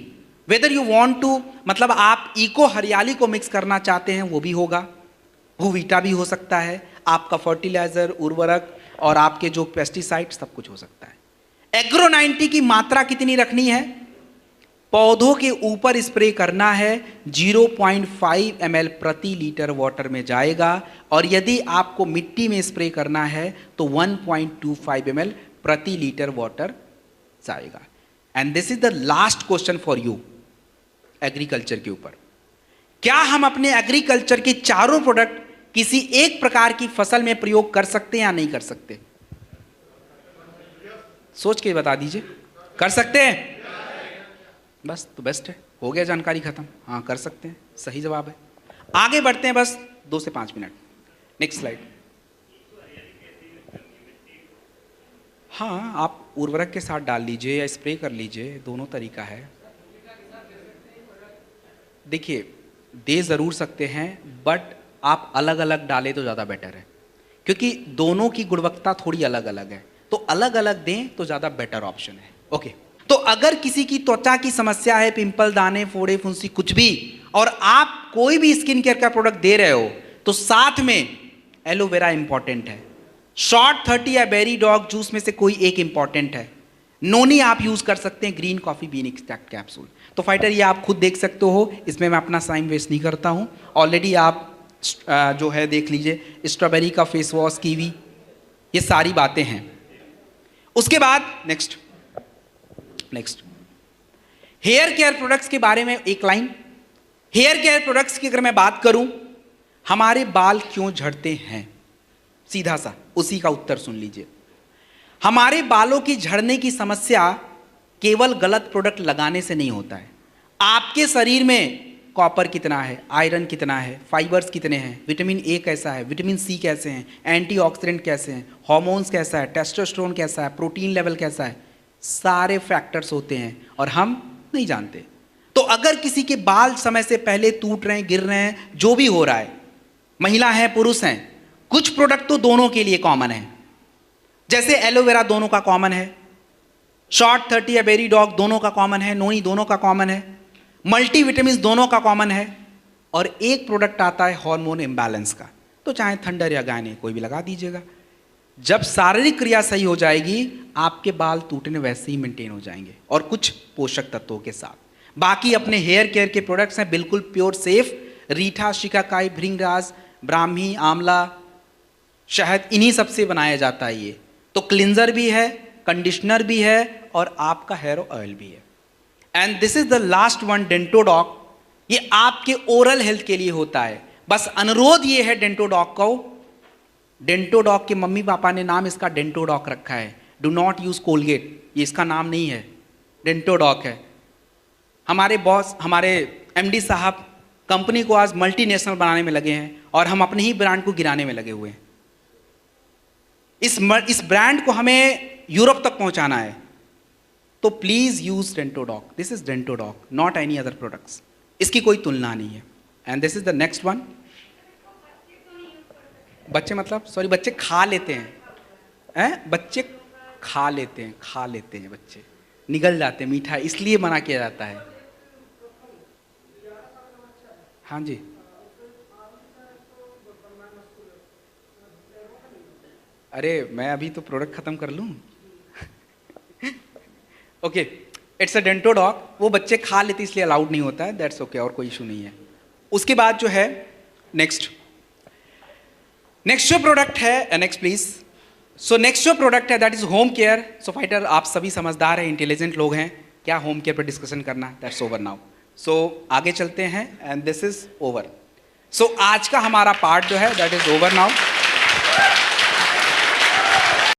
whether you want to, मतलब आप इको हरियाली को मिक्स करना चाहते हैं वो भी होगा, हुवीटा भी हो सकता है, आपका फर्टिलाइजर, उर्वरक और आपके जो पेस्टिसाइड सब कुछ हो सकता है। एग्रो 90 की मात्रा कितनी रखनी है? पौधों के ऊपर स्प्रे करना है, 0.5 ml प्रति लीटर वाटर में जाएगा, और यदि आपको मिट्टी में स्प्रे करना है तो 1.25 ml प्रति लीटर वाटर जाएगा। And this is the last question for you agriculture के ऊपर। क्या हम अपने एग्रीकल्चर के चारों प्रोडक्ट किसी एक प्रकार की फसल में प्रयोग कर सकते हैं या नहीं कर सकते? सोच के बता दीजिए। कर सकते हैं? बस तो बेस्ट है, हो गया जानकारी खत्म। हाँ कर सकते हैं, सही जवाब है। आगे बढ़ते हैं, बस 2 से 5 मिनट। Next slide. हाँ, आप उर्वरक के साथ डाल लीजिए या स्प्रे कर लीजिए, दोनों तरीका है। देखिए, दे ज़रूर सकते हैं, बट आप अलग अलग डालें तो ज़्यादा बेटर है, क्योंकि दोनों की गुणवत्ता थोड़ी अलग अलग है, तो अलग अलग दें तो ज़्यादा बेटर ऑप्शन है। ओके, तो अगर किसी की त्वचा की समस्या है, पिंपल, दाने, फोड़े, फुंसी, कुछ भी, और आप कोई भी स्किन केयर का प्रोडक्ट दे रहे हो, तो साथ में एलोवेरा इंपॉर्टेंट है, शॉर्ट 30 या बेरी डॉग जूस में से कोई एक इंपॉर्टेंट है, नोनी आप यूज कर सकते हैं, green coffee bean extract capsule. तो फाइटर ये आप खुद देख सकते हो, इसमें मैं अपना टाइम वेस्ट नहीं करता हूं। ऑलरेडी आप जो है देख लीजिए, स्ट्रॉबेरी का फेस वॉश, कीवी, ये सारी बातें हैं। उसके बाद नेक्स्ट हेयर केयर प्रोडक्ट्स के बारे में एक लाइन। हेयर केयर प्रोडक्ट्स की अगर मैं बात करूं, हमारे बाल क्यों झड़ते हैं, सीधा सा उसी का उत्तर सुन लीजिए। हमारे बालों की झड़ने की समस्या केवल गलत प्रोडक्ट लगाने से नहीं होता है। आपके शरीर में कॉपर कितना है, आयरन कितना है, फाइबर्स कितने हैं, विटामिन ए कैसा है, विटामिन सी कैसे हैं, एंटीऑक्सीडेंट कैसे हैं, हार्मोन्स कैसा है, टेस्टोस्टेरोन कैसा है, प्रोटीन लेवल कैसा है, सारे फैक्टर्स होते हैं और हम नहीं जानते। तो अगर किसी के बाल समय से पहले टूट रहे हैं, गिर रहे हैं, जो भी हो रहा है, महिला है, पुरुष हैं, कुछ प्रोडक्ट तो दोनों के लिए कॉमन है। जैसे एलोवेरा दोनों का कॉमन है, शॉर्ट 30 या बेरी डॉग दोनों का कॉमन है, नोनी दोनों का कॉमन है, मल्टीविटामिन दोनों का कॉमन है, और एक प्रोडक्ट आता है हार्मोन इम्बैलेंस का, तो चाहे थंडर या गाने कोई भी लगा दीजिएगा। जब शारीरिक क्रिया सही हो जाएगी, आपके बाल टूटने वैसे ही मेंटेन हो जाएंगे, और कुछ पोषक तत्वों के साथ। बाकी अपने हेयर केयर के प्रोडक्ट्स हैं बिल्कुल प्योर सेफ, रीठा, शिकाकाई, भृंगराज, ब्राह्मी, आंवला, शहद, इन्हीं सबसे बनाया जाता है ये। तो क्लिंजर भी है, कंडीशनर भी है, और आपका हेयर ऑयल भी है। And this is the last one, Dentodoc. ये आपके ओरल हेल्थ के लिए होता है। बस अनुरोध ये है डेंटोडॉक को, डेंटोडॉक के मम्मी पापा ने नाम इसका डेंटोडॉक रखा है, डू नॉट यूज कोलगेट, ये इसका नाम नहीं है, डेंटोडॉक है। हमारे बॉस, हमारे एमडी साहब कंपनी को आज मल्टीनेशनल बनाने में लगे हैं, और हम अपने ही ब्रांड को गिराने में लगे हुए हैं। इस ब्रांड को हमें यूरोप तक पहुंचाना है, तो please use Dentodoc. This is Dentodoc, not any other products, इसकी कोई तुलना नहीं है। And this is the next one. बच्चे मतलब सॉरी, बच्चे खा लेते हैं, बच्चे खा लेते हैं, बच्चे निगल जाते हैं मीठा, इसलिए मना किया जाता है। हाँ जी, अरे मैं अभी तो प्रोडक्ट खत्म कर लूँ। ओके, इट्स अ डेंटोडॉक, वो बच्चे खा लेते इसलिए अलाउड नहीं होता है, दैट्स ओके, और कोई इशू नहीं है। उसके बाद जो है नेक्स्ट जो प्रोडक्ट है, नेक्स्ट प्लीज। सो नेक्स्ट जो प्रोडक्ट है that is home care. So fighter, आप सभी समझदार हैं, इंटेलिजेंट लोग हैं, क्या होम केयर पर डिस्कशन करना, दैट्स ओवर नाउ। सो आगे चलते हैं, एंड दिस इज ओवर। सो आज का हमारा पार्ट जो है दैट इज ओवर नाउ।